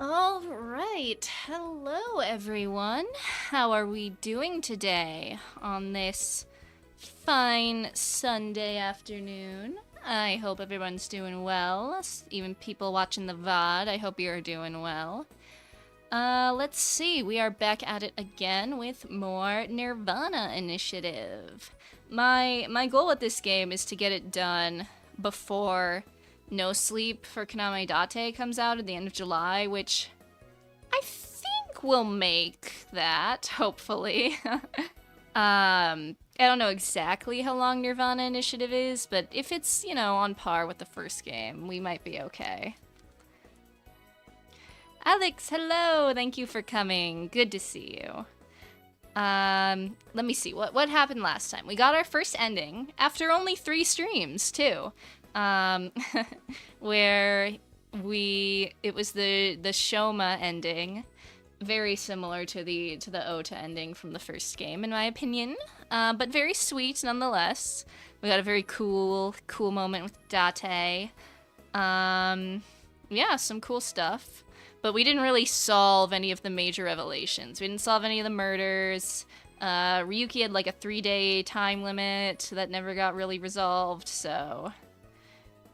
All right. Hello, everyone. How are we doing today on this fine Sunday afternoon? I hope everyone's doing well. Even people watching the VOD, I hope you're doing well. Let's see. We are back at it again with more Nirvana Initiative. My goal with this game is to get it done before No Sleep for Kaname Date comes out at the end of July, which I think will make that, hopefully. I don't know exactly how long Nirvana Initiative is, but if it's, on par with the first game, we might be okay. Alex, hello! Thank you for coming. Good to see you. Let me see. What happened last time? We got our first ending after only 3 streams, too. Where it was the Shoma ending, very similar to the Ota ending from the first game, in my opinion, but very sweet nonetheless. We got a very cool moment with Date. Yeah, some cool stuff. But we didn't really solve any of the major revelations. We didn't solve any of the murders. Ryuki had like a 3-day time limit that never got really resolved, so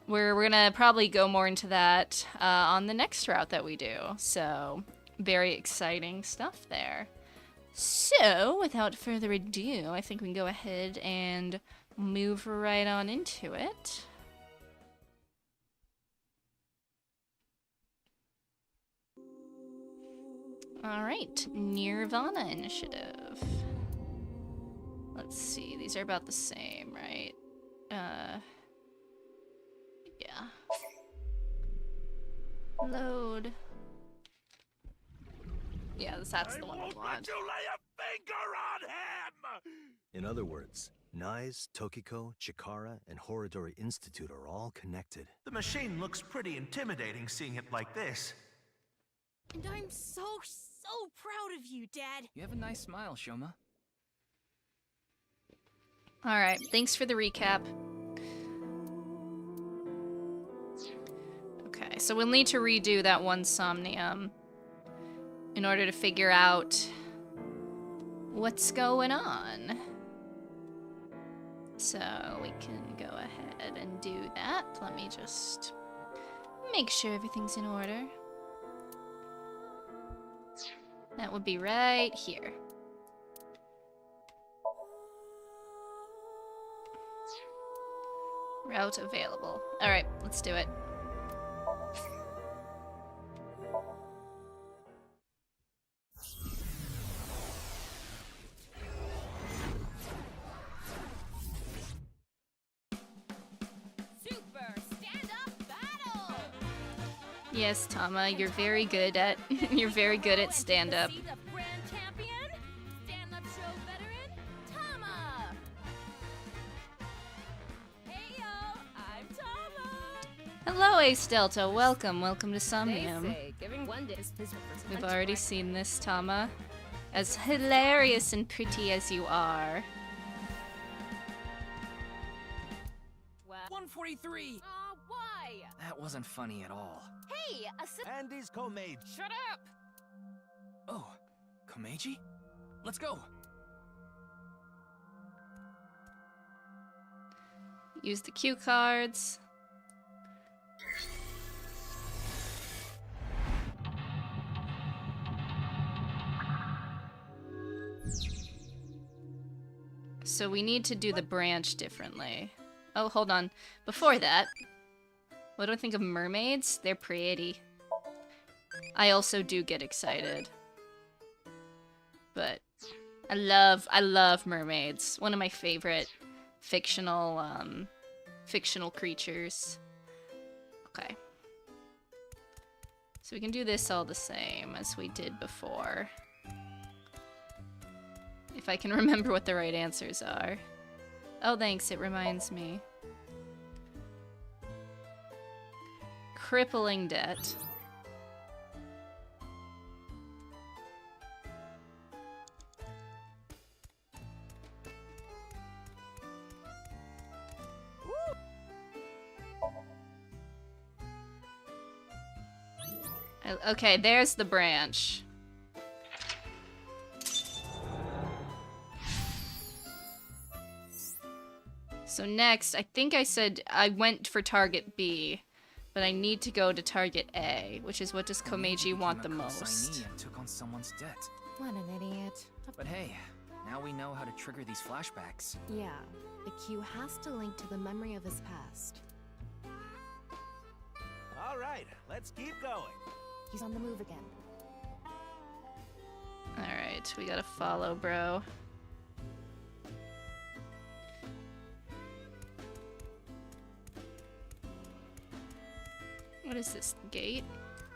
we're gonna probably go more into that on the next route that we do. So, very exciting stuff there. So, without further ado, I think we can go ahead and move right on into it. Alright, Nirvana Initiative. Let's see, these are about the same, right? Yeah. Load. Yeah, that's the one we want. Let you lay a finger on him! In other words, Nai's, Tokiko, Chikara, and Horidori Institute are all connected. The machine looks pretty intimidating seeing it like this. And I'm so proud of you, Dad. You have a nice smile, Shoma. Alright, thanks for the recap. Okay, so we'll need to redo that one Somnium in order to figure out what's going on. So we can go ahead and do that. Let me just make sure everything's in order. That would be right here. Route available. Alright, let's do it. Yes, Tama, you're very good at stand-up. Hello, Ace Delta. Welcome to Somnium. We've already seen this, Tama. As hilarious and pretty as you are. 143! Why? That wasn't funny at all. Hey, Andy's Komeji. shut up! Oh, Komeji? Let's go! Use the cue cards. So we need to do the branch differently. Oh, hold on. Before that, what do I think of mermaids? They're pretty. I also do get excited. But I love mermaids. One of my favorite fictional creatures. Okay. So we can do this all the same as we did before. If I can remember what the right answers are. Oh, thanks, it reminds me. Crippling debt. Okay, there's the branch. So next, I think I said I went for target B, but I need to go to target A, which is what does Komeji want the most. Consignee and took on someone's debt. What an idiot. But hey, now we know how to trigger these flashbacks. Yeah, the cue has to link to the memory of his past. All right, let's keep going. He's on the move again. Alright, we gotta follow, bro. What is this, gate?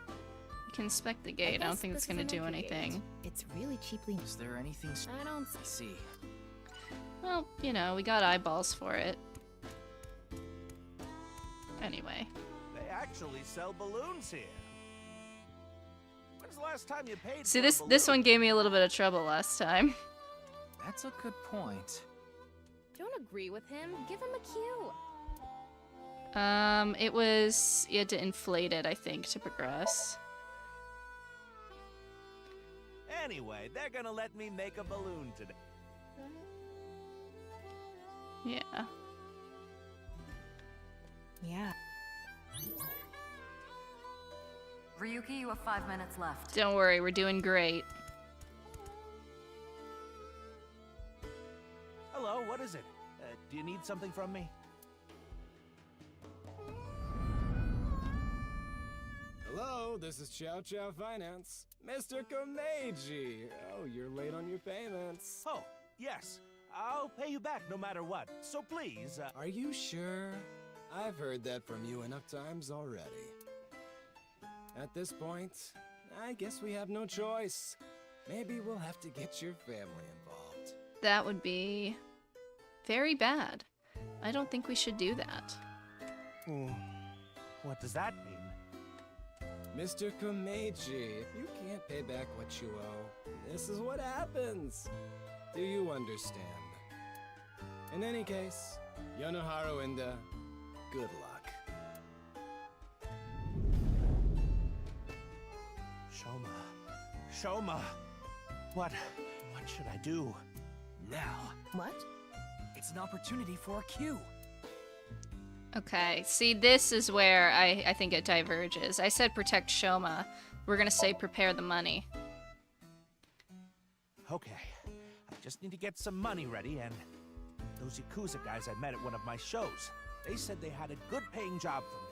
You can inspect the gate. I don't think it's gonna do anything. It's really cheaply. Is there anything? I don't I see. Well, you know, we got eyeballs for it. Anyway. They actually sell balloons here. When's the last time you paid See, for a this balloon? one gave me a little bit of trouble last time. That's a good point. Don't agree with him. Give him a cue. It was... You had to inflate it, I think, to progress. Anyway, they're gonna let me make a balloon today. Yeah. Yeah. Ryuki, you have 5 minutes left. Don't worry, we're doing great. Hello, what is it? Do you need something from me? Hello, this is Chow Chow Finance. Mr. Komeji! Oh, you're late on your payments. Oh, yes. I'll pay you back no matter what. So please, Are you sure? I've heard that from you enough times already. At this point, I guess we have no choice. Maybe we'll have to get your family involved. That would be... very bad. I don't think we should do that. what does that mean? Mr. Komeji, if you can't pay back what you owe, this is what happens. Do you understand? In any case, Yonoharu and good luck. Shoma. What should I do? Now, What? it's an opportunity for a cue. Okay, see, this is where I think it diverges. I said protect Shoma. We're gonna say prepare the money. Okay, I just need to get some money ready, and those Yakuza guys I met at one of my shows, they said they had a good paying job for me.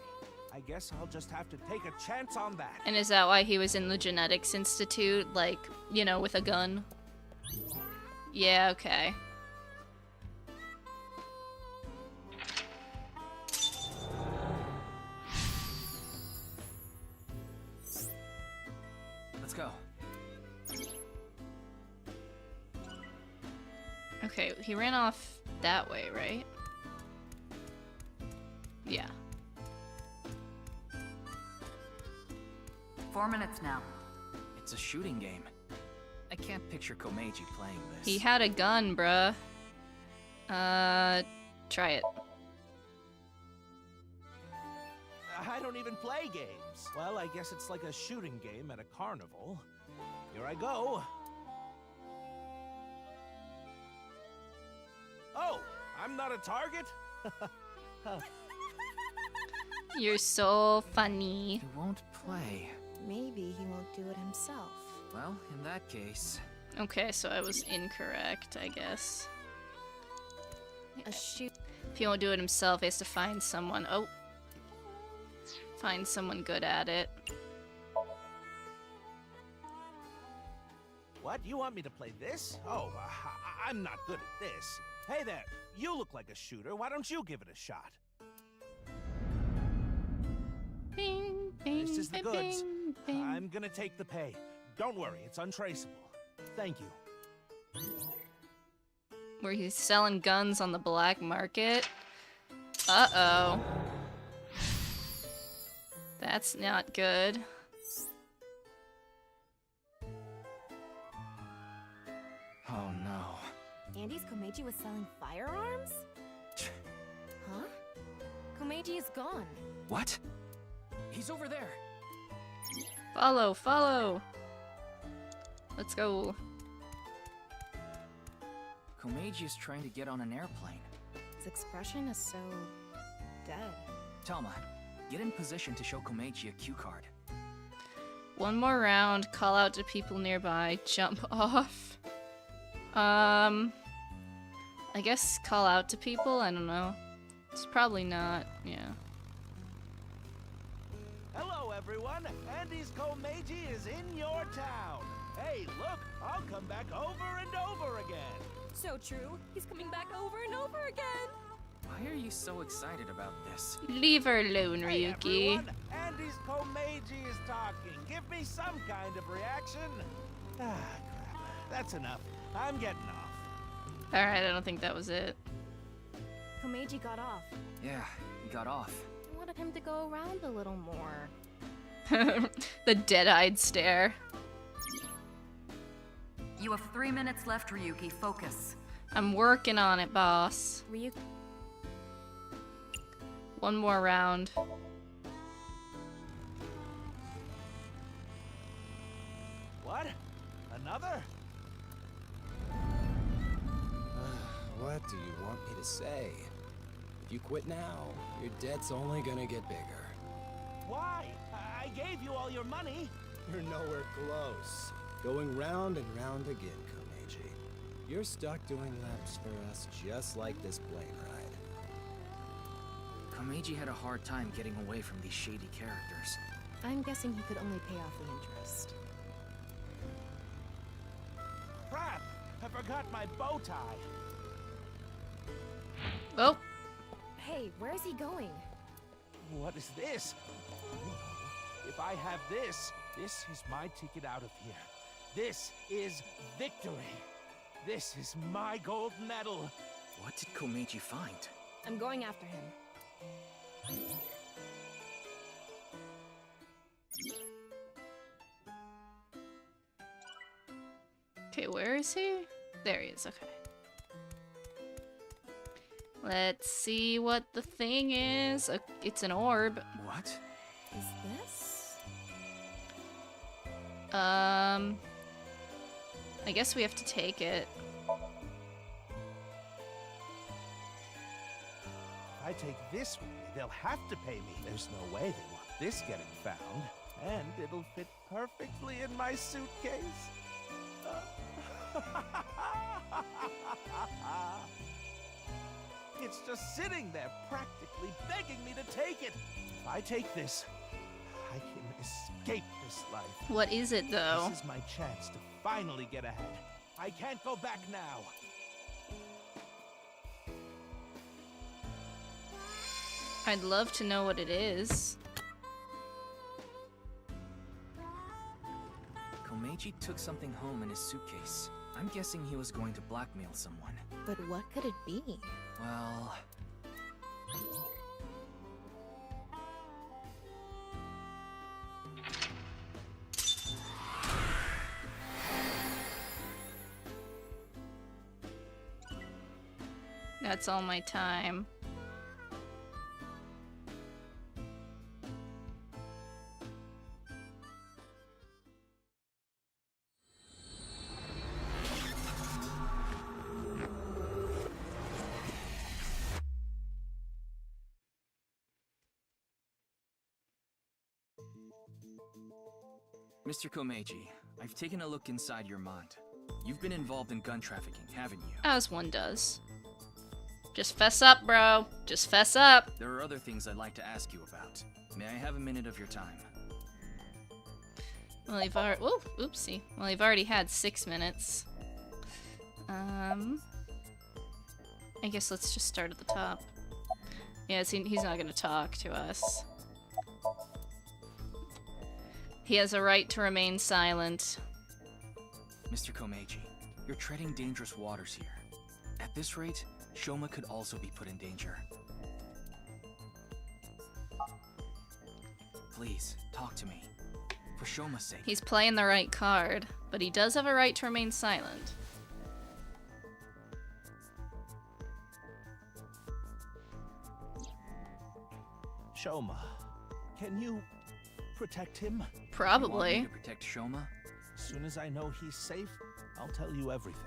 I guess I'll just have to take a chance on that. And is that why he was in the Genetics Institute, like, you know, with a gun? Yeah, okay. Let's go. Okay, he ran off that way, right? Yeah. 4 minutes now. It's a shooting game. I can't picture Komeji playing this. He had a gun, bruh. Try it. I don't even play games. Well, I guess it's like a shooting game at a carnival. Here I go. Oh, I'm not a target? You're so funny. He won't play. Maybe he won't do it himself. Well, in that case... Okay, so I was incorrect, I guess. A shoot. If he won't do it himself, he has to find someone. Oh. Find someone good at it. What? You want me to play this? Oh, I'm not good at this. Hey there, you look like a shooter. Why don't you give it a shot? Bing, bing, This is the bing, goods. bing, bing. I'm gonna take the pay. Don't worry, it's untraceable. Thank you. Where he's selling guns on the black market. Uh-oh. That's not good. Oh no. Andy's Komeji was selling firearms? Huh? Komeji is gone. What? He's over there. Follow, follow! Let's go. Komeji is trying to get on an airplane. His expression is so... dead. Tama, get in position to show Komeji a cue card. One more round, call out to people nearby, jump off. I guess call out to people? I don't know. It's probably not, yeah. Hello, everyone. Andy's Komeji is in your town. Hey, look, I'll come back over and over again. So true. He's coming back over and over again. Why are you so excited about this? Leave her alone, Hey, Ryuki. everyone. Andy's Komeji is talking. Give me some kind of reaction. Ah, crap. That's enough. I'm getting off. Alright, I don't think that was it. Komeji got off. Yeah, he got off. I wanted him to go around a little more. The dead-eyed stare. You have 3 minutes left, Ryuki. Focus. I'm working on it, boss. Ryuki. One more round. What? Another? What do you want me to say? If you quit now, your debt's only gonna get bigger. Why? I gave you all your money. You're nowhere close. Going round and round again, Komeji. You're stuck doing laps for us just like this plane ride. Komeji had a hard time getting away from these shady characters. I'm guessing he could only pay off the interest. Crap! I forgot my bow tie. Oh, Hey, where is he going? What is this? If I have this, this is my ticket out of here. This is victory. This is my gold medal. What did Komeji find? I'm going after him. okay, where is he? There he is, okay. Let's see what the thing is. It's an orb. What? Is this? I guess we have to take it. If I take this with me, they'll have to pay me. There's no way they want this getting found. And it'll fit perfectly in my suitcase. It's just sitting there, practically begging me to take it. If I take this, I can escape this life. What is it, though? This is my chance to finally get ahead. I can't go back now. I'd love to know what it is. Komeji took something home in his suitcase. I'm guessing he was going to blackmail someone. But what could it be? Well... That's all my time. Mr. Komeji, I've taken a look inside your mind. You've been involved in gun trafficking, haven't you? As one does. Just fess up, bro. Just fess up. There are other things I'd like to ask you about. May I have a minute of your time? Well, you've already... Whoa, oopsie. Well, you've already had 6 minutes. I guess let's just start at the top. Yeah, see, he's not gonna talk to us. He has a right to remain silent. Mr. Komeji, you're treading dangerous waters here. At this rate, Shoma could also be put in danger. Please, talk to me. For Shoma's sake. He's playing the right card, but he does have a right to remain silent. Shoma, can you protect him? You want me Probably. to protect Shoma? As soon as I know he's safe, I'll tell you everything.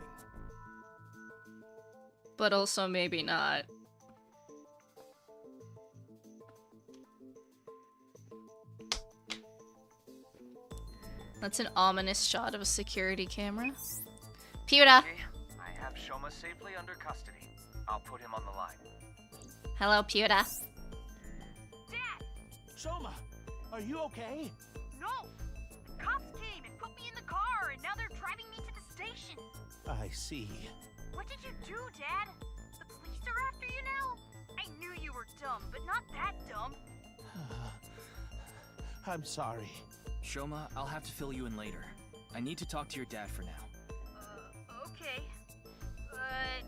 But also maybe not. That's an ominous shot of a security camera. Piura! I have Shoma safely under custody. I'll put him on the line. Hello, Piura. Dad! Shoma, are you okay? No! The cops came and put me in the car, and now they're driving me to the station. I see. What did you do, Dad? The police are after you now? I knew you were dumb, but not that dumb. I'm sorry. Shoma, I'll have to fill you in later. I need to talk to your dad for now. Okay. But...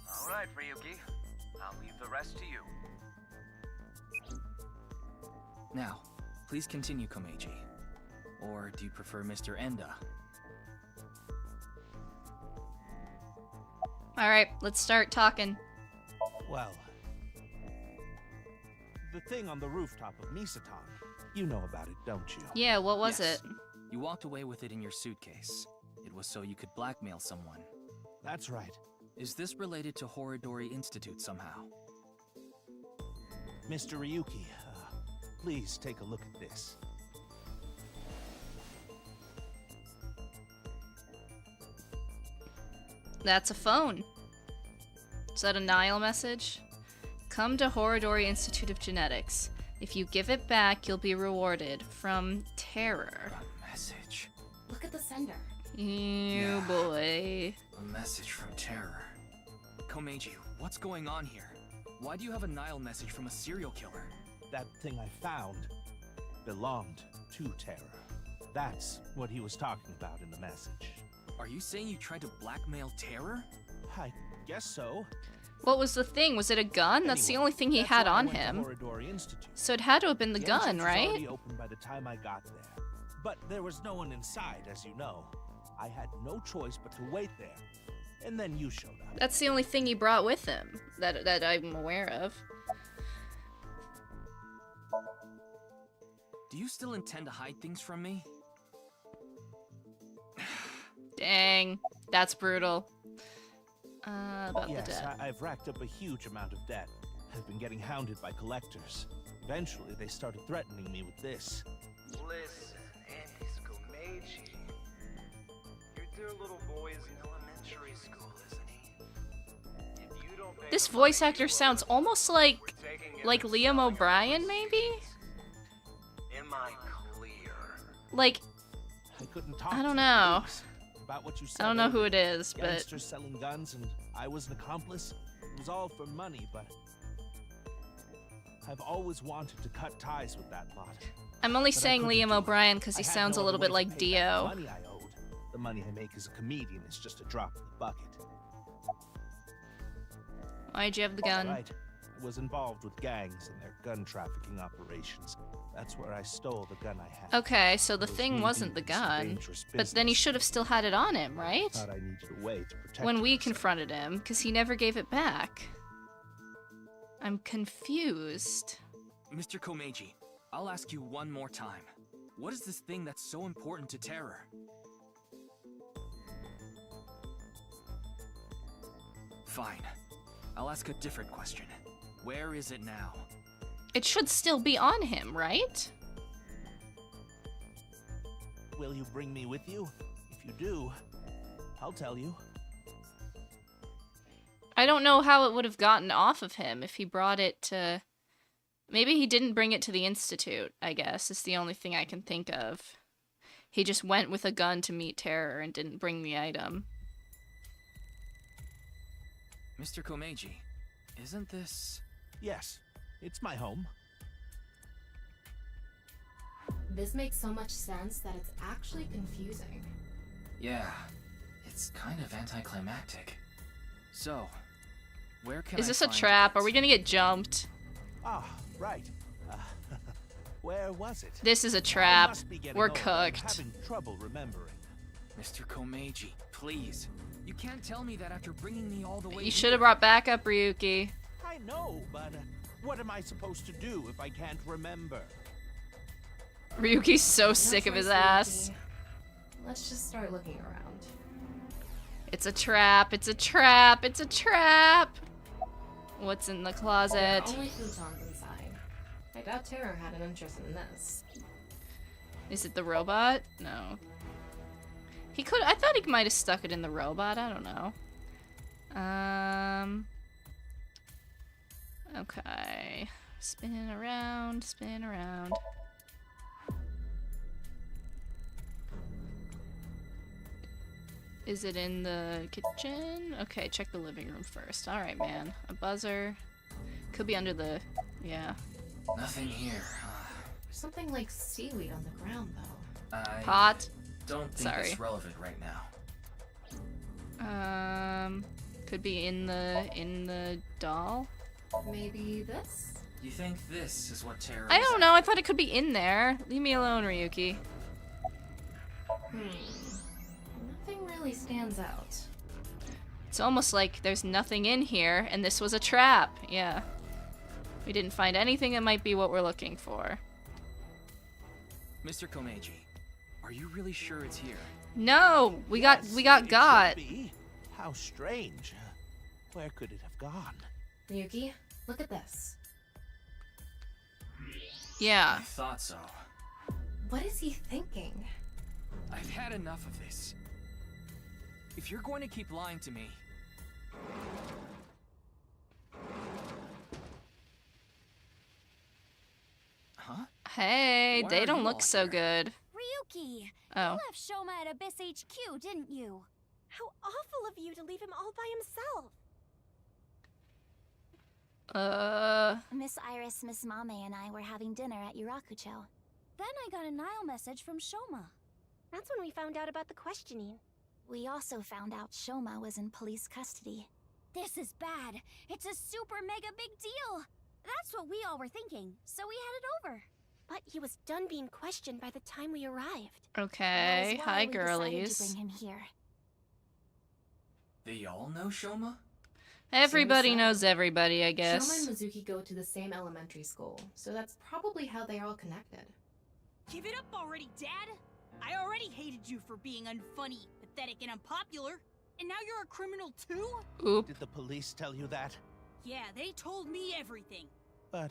All right, Ryuki. I'll leave the rest to you. Now, please continue, Komeji. Or do you prefer Mr. Enda? Alright, let's start talking. Well, the thing on the rooftop of Misatan. You know about it, don't you? Yeah, what was Yes. it? You walked away with it in your suitcase. It was so you could blackmail someone. That's right. Is this related to Horidori Institute somehow? Mr. Ryuki, please take a look at this. That's a phone. Is that a Nile message? Come to Horidori Institute of Genetics. If you give it back, you'll be rewarded. From Terror. A message. Look at the sender. You Yeah. boy. A message from Terror. Komeji, what's going on here? Why do you have a Nile message from a serial killer? That thing I found belonged to Terror. That's what he was talking about in the message. Are you saying you tried to blackmail Terror? I guess so. What was the thing? Was it a gun? That's the Anyway, only thing he that's had why I on went to him. Horidori Institute. So it had to have been the gun, entrance was right? already open by the time I got there. But there was no one inside, as you know. I had no choice but to wait there. And then you showed up. That's the only thing he brought with him that I'm aware of. Do you still intend to hide things from me? Dang, that's brutal. About Yes, the debt. I've racked up a huge amount of debt. I've been getting hounded by collectors. Eventually, they started threatening me with this. Listen, Andy's Komeji. Your dear little boy is in elementary school, isn't he? If you don't pay This the voice money actor you sounds owe, almost like we're taking him like and Liam selling him O'Brien, overseas. maybe? Am I clear? Like, I couldn't talk I to don't you know. for weeks about what you said I don't know who earlier. it is, but Gangsters selling guns and I was an accomplice. It was all for money, but I've always wanted to cut ties with that lot. I'm only But I saying couldn't Liam do it. O'Brien because he I had sounds no a little other bit way to like pay back the Dio. money I owed. The money I make as a comedian is just a drop in the bucket. Why'd you have the gun? Right. I was involved with gangs and their gun trafficking operations. That's where I stole the gun I had. Okay, so the It was thing knee wasn't the deep in some gun. dangerous But then he business. should have still had it on him, right? Thought I needed a way to protect When we myself. confronted him, because he never gave it back. I'm confused. Mr. Komeji, I'll ask you one more time. What is this thing that's so important to Terror? Fine. I'll ask a different question. Where is it now? It should still be on him, right? Will you bring me with you? If you do, I'll tell you. I don't know how it would have gotten off of him if he brought it to... Maybe he didn't bring it to the Institute, I guess, is the only thing I can think of. He just went with a gun to meet Terror and didn't bring the item. Mr. Komeji, isn't this... Yes, it's my home. This makes so much sense that it's actually confusing. Yeah, it's kind of anticlimactic. So, where can Is I this a find trap? it? Are we gonna get jumped? Ah, right. Where was it? This is a I trap. must be getting We're old. I'm cooked. having trouble remembering. Mr. Komeji, please. You can't tell me that after bringing me all the way You should have here. brought backup, Ryuki. I know, but What am I supposed to do if I can't remember? Ryuki's so No sick of his choice, ass. Ryuki. Let's just start looking around. It's a trap, it's a trap, it's a trap! What's in the closet? There are only futons inside. I doubt Terror had an interest in this. Is it the robot? No. He could- I thought he might have stuck it in the robot, I don't know. Okay. Spin around, spin around. Is it in the kitchen? Okay, check the living room first. Alright, man. A buzzer. Could be under the... yeah. Nothing here. There's something like seaweed on the ground, though. I Pot. don't think Sorry. it's relevant right now. Could be in the doll? Maybe this? You think this is what Terror I is don't know, I thought it could be in there. Leave me alone, Ryuki. Nothing really stands out. It's almost like there's nothing in here, and this was a trap. Yeah. We didn't find anything that might be what we're looking for. Mr. Komeji, are you really sure it's here? No! We got It got. should be. How strange. Where could it have gone? Ryuki, look at this. Yeah. I thought so. What is he thinking? I've had enough of this. If you're going to keep lying to me... Huh? Hey, Why they are don't you look all so here? good. Ryuki! Oh. You left Shoma at Abyss HQ, didn't you? How awful of you to leave him all by himself! Miss Iris, Miss Amame, and I were having dinner at Yurakucho. Then I got a Nile message from Shoma. That's when we found out about the questioning. We also found out Shoma was in police custody. This is bad. It's a super mega big deal. That's what we all were thinking, so we headed over. But he was done being questioned by the time we arrived. Okay. That was why Hi, we decided girlies. to bring him here. They all know Shoma? Everybody Seems so. knows everybody, I Shoma guess. and Mizuki go to the same elementary school, so that's probably how they're all connected. Give it up already, Dad! I already hated you for being unfunny, pathetic, and unpopular. And now you're a criminal too? Oop. Did the police tell you that? Yeah, they told me everything. But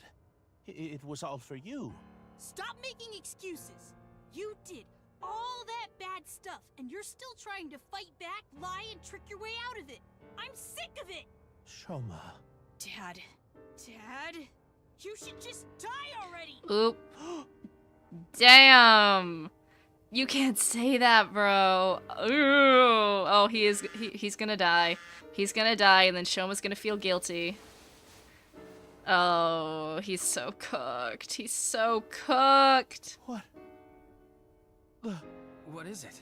it was all for you. Stop making excuses. You did all that bad stuff, and you're still trying to fight back, lie, and trick your way out of it. I'm sick of it! Shoma. Dad. Dad? You should just die already! Oop. Damn. You can't say that, bro. Ooh. Oh, he's gonna die. He's gonna die, and then Shoma's gonna feel guilty. Oh, he's so cooked. He's so cooked. What? What is it?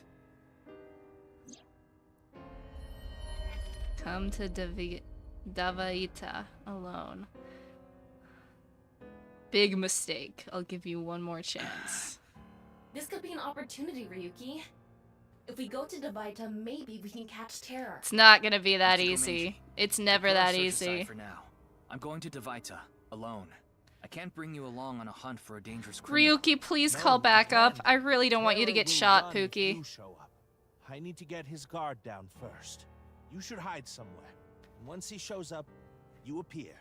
Come to Davaita alone. Big mistake. I'll give you one more chance. This could be an opportunity, Ryuki. If we go to Davaita, maybe we can catch Terror. It's not gonna be that Mr. easy. Komeji, It's never put our that search easy. aside for now. I'm going to Davaita, alone. I can't bring you along on a hunt for a dangerous criminal. Ryuki, please No, call you back up. can't. I really don't want you to Terror get will shot, run if Pookie. you show up. I need to get his guard down first. You should hide somewhere. And once he shows up, you appear.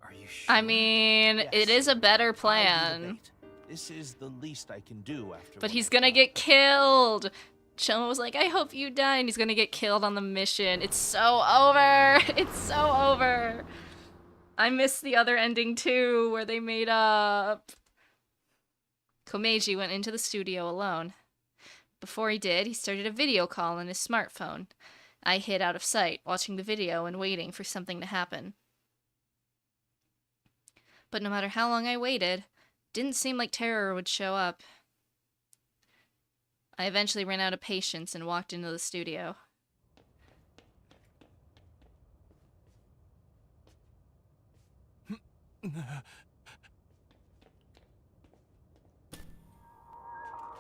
Are you sure? I mean, Yes. it is a better I'll be the plan. bait. This is the least I can do after. But what he's I've gonna done. get killed. Shoma was like, I hope you die, and he's gonna get killed on the mission. It's so over. It's so over. I missed the other ending too, where they made up. Komeji went into the studio alone. Before he did, he started a video call on his smartphone. I hid out of sight, watching the video and waiting for something to happen. But no matter how long I waited, didn't seem like Terror would show up. I eventually ran out of patience and walked into the studio.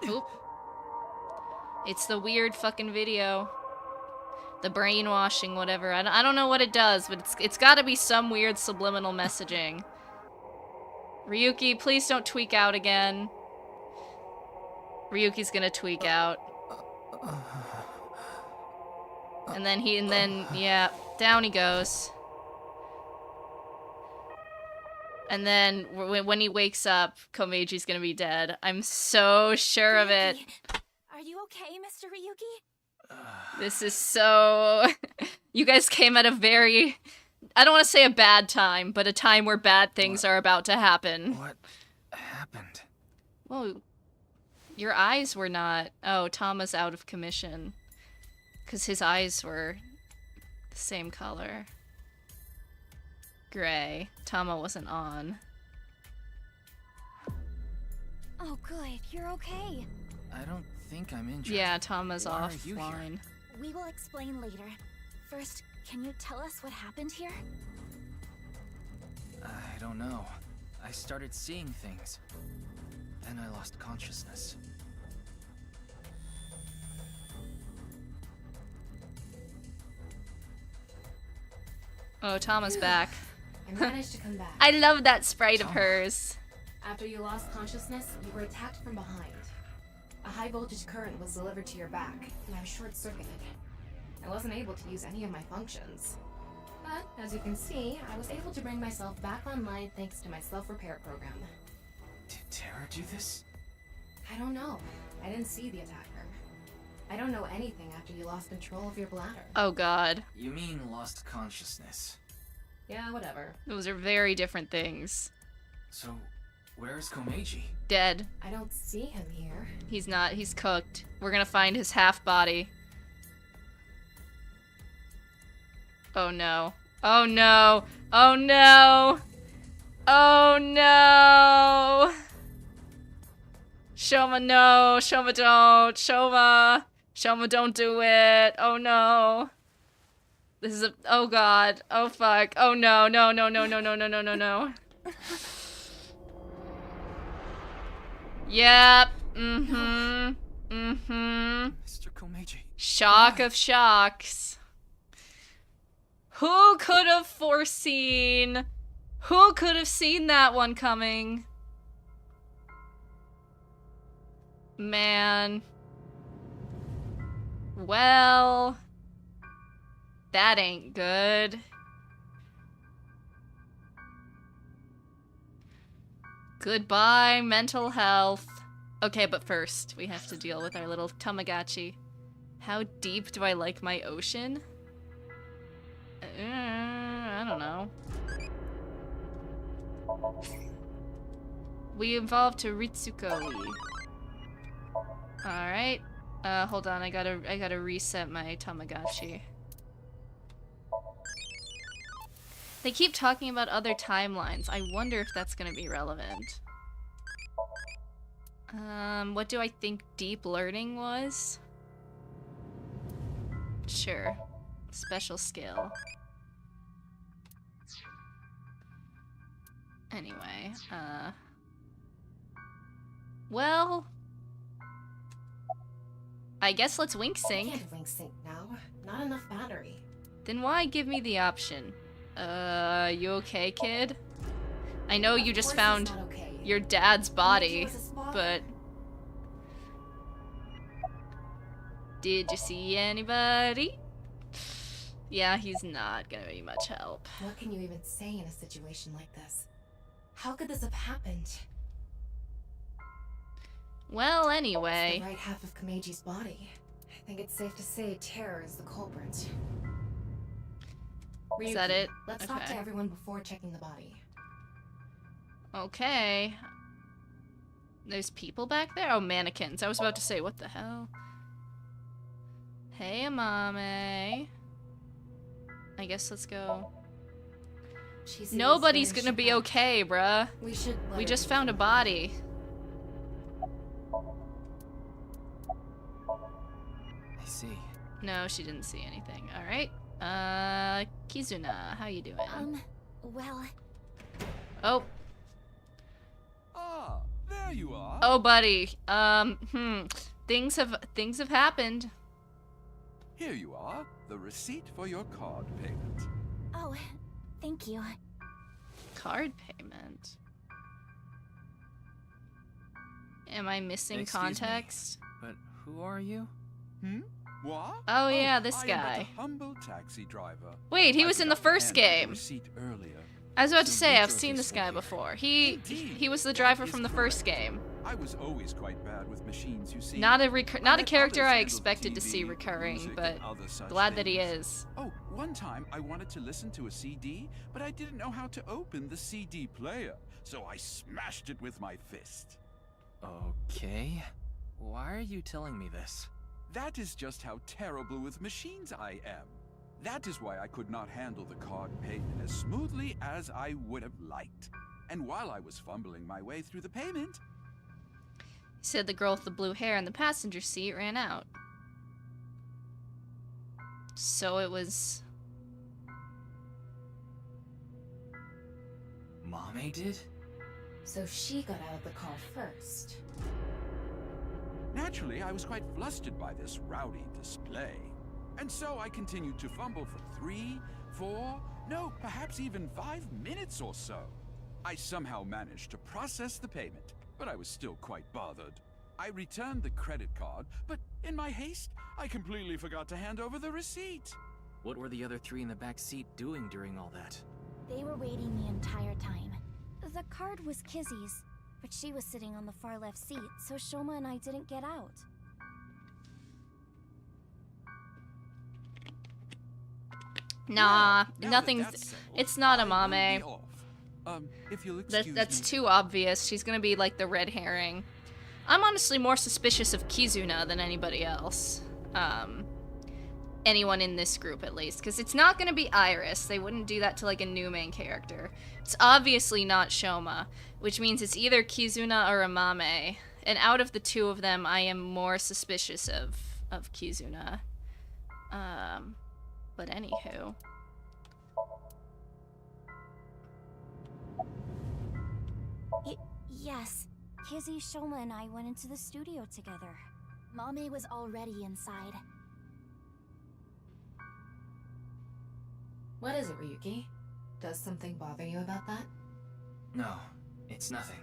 Oop. It's the weird fucking video. The brainwashing, whatever. I don't know what it does, but it's gotta be some weird subliminal messaging. Ryuki, please don't tweak out again. Ryuki's gonna tweak out. And then yeah, down he goes. And then when he wakes up, Komeji's gonna be dead. I'm so sure of it. Are you okay, Mr. Ryuki? This is so... You guys came at a very... I don't want to say a bad time, but a time where bad things are about to happen. What happened? Well, your eyes were not... Oh, Tama's out of commission. Because his eyes were the same color. Gray. Tama wasn't on. Oh, good. You're okay. I don't think I'm injured. Yeah, Tama's Why are you here? offline. We will explain later. First, can you tell us what happened here? I don't know. I started seeing things. Then I lost consciousness. Oh, Tama's back. I managed to come back. I love that sprite of hers. After you lost consciousness, you were attacked from behind. A high voltage current was delivered to your back, and I was short-circuited. I wasn't able to use any of my functions. But, as you can see, I was able to bring myself back online thanks to my self-repair program. Did Terra do this? I don't know. I didn't see the attacker. I don't know anything after you lost control of your bladder. Oh god. You mean lost consciousness? Yeah, whatever. Those are very different things. So, where's Komeji? Dead. I don't see him here. He's not. He's cooked. We're gonna find his half body. Oh no. Oh no. Oh no. Oh no. Shoma, no. Shoma, don't. Shoma. Shoma, don't do it. Oh no. This is a. Oh god. Oh fuck. Oh no. No, no, no, no, no, no, no, no, no. Yep. Mm-hmm. Mm-hmm. Mr. Komeji. Shock of shocks. Who could have foreseen? Who could have seen that one coming? Man. Well, that ain't good. Goodbye, mental health. Okay, but first, we have to deal with our little Tamagotchi. How deep do I like my ocean? I don't know. We evolved to Ritsuko. Alright. Hold on, I gotta reset my Tamagotchi. They keep talking about other timelines. I wonder if that's gonna be relevant. What do I think deep learning was? Sure. Special skill. Anyway, well, I guess let's wink sync. I can't wink sync now. Not enough battery. Then why give me the option? You okay, kid? I know you just found your dad's body, but did you see anybody? Yeah, he's not gonna be much help. What can you even say in a situation like this? How could this have happened? Well, It's anyway. the right half of Komeji's body. I think it's safe to say Terror is the culprit. Is that it? Let's talk to everyone before checking the body. Okay. There's people back there? Oh, mannequins. I was about to say, what the hell? Hey, Amame. I guess let's go. Nobody's gonna be okay, bruh. We just found a body. I see. No, she didn't see anything. Alright. Kizuna, how you doing? Well... Oh. Ah, there you are. Oh, buddy. Things have happened. Here you are, the receipt for your card payment. Oh, thank you. Card payment? Am I missing Excuse context? Me, but who are you? What? Oh yeah, this I guy. am but a humble taxi driver. Wait, he I was in the forgot to first hand out the game. receipt earlier. I was about to So say, you I've drove seen this way guy here. before. Indeed, He was the that driver is from the first correct. game. I was always quite bad with machines, you see. Not a I not a let character others I handle the expected to see TV, recurring, music, but and other such glad that he things. is. Oh, one time I wanted to listen to a CD, but I didn't know how to open the CD player, so I smashed it with my fist. Okay. Why are you telling me this? That is just how terrible with machines I am. That is why I could not handle the card payment as smoothly as I would have liked. And while I was fumbling my way through the payment, He said the girl with the blue hair in the passenger seat ran out. So it was... Amame did? So she got out of the car first. naturally I was quite flustered by this rowdy display. And so I continued to fumble for 3, 4, no, perhaps even 5 minutes or so. I somehow managed to process the payment, but I was still quite bothered. I returned the credit card, but in my haste, I completely forgot to hand over the receipt. What were the other 3 in the back seat doing during all that? They were waiting the entire time. The card was Kizzy's, but she was sitting on the far left seat, so Shoma and I didn't get out. Nah, Now nothing's... that that's settled, It's not I will Amame. be off. If you'll excuse That's me. too obvious. She's gonna be like the red herring. I'm honestly more suspicious of Kizuna than anybody else. Anyone in this group, at least. Because it's not gonna be Iris. They wouldn't do that to, like, a new main character. It's obviously not Shoma, which means it's either Kizuna or Amame. And out of the two of them, I am more suspicious of Kizuna. But anywho. Yes, Kizzy, Shoma, and I went into the studio together. Mame was already inside. What is it, Ryuki? Does something bother you about that? No, it's nothing.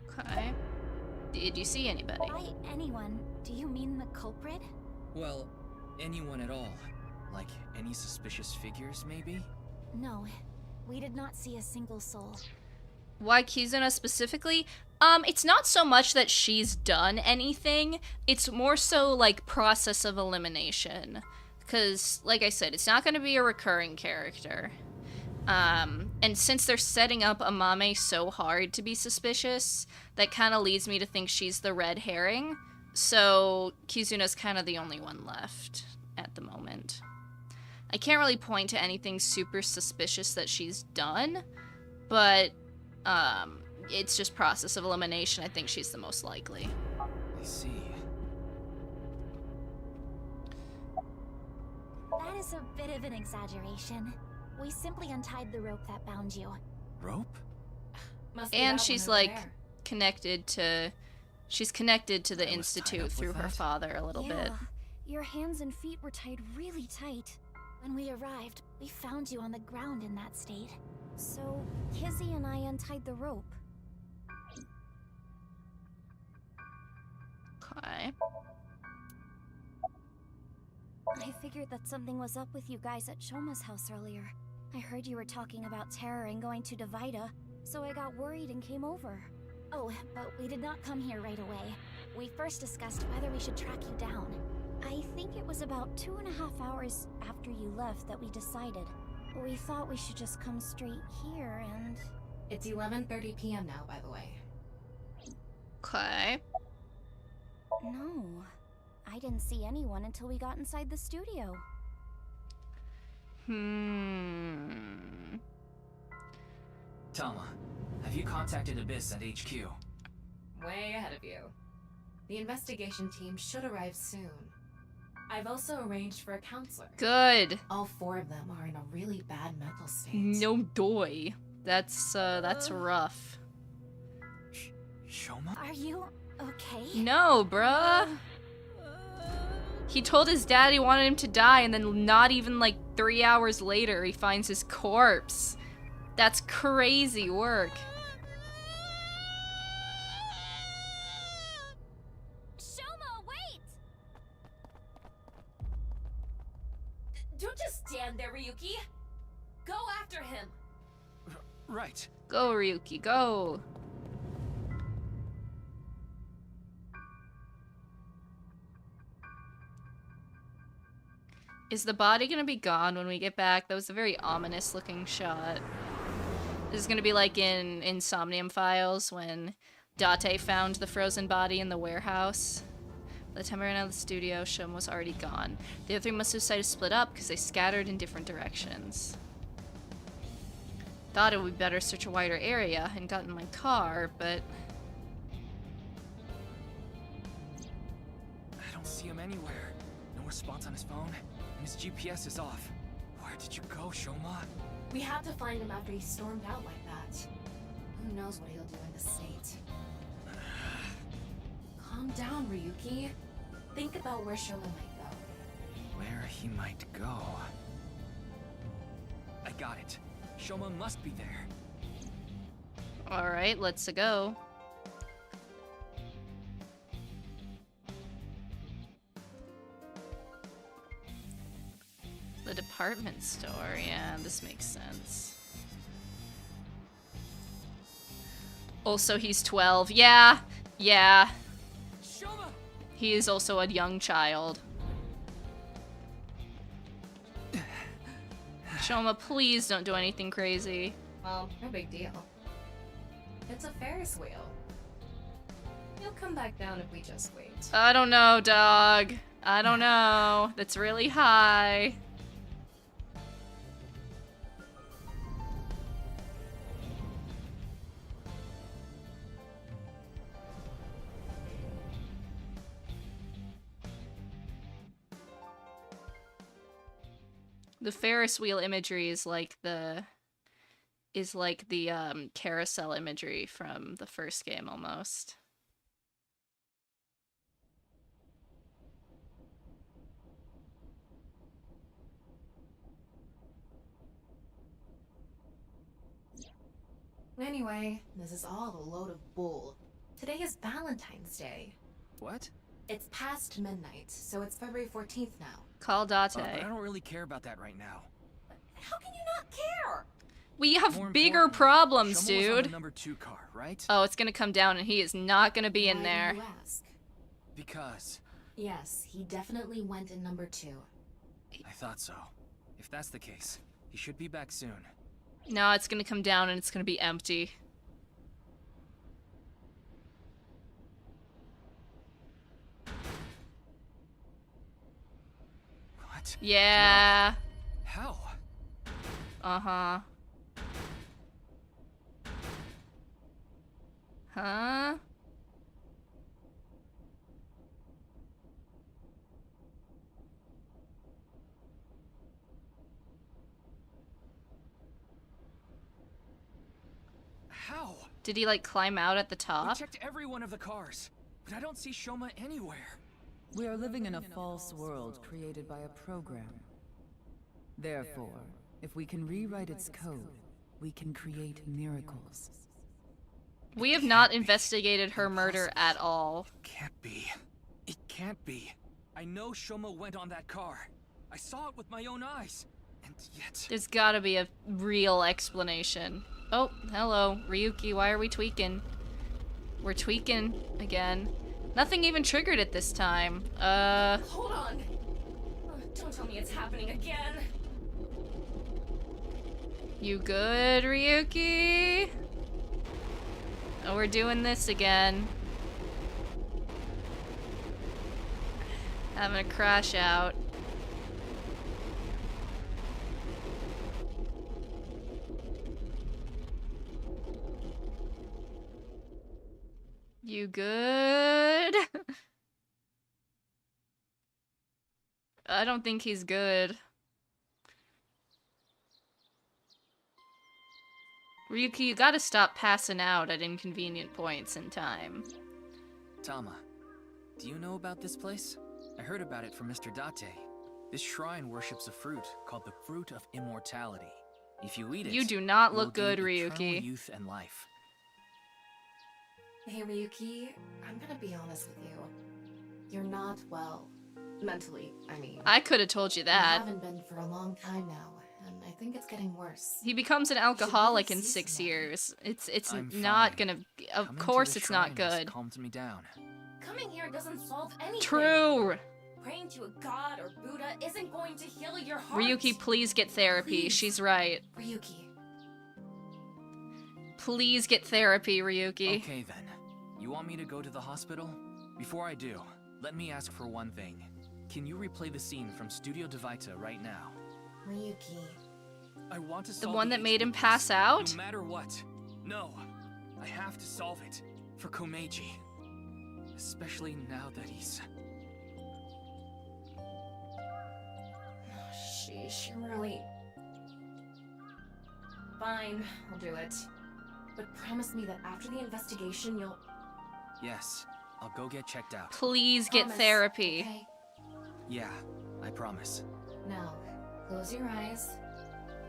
Okay. Did you see anybody? By anyone, do you mean the culprit? Well, anyone at all. Like, any suspicious figures, maybe? No, we did not see a single soul. Why Kizuna specifically? It's not so much that she's done anything, it's more so, like, process of elimination. Because, like I said, it's not going to be a recurring character. And since they're setting up Amame so hard to be suspicious, that kind of leads me to think she's the red herring. So, Kizuna's kind of the only one left at the moment. I can't really point to anything super suspicious that she's done, but, it's just process of elimination. I think she's the most likely. I see. That is a bit of an exaggeration. We simply untied the rope that bound you. Rope? Must be And that she's, one over like, there. connected to... She's connected to the I was tied Institute up through with her that? father a little bit. Your hands and feet were tied really tight. When we arrived, we found you on the ground in that state. So, Kizzy and I untied the rope. Okay. I figured that something was up with you guys at Shoma's house earlier. I heard you were talking about terror and going to Divida, so I got worried and came over. Oh, but we did not come here right away. We first discussed whether we should track you down. I think it was about 2.5 hours after you left that we decided. We thought we should just come straight here and... It's 11:30 p.m. now, by the way. Okay. No. I didn't see anyone until we got inside the studio. Tama, have you contacted Abyss at HQ? Way ahead of you. The investigation team should arrive soon. I've also arranged for a counselor. Good. All 4 of them are in a really bad mental state. No doy. That's rough. Shoma? Are you okay? No, bruh. He told his dad he wanted him to die, and then not even, like, 3 hours later, he finds his corpse. That's crazy work. Shoma, wait! Don't just stand there, Ryuki. Go after him. Right. Go, Ryuki, go. Is the body gonna be gone when we get back? That was a very ominous looking shot. This is gonna be like in Somnium Files when Date found the frozen body in the warehouse. By the time I ran out of the studio, Shoma was already gone. The other three must have decided to split up because they scattered in different directions. Thought it would be better to search a wider area and got in my car, but... I don't see him anywhere. No response on his phone, and his GPS is off. Where did you go, Shoma? We had to find him after he stormed out like that. Who knows what he'll do in the state. Calm down, Ryuki. Think about where Shoma might go. Where he might go. I got it. Shoma must be there. Alright, let's go. The department store, yeah, this makes sense. Also, he's 12. Yeah, yeah. Shoma! He is also a young child. Shoma, please don't do anything crazy. Well, no big deal. It's a Ferris wheel. He'll come back down if we just wait. I don't know, dog. I don't know. That's really high. The Ferris wheel imagery is like the carousel imagery from the first game almost. Anyway, this is all a load of bull. Today is Valentine's Day. What? It's past midnight, so it's February 14th now. Call Date. But I don't really care about that right now. How can you not care? We have More bigger importantly, problems, Shoma was on dude. the number 2 car, right? Oh, it's gonna come down and he is not gonna be in Why there. do you ask? Because Yes, he definitely went in number 2. I thought so. If that's the case, he should be back soon. No, it's gonna come down and it's gonna be empty. What? Yeah. No. How? Uh-huh. Huh? How? Did he, like, climb out at the We top? checked every one of the cars, but I don't see Shoma anywhere. We are living in a false world created by a program. Therefore, if we can rewrite its code, we can create miracles. We have not investigated her murder at all. Can't be. It can't be. I know Shoma went on that car. I saw it with my own eyes. And yet... There's gotta be a real explanation. Oh, hello. Ryuki, why are we tweaking? We're tweaking again. Nothing even triggered it this time. Hold on. Don't tell me it's happening again. You good, Ryuki? Oh, we're doing this again. Having a crash out. You good? I don't think he's good. Ryuki, you gotta stop passing out at inconvenient points in time. Tama, do you know about this place? I heard about it from Mr. Date. This shrine worships a fruit called the Fruit of Immortality. If you eat it, You do not you'll look good, gain eternal Ryuki. youth and life. Hey, Ryuki, I'm gonna be honest with you. You're not well. Mentally, I mean. I could have told you You that. haven't been for a long time now, and I think it's getting worse. He becomes an alcoholic in 6 years. It's I'm not fine. gonna. Of Coming to course, the it's not shrine has good. calmed me down. Coming here doesn't solve anything. True. Praying to a god or Buddha isn't going to heal your heart. Ryuki, please get therapy. Please. She's right. Ryuki. Please get therapy, Ryuki. Okay then. You want me to go to the hospital? Before I do, let me ask for one thing. Can you replay the scene from Studio Devita right now? Ryuki. I want to The solve one that made him mystery, pass out? No matter what. No. I have to solve it. For Komeji. Especially now that he's... Sheesh, really. Fine, I'll do it. But promise me that after the investigation, you'll... Yes. I'll go get checked out. Please get Promise, therapy. Okay. Yeah. I promise. Now, close your eyes.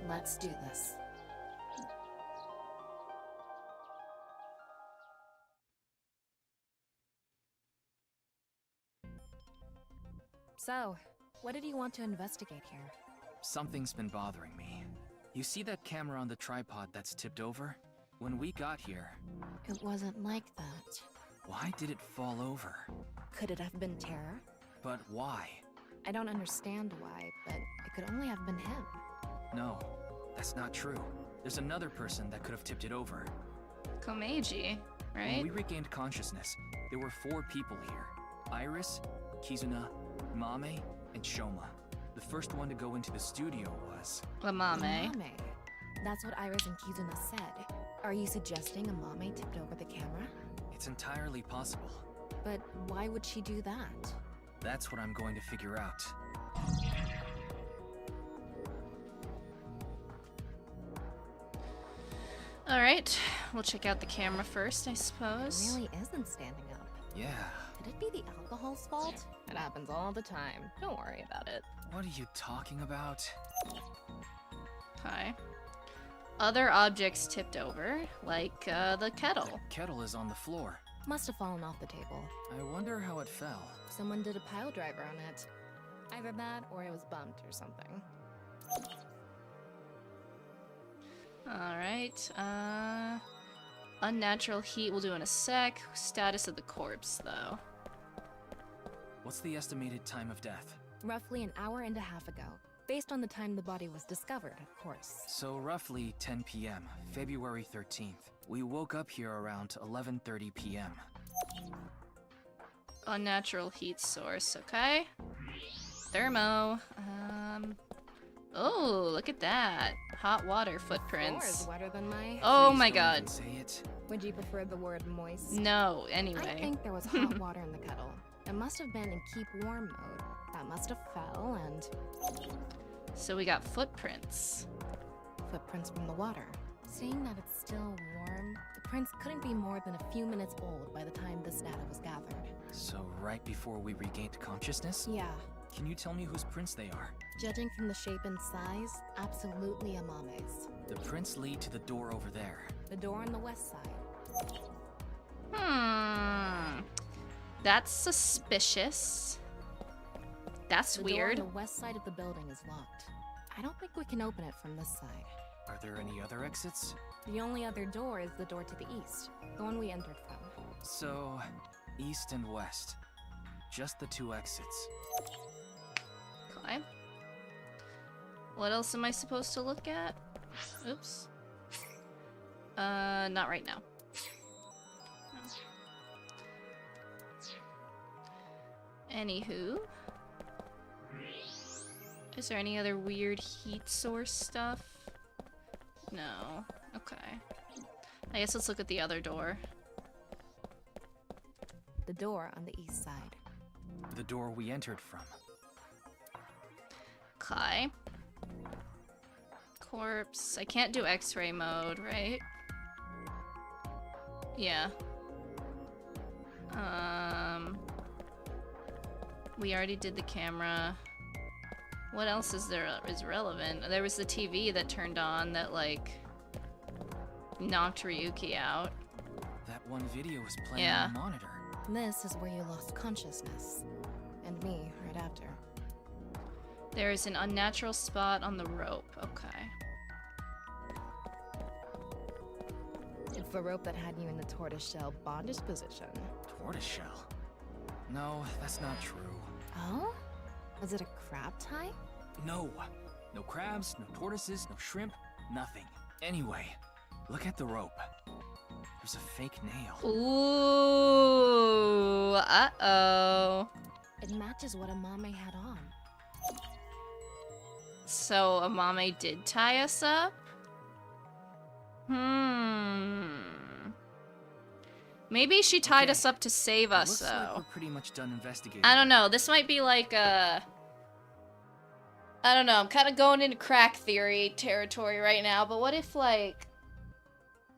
Let's do this. So, what did you want to investigate here? Something's been bothering me. You see that camera on the tripod that's tipped over? When we got here, It wasn't like that. why did it fall over? Could it have been terror? But why? I don't understand why, but it could only have been him. No, that's not true. There's another person that could have tipped it over. Komeji, When right? we regained consciousness, there were 4 people here. Iris, Kizuna, Amame, and Shoma. The first one to go into the studio was... Amame. Amame. That's what Iris and Kizuna said. Are you suggesting Amame tipped over the camera? It's entirely possible. But why would she do that? That's what I'm going to figure out. Alright, we'll check out the camera first, I It suppose. really isn't standing up. Yeah. Could it be the alcohol's fault? It happens all the time. Don't worry about it. What are you talking about? Okay. Other objects tipped over, like the kettle. The kettle is on the floor. Must have fallen off the table. I wonder how it fell. Someone did a pile driver on it. Either that or it was bumped or something. Alright, unnatural heat we'll do in a sec. Status of the corpse, though. What's the estimated time of death? Roughly an hour and a half ago. Based on the time the body was discovered, of course. So roughly 10 p.m., February 13th. We woke up here around 11:30 p.m. Unnatural heat source, okay? Thermo. Oh, look at that. Hot water The floor footprints. is wetter than my... Oh Please my don't god. even say it. Would you prefer the word moist? No, I anyway. think there was hot water in the kettle. It must have been in keep warm mode. That must have fell and... So we got footprints. footprints from the water. Seeing that it's still warm, the prints couldn't be more than a few minutes old by the time this data was gathered. So right before we regained consciousness? Yeah. Can you tell me whose prints they are? Judging from the shape and size, absolutely Amame's. The prints lead to the door over there. The door on the west side. That's suspicious. That's The weird. door on the west side of the building is locked. I don't think we can open it from this side. Are there any other exits? The only other door is the door to the east, the one we entered from. So, east and west. Just the 2 exits. Okay. What else am I supposed to look at? Oops. Not right now. Anywho. Is there any other weird heat source stuff? No. Okay. I guess let's look at the other door. The door on the east side. The door we entered from. Okay. Corpse. I can't do X-ray mode, right? Yeah. We already did the camera. What else is relevant? There was the TV that turned on that, like, knocked Ryuki out. That one video was playing Yeah. on the monitor. This is where you lost consciousness. And me right after. There is an unnatural spot on the rope. Okay. It's the rope that had you in the tortoiseshell bondage position. Tortoiseshell? No, that's not true. Oh? Was it a crab tie? No. No crabs, no tortoises, no shrimp, nothing. Anyway, look at the rope. There's a fake nail. Ooh. Uh-oh. It matches what Amame had on. So Amame did tie us up? Maybe she tied us up to save us, Looks like though. we're pretty much done investigating. I don't know. This might be like a... I don't know. I'm kind of going into crack theory territory right now. But what if, like,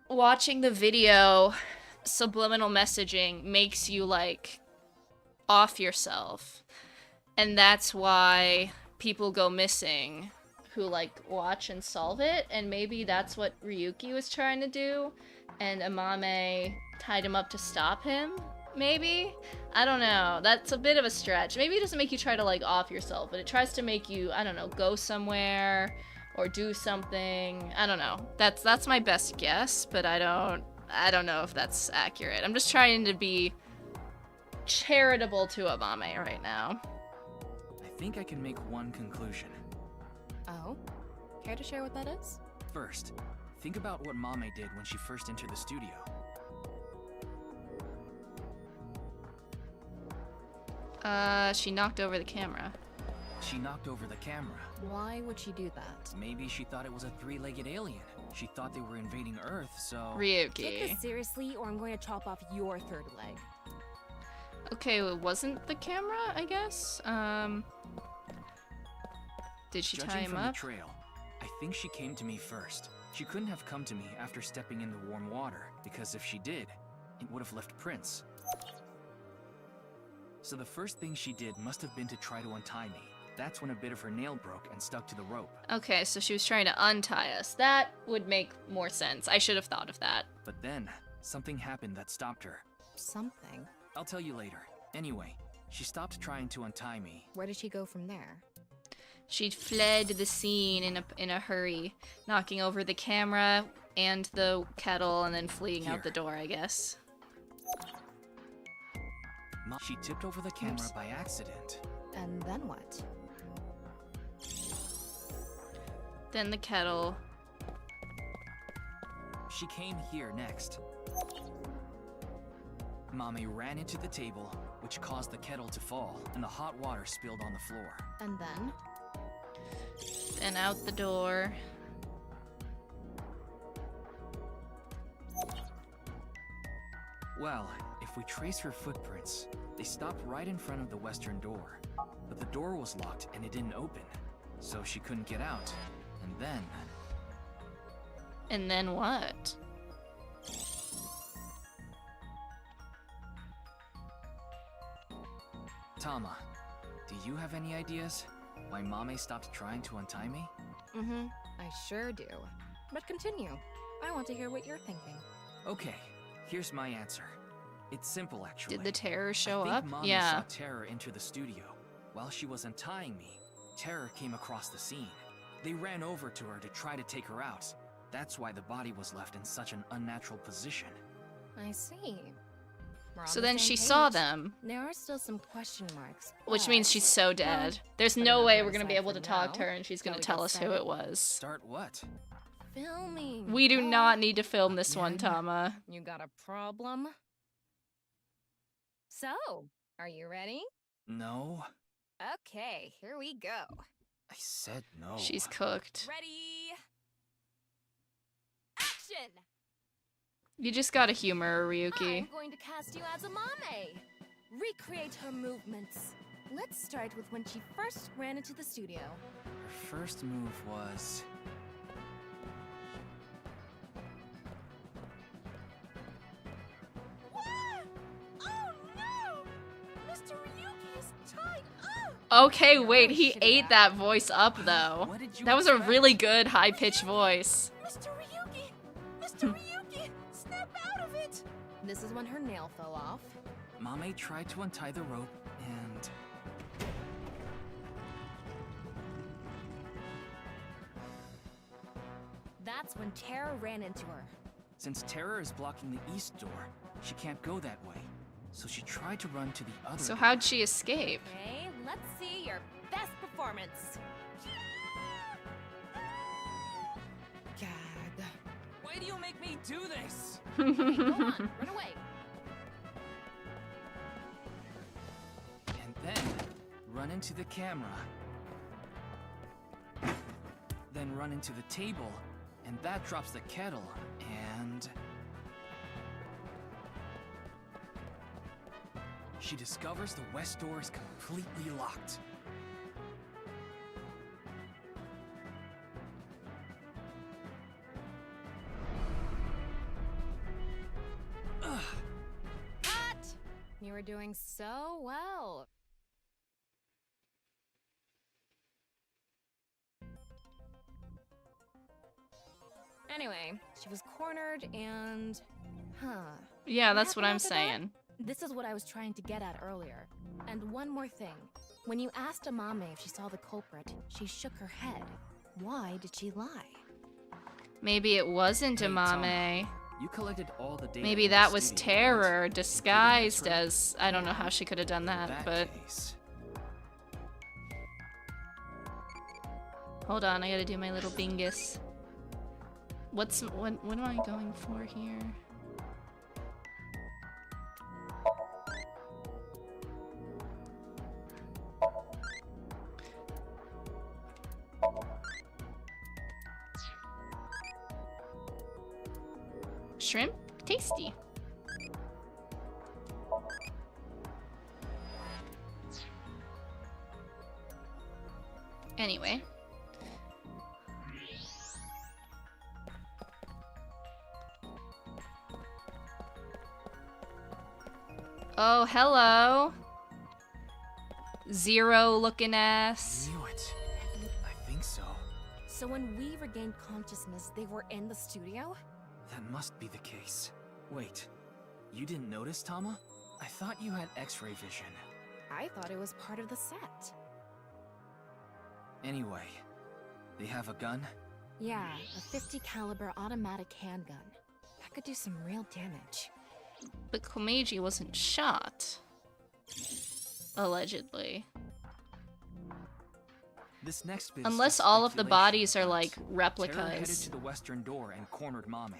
watching the video, subliminal messaging makes you, like, off yourself? And that's why people go missing who, like, watch and solve it. And maybe that's what Ryuki was trying to do. And Amame tied him up to stop him, maybe? I don't know. That's a bit of a stretch. Maybe it doesn't make you try to, like, off yourself, but it tries to make you, I don't know, go somewhere or do something. I don't know. That's my best guess, but I don't know if that's accurate. I'm just trying to be charitable to Amame right now. I think I can make one conclusion. Oh? Care to share what that is? First, think about what Mame did when she first entered the studio. She knocked over the camera. She knocked over the camera. Why would she do that? Maybe she thought it was a three-legged alien. She thought they were invading Earth, so... Ryuki. Take this seriously, or I'm going to chop off your third leg. Okay, well, it wasn't the camera, I guess? Did she tie Judging him from up? the trail, I think she came to me first. She couldn't have come to me after stepping in the warm water, because if she did, it would have left prints. So the first thing she did must have been to try to untie me. That's when a bit of her nail broke and stuck to the rope. Okay, so she was trying to untie us. That would make more sense. I should have thought of that. But then, something happened that stopped her. Something? I'll tell you later. Anyway, she stopped trying to untie me. Where did she go from there? She fled the scene in a hurry, knocking over the camera and the kettle and then fleeing out the door, I guess. She tipped over the camera by accident. And then what? Then the kettle. She came here next. Mame ran into the table, which caused the kettle to fall, and the hot water spilled on the floor. And then? Then out the door. Well, if we trace her footprints, they stopped right in front of the western door. But the door was locked and it didn't open, so she couldn't get out. And then... And then what? Tama, do you have any ideas why Mame stopped trying to untie me? Mm-hmm, I sure do. But continue. I want to hear what you're thinking. Okay, here's my answer. It's simple, actually. Did the terror show I think up? Mame Yeah. saw Terror enter the studio. While she was untying me, Terror came across the scene. They ran over to her to try to take her out. That's why the body was left in such an unnatural position. I see. We're on So the then same she page. saw them. There are still some question marks. Which means she's so dead. There's no way we're gonna be able to talk to her and she's gonna tell us who it was. Start what? Filming. We do not need to film this one, Tama. You got a problem? So, are you ready? No. Okay, here we go. I said no. She's cooked. Ready? Action! You just gotta humor her, Ryuki. I'm going to cast you as Amame. Recreate her movements. Let's start with when she first ran into the studio. Her first move was... What? Oh no! Mr. Ryuki is tied up! Okay, wait, he ate that voice up though. That was a really good high-pitched voice. Mr. Ryuki! Mr. Ryuki! Snap out of it! This is when her nail fell off. Amame tried to untie the rope and... That's when Terra ran into her. Since Terra is blocking the east door, she can't go that way. So she tried to run to the other So door. how'd she escape? Okay, let's see your best performance. God. Why do you make me do this? Okay, go on, run away. And then run into the camera. Then run into the table, and that drops the kettle, and... she discovers the west door is completely locked. Ugh. Cut! You were doing so well. Anyway, she was cornered and... Yeah, that's what I'm after that? saying. This is what I was trying to get at earlier. And one more thing. When you asked Amame if she saw the culprit, she shook her head. Why did she lie? Maybe it wasn't Hey, Amame. Tom, you collected all the data. Maybe in the that was studio, Terror right? disguised as... I don't know how she could have done that, That but... case. Hold on, I gotta do my little bingus. What am I going for here? Shrimp? Tasty. Anyway. Oh, hello. Zero looking ass. Knew it. I think so. So when we regained consciousness, they were in the studio? That must be the case. Wait, you didn't notice, Tama? I thought you had X-ray vision. I thought it was part of the set. Anyway, they have a gun? Yeah, a 50 caliber automatic handgun. That could do some real damage. But Komeji wasn't shot. Allegedly. This next bit Unless is all of the speculation, bodies are but like Terra headed replicas. to the western door and cornered Mame.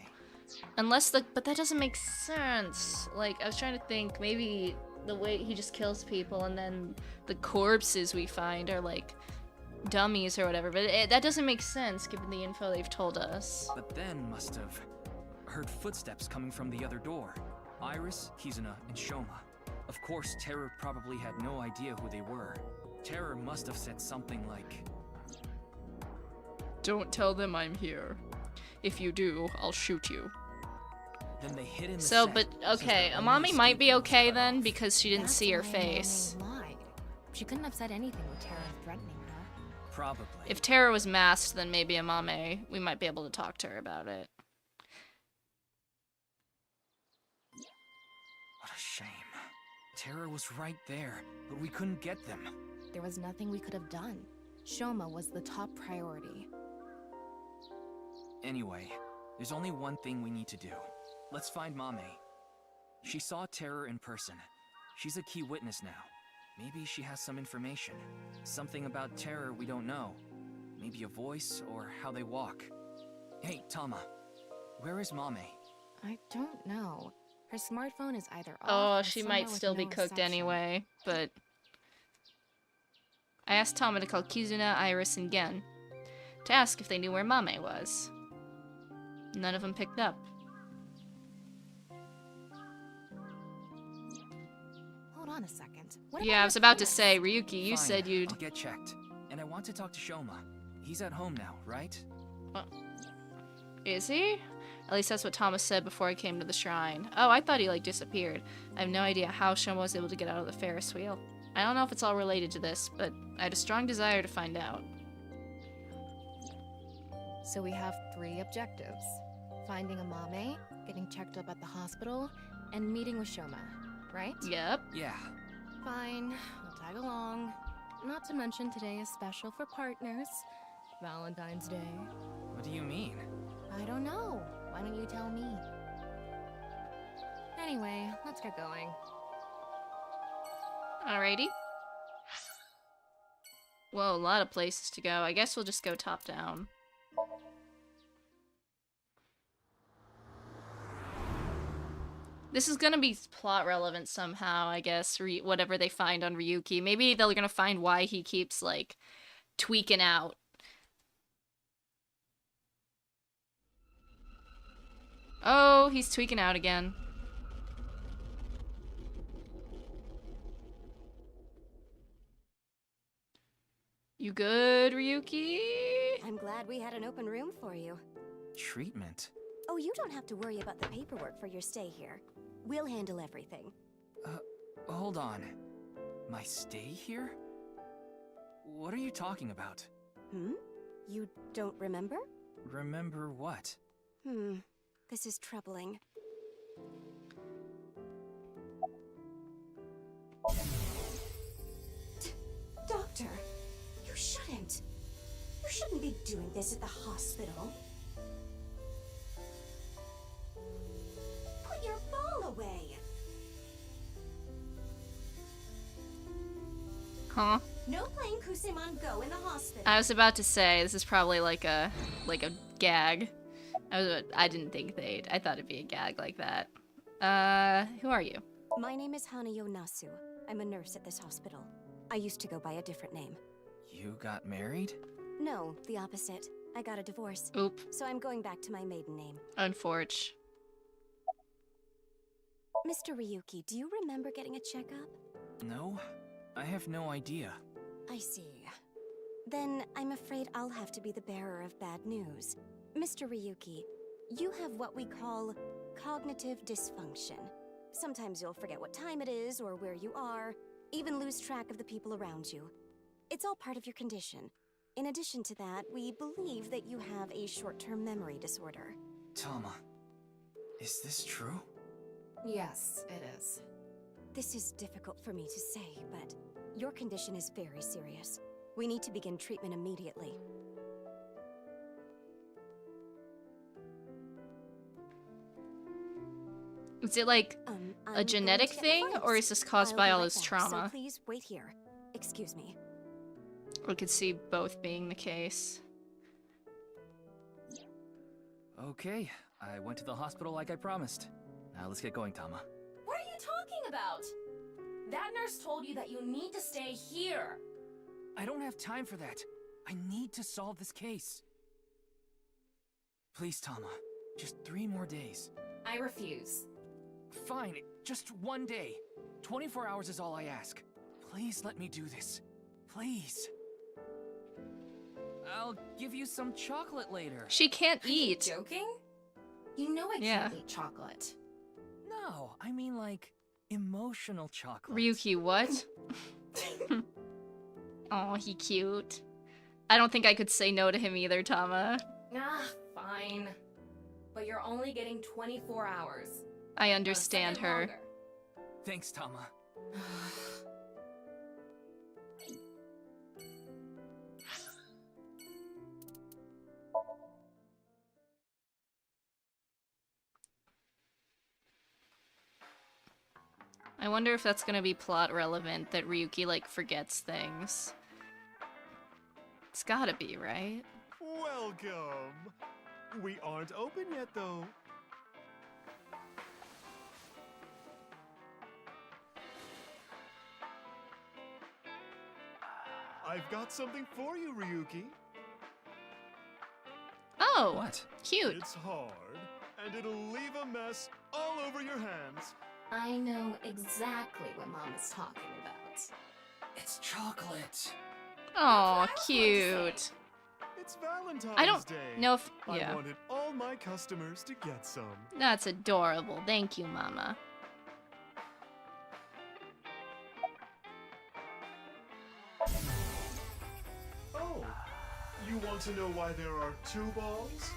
But that doesn't make sense. Like, I was trying to think, maybe the way he just kills people and then the corpses we find are like dummies or whatever, but that doesn't make sense given the info they've told us. But then must have heard footsteps coming from the other door. Iris, Kizuna, and Shoma. Of course, Terra probably had no idea who they were. Terra must have said something like, "Don't tell them I'm here. If you do, I'll shoot you." then they hid in the So, set, but since okay, their only Amame might escape be was okay cut then off. because she didn't see her That's why face. Amame lied. She couldn't have said anything with Terra threatening her. Probably. If Terra was masked, then maybe Amame, we might be able to talk to her about it. What a shame. Terra was right there, but we couldn't get them. There was nothing we could have done. Shoma was the top priority. Anyway, there's only one thing we need to do. Let's find Mame. She saw Terror in person. She's a key witness now. Maybe she has some information. Something about Terror we don't know. Maybe a voice or how they walk. Hey, Tama. Where is Mame? I don't know. Her smartphone is either off Oh, or she somewhere might with still be no cooked reception. anyway, but... I asked Tama to call Kizuna, Iris, and Gen to ask if they knew where Mame was. None of them picked up. Hold on a second. What Yeah, about I was about to Martinez? say, Ryuki, you Fine, said you'd... I'll get checked. And I want to talk to Shoma. He's at home now, right? Is he? At least that's what Thomas said before I came to the shrine. Oh, I thought he, like, disappeared. I have no idea how Shoma was able to get out of the Ferris wheel. I don't know if it's all related to this, but I had a strong desire to find out. So we have 3 objectives. Finding Amame, getting checked up at the hospital, and meeting with Shoma, right? Yep. Yeah. Fine, I'll tag along. Not to mention today is special for partners. Valentine's Day. What do you mean? I don't know. Why don't you tell me? Anyway, let's get going. Alrighty. Whoa, a lot of places to go. I guess we'll just go top down. This is gonna be plot relevant somehow, I guess, whatever they find on Ryuki. Maybe they're gonna find why he keeps, like, tweaking out. Oh, he's tweaking out again. You good, Ryuki? I'm glad we had an open room for you. Treatment? Oh, you don't have to worry about the paperwork for your stay here. We'll handle everything. Hold on. My stay here? What are you talking about? You don't remember? Remember what? This is troubling. Doctor, you shouldn't. You shouldn't be doing this at the hospital. Put your ball away. Huh? No playing Kusemon Go in the hospital. I was about to say, this is probably like a gag. I didn't think I thought it'd be a gag like that. Who are you? My name is Hanayo Nasu. I'm a nurse at this hospital. I used to go by a different name. You got married? No, the opposite. I got a divorce. Oop. So I'm going back to my maiden name. Unfortunate. Mr. Ryuki, do you remember getting a checkup? No, I have no idea. I see. Then I'm afraid I'll have to be the bearer of bad news. Mr. Ryuki, you have what we call cognitive dysfunction. Sometimes you'll forget what time it is or where you are, even lose track of the people around you. It's all part of your condition. In addition to that, we believe that you have a short-term memory disorder. Tama, is this true? Yes, it is. This is difficult for me to say, but your condition is very serious. We need to begin treatment immediately. Is it like a genetic thing, or is this caused by all his trauma? So please wait here. Excuse me. I could see both being the case. Okay, I went to the hospital like I promised. Now let's get going, Tama. What are you talking about? That nurse told you that you need to stay here. I don't have time for that. I need to solve this case. Please, Tama. Just 3 more days. I refuse. Fine, just 1 day. 24 hours is all I ask. Please let me do this. Please. I'll give you some chocolate later. She can't eat. Are you joking? You know I can't eat chocolate. No, I mean like emotional chocolate. Ryuki, what? Oh, he cute. I don't think I could say no to him either, Tama. Fine. But you're only getting 24 hours. I understand her. Longer. Thanks, Tama. I wonder if that's gonna be plot relevant, that Ryuki, like, forgets things. It's gotta be, right? Welcome! We aren't open yet, though. I've got something for you, Ryuki. Oh! What? Cute. It's hard, and it'll leave a mess all over your hands. I know exactly what Mom is talking about. It's chocolate. Oh, cute. It's Valentine's I don't Day. know if... yeah. I wanted all my customers to get some. That's adorable. Thank you, Mama. You want to know why there are 2 balls?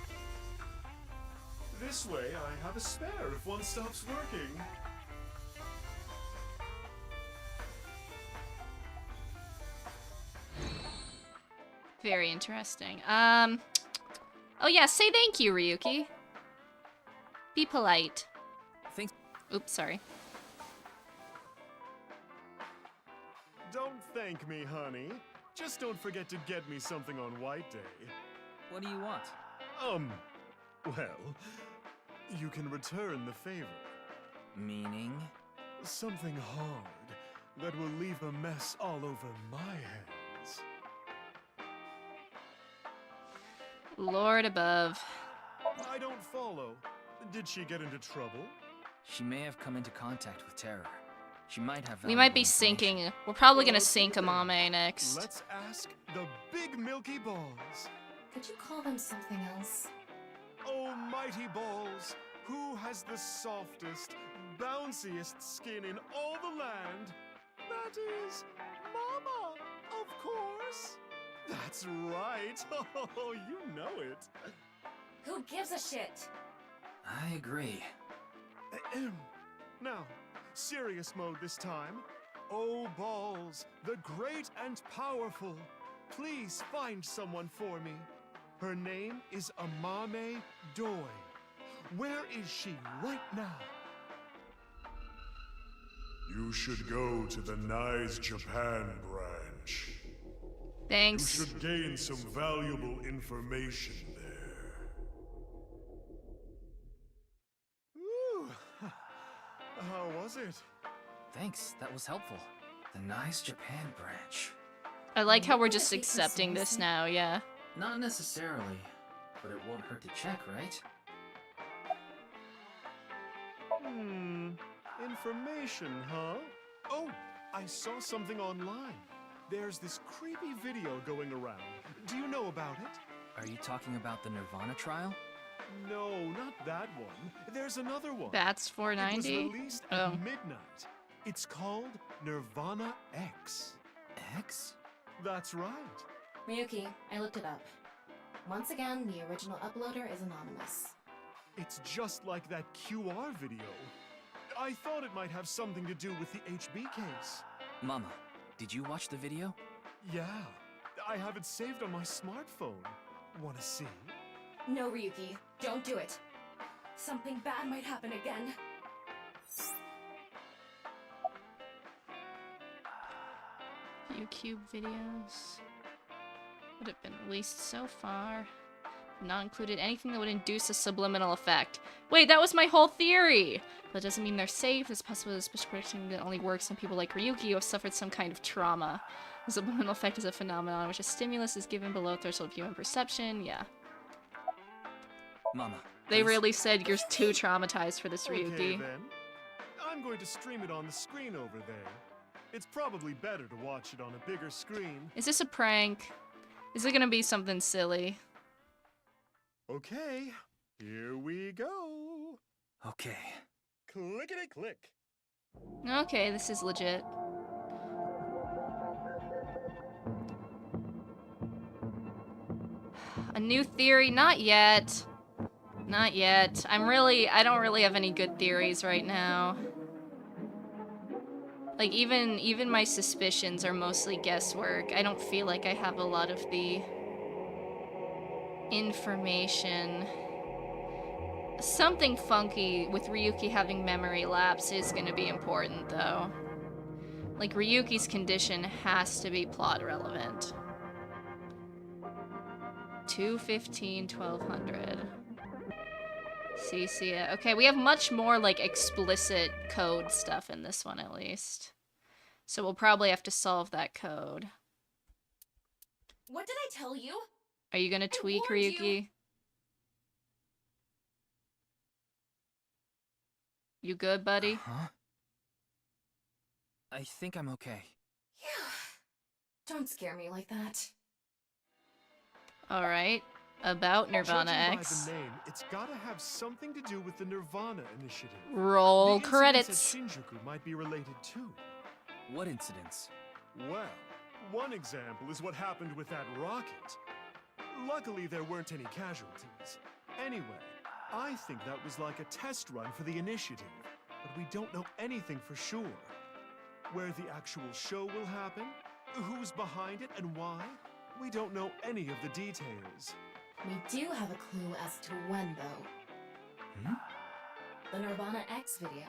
This way, I have a spare if one stops working. Very interesting. Oh yeah, say thank you, Ryuki. Be polite. Thanks. Oops, sorry. Don't thank me, honey. Just don't forget to get me something on White Day. What do you want? Well, you can return the favor. Meaning? Something hard that will leave a mess all over my hands. Lord above. I don't follow. Did she get into trouble? She may have come into contact with terror. She might have. We might be valuable information. sinking. We're probably gonna sink Amame next. Let's ask the big milky balls. Could you call them something else? Oh, mighty balls, who has the softest, bounciest skin in all the land? That is Mama, of course. That's right. Oh, you know it. Who gives a shit? I agree. Now, serious mode this time. Oh, balls, the great and powerful. Please find someone for me. Her name is Amame Doi. Where is she right now? You should go to the Nice Japan branch. Thanks. You should gain some valuable information there. Ooh. How was it? Thanks, that was helpful. The Nice Japan branch. I like how we're just accepting this now, yeah. Not necessarily, but it won't hurt to check, right? Information, huh? Oh, I saw something online. There's this creepy video going around. Do you know about it? Are you talking about the Nirvana trial? No, not that one. There's another one. That's 490? It was released at midnight. It's called Nirvana X. X? That's right. Ryuki, I looked it up. Once again, the original uploader is anonymous. It's just like that QR video. I thought it might have something to do with the HB case. Mama, did you watch the video? Yeah, I have it saved on my smartphone. Wanna see? No, Ryuki, don't do it. Something bad might happen again. YouTube videos would have been released so far. Not included anything that would induce a subliminal effect. Wait, that was my whole theory! That doesn't mean they're safe. It's possible that special protection that only works on people like Ryuki who have suffered some kind of trauma. The subliminal effect is a phenomenon in which a stimulus is given below threshold of human perception. Yeah. Mama. They really said you're too traumatized for this, Ryuki. Okay, then. I'm going to stream it on the screen over there. It's probably better to watch it on a bigger screen. Is this a prank? Is it gonna be something silly? Okay, here we go. Okay. Clickety-click. Okay, this is legit. A new theory? Not yet. Not yet. I don't really have any good theories right now. Like, even my suspicions are mostly guesswork. I don't feel like I have a lot of the information. Something funky with Ryuki having memory lapse is gonna be important, though. Like, Ryuki's condition has to be plot relevant. 215, 1200. CC. Okay, we have much more, like, explicit code stuff in this one, at least. So we'll probably have to solve that code. What did I tell you? Are you gonna tweak, warned you. Ryuki? You good, buddy? Huh? I think I'm okay. Yeah. Don't scare me like that. Alright. About Nirvana Judging X. by the name, it's gotta have something to do with the Nirvana initiative. Roll the credits. incidents at Shinjuku might be related too. What incidents? Well, one example is what happened with that rocket. Luckily, there weren't any casualties. Anyway, I think that was like a test run for the initiative, but we don't know anything for sure. Where the actual show will happen, who's behind it, and why, we don't know any of the details. We do have a clue as to when, though. The Nirvana X video.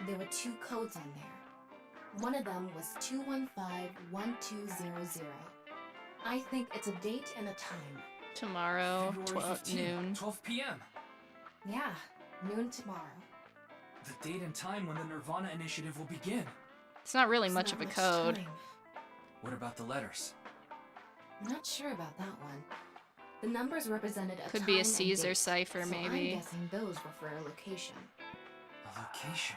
There were 2 codes on there. One of them was 215-1200. I think it's a date and a time. Tomorrow, February 15th, noon. 12 p.m. Yeah, noon tomorrow. The date and time when the Nirvana initiative will begin. It's not really much of a code. Time. What about the letters? Not sure about that one. The numbers represented a Could time be a and Caesar date, cipher, so maybe. I'm guessing those were for a location. A location.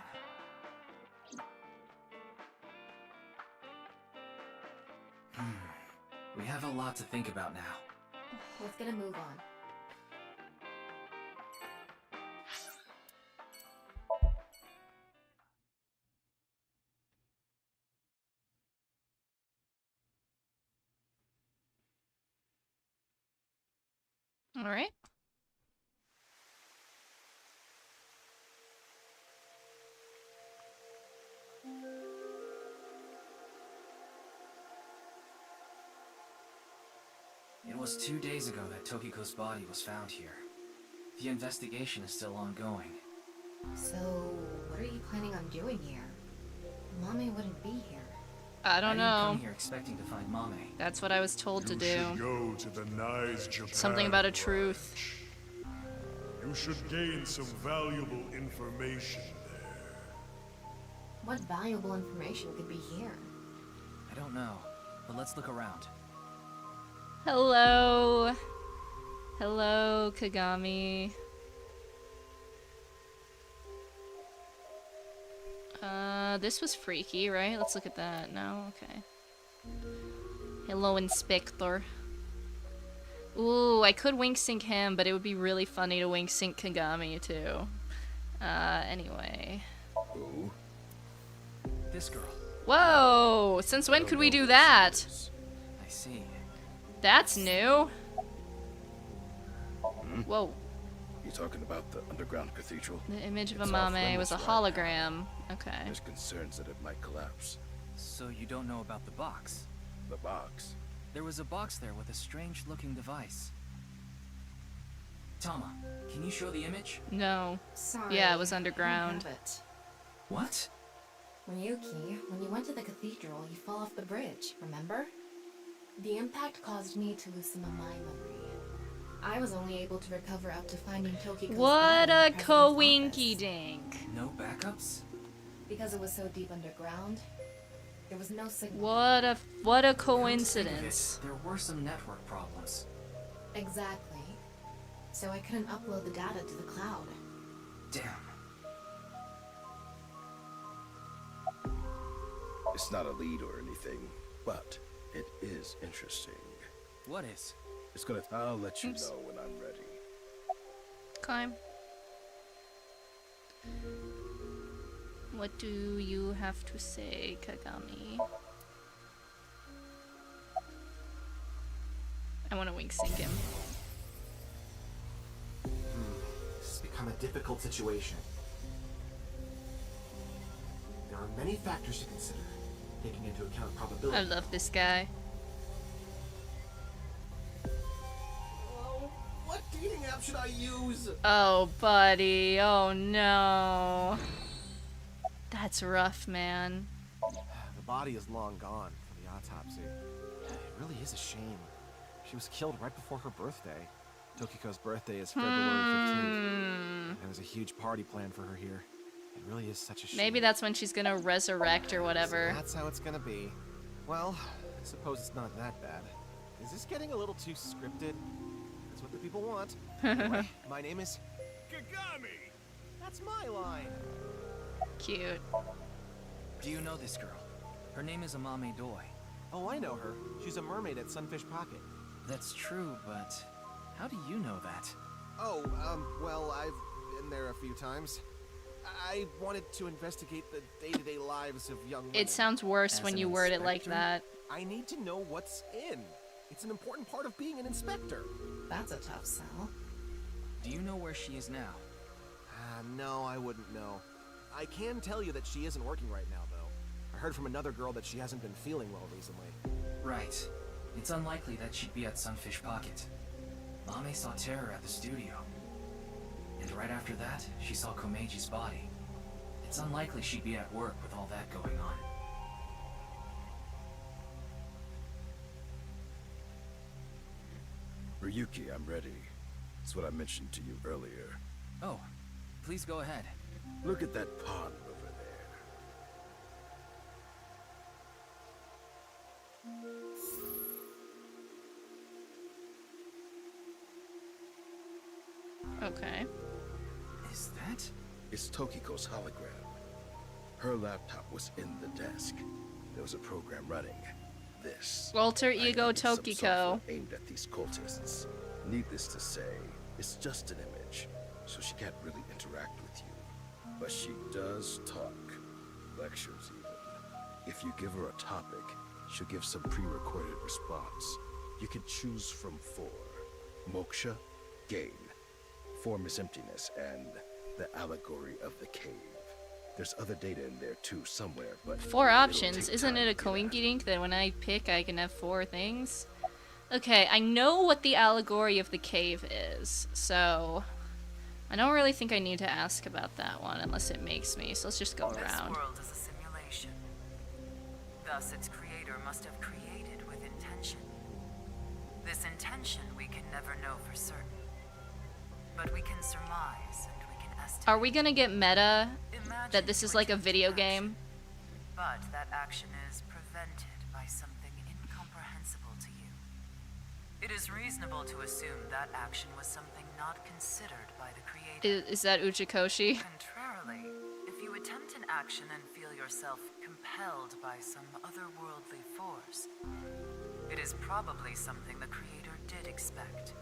We have a lot to think about now. Let's get a move on. All right. It was 2 days ago that Tokiko's body was found here. The investigation is still ongoing. So, what are you planning on doing here? Amame wouldn't be here. I don't didn't know. come here expecting to find Mame. That's what I was told to You do. should go to the Nice Japan Something about a truth. You should gain some valuable information there. What valuable information could be here? I don't know, but let's look around. Hello. Hello, Kagami. This was freaky, right? Let's look at that. No? Okay. Hello, Inspector. Ooh, I could wink sync him, but it would be really funny to wink sync Kagami, too. Anyway. Who? This girl. Whoa! Since when could we do that? I see. That's new. Whoa. You talking about the underground cathedral? The image of It's off Amame was a limits right hologram. Okay. There's concerns that it might collapse. So you don't know about the box? The box? There was a box there with a strange-looking device. Tama, can you show the image? No. Sorry. Yeah, it was I don't underground. have it. What? Ryuki, when you went to the cathedral, you fell off the bridge, remember? The impact caused me to lose some of my memory. I was only able to recover up to finding Tokiko's What body in a the president's coinky office. dink. No backups? Because it was so deep underground, there was no signal. What a Come to think of coincidence. it, there were some network problems. Exactly. So I couldn't upload the data to the cloud. Damn. It's not a lead or anything, but it is interesting. What is? It's gonna. I'll let you Oops. know when I'm ready. Climb. What do you have to say, Kagami? I want to wink sync him. This has become a difficult situation. There are many factors to consider, taking into account probability. I love this guy. What dating app should I use? Oh, buddy. Oh, no. That's rough, man. The body is long gone for the autopsy. It really is a shame. She was killed right before her birthday. Tokiko's birthday is February 15th. There was a huge party planned for her here. It really is such a shame. Maybe that's when she's gonna resurrect or whatever. So that's how it's gonna be. Well, I suppose it's not that bad. Is this getting a little too scripted? That's what the people want. Anyway, my name is Kagami. That's my line. Cute. Do you know this girl? Her name is Amame Doi. Oh, I know her. She's a mermaid at Sunfish Pocket. That's true, but how do you know that? Oh, well, I've been there a few times. I wanted to investigate the day-to-day lives of young women. It sounds worse As when an you word it like inspector, that. I need to know what's in. It's an important part of being an inspector. That's a tough sell. Do you know where she is now? No, I wouldn't know. I can tell you that she isn't working right now, though. I heard from another girl that she hasn't been feeling well recently. Right. It's unlikely that she'd be at Sunfish Pocket. Mame saw Terror at the studio. And right after that, she saw Komeji's body. It's unlikely she'd be at work with all that going on. Ryuki, I'm ready. It's what I mentioned to you earlier. Oh, please go ahead. Look at that pond over there. Okay. Is that? It's Tokiko's hologram. Her laptop was in the desk. There was a program running. This. Alter ego Some Tokiko. software aimed at these cultists. Needless to say, it's just an image, so she can't really interact with you. But she does talk. Lectures even. If you give her a topic, she'll give some pre-recorded response. You can choose from 4. Moksha, gain. Form is emptiness, and the allegory of the cave. There's other data in there too somewhere, but 4 options. Isn't it a coinkydink that when I pick I can have 4 things? Okay, I know what the allegory of the cave is, so I don't really think I need to ask about that one unless it makes me, so let's just go around. This world is a simulation. Thus, its creator must have created with intention. This intention we can never know for certain. But we can surmise and we can estimate. Are we gonna get meta that this is like a video game? But that action is prevented by something incomprehensible to you. It is reasonable to assume that action was something not considered by the creator. Is that Uchikoshi? Contrarily, if you attempt an action and feel yourself compelled by some otherworldly force, it is probably something the creator did expect.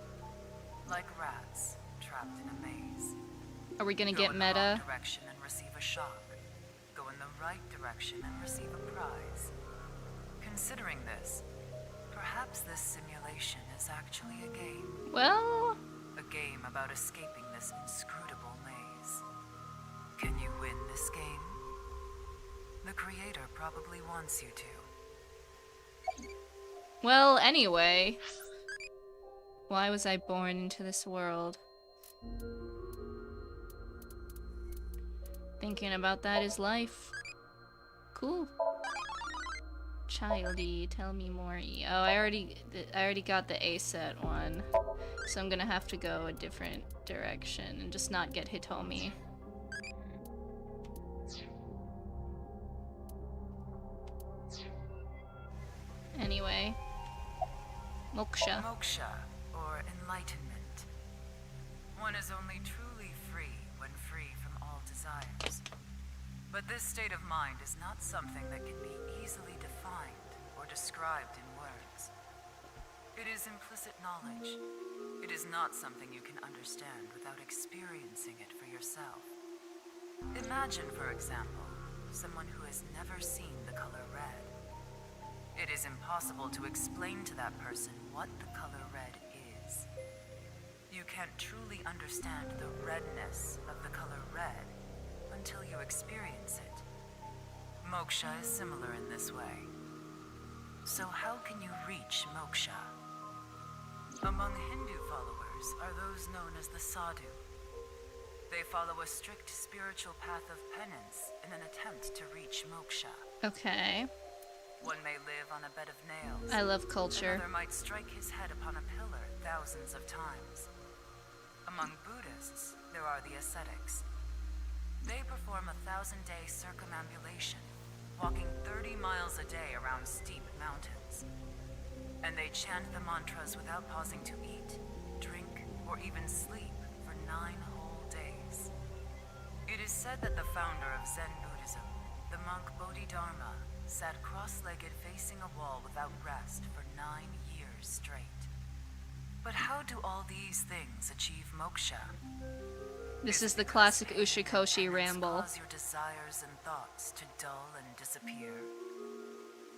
Like rats trapped in a maze. Are we gonna get Go in the meta? wrong direction and receive a shock. Go in the right direction and receive a prize. Considering this, perhaps this simulation is actually a game. Well, a game about escaping this inscrutable maze. Can you win this game? The creator probably wants you to. well, anyway. Why was I born into this world? Thinking about that is life. Cool. Childy, tell me more. Oh, I already got the A set one, so I'm gonna have to go a different direction and just not get Hitomi. Anyway, moksha. Moksha, or enlightenment. One is only truly free when free from all desires. But this state of mind is not something that can be easily defined or described in words. It is implicit knowledge. It is not something you can understand without experiencing it for yourself. Imagine, for example, someone who has never seen the color red. It is impossible to explain to that person what the color red is. You can't truly understand the redness of the color red until you experience it. Moksha is similar in this way. So how can you reach moksha? Among Hindu followers are those known as the sadhu. They follow a strict spiritual path of penance in an attempt to reach moksha. Okay. One may live on a bed of nails. I love culture. Another might strike his head upon a pillar thousands of times. Among Buddhists, there are the ascetics. They perform a 1000-day circumambulation, walking 30 miles a day around steep mountains. And they chant the mantras without pausing to eat, drink, or even sleep for 9 whole days. It is said that the founder of Zen Buddhism, the monk Bodhidharma, sat cross-legged facing a wall without rest for 9 years straight. But how do all these things achieve moksha? This is the classic Ushikoshi ramble. Cause your desires and thoughts to dull and disappear?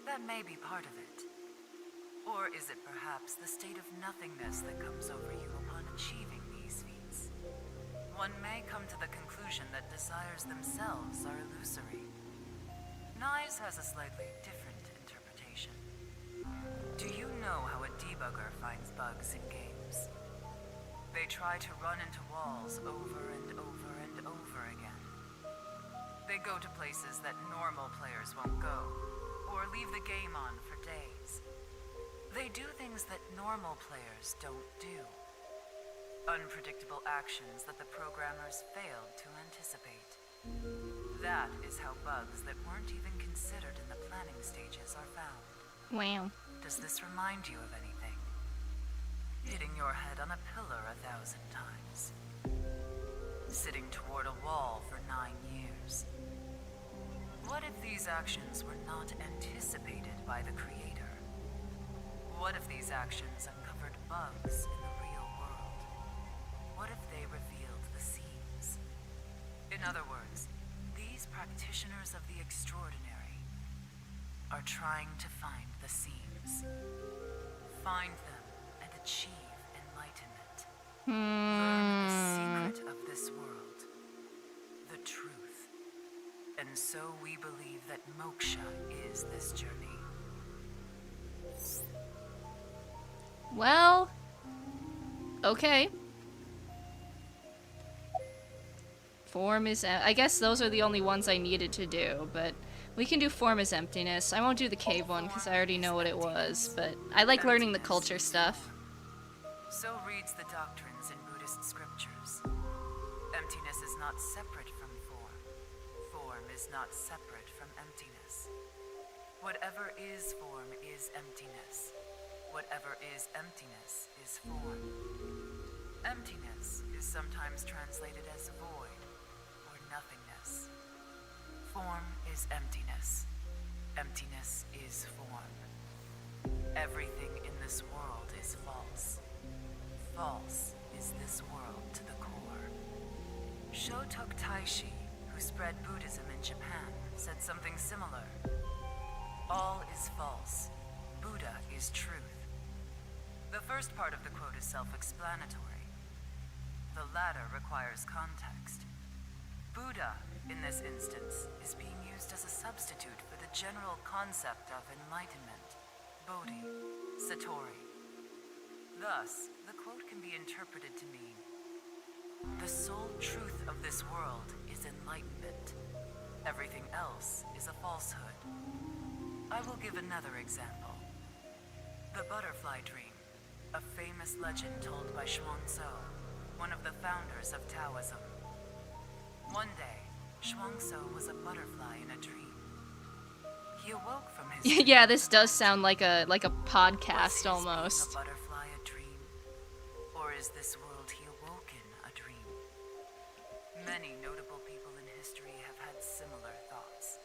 That may be part of it. Or is it perhaps the state of nothingness that comes over you upon achieving these feats? One may come to the conclusion that desires themselves are illusory. Nyes has a slightly different interpretation. Do you know how a debugger finds bugs in games? They try to run into walls over and over and over again. They go to places that normal players won't go, or leave the game on for days. They do things that normal players don't do. Unpredictable actions that the programmers failed to anticipate. That is how bugs that weren't even considered in the planning stages are found. Wow. Does this remind you of anything? Hitting your head on a pillar 1,000 times. Sitting toward a wall for 9 years. What if these actions were not anticipated by the creator? What if these actions uncovered bugs in the real world? What if they revealed the seams? In other words, these practitioners of the extraordinary are trying to find the seams. Find them and achieve enlightenment. Learn the secret of this world. The truth. And so we believe that moksha is this journey. Well, okay. Form is... I guess those are the only ones I needed to do, but we can do form is emptiness. I won't do the cave one because I already know what it was, but I like learning the culture stuff. So reads the doctrines in Buddhist scriptures. Emptiness is not separate from form. Form is not separate from emptiness. Whatever is form is emptiness. Whatever is emptiness is form. Emptiness is sometimes translated as void or nothingness. Form is emptiness. Emptiness is form. Everything in this world is false. False is this world to the core. Shotok Taishi, who spread Buddhism in Japan, said something similar. All is false. Buddha is truth. The first part of the quote is self-explanatory. The latter requires context. Buddha, in this instance, is being used as a substitute for the general concept of enlightenment, Bodhi, Satori. Thus, the quote can be interpreted to mean, the sole truth of this world is enlightenment. Everything else is a falsehood. I will give another example. The butterfly dream, a famous legend told by Shuangzi, one of the founders of Taoism. One day, Shuangzi was a butterfly in a dream. He awoke from his Yeah, this does sound like a podcast almost. A butterfly a dream? Or is this world he awoke in a dream? Many notable people in history have had similar thoughts.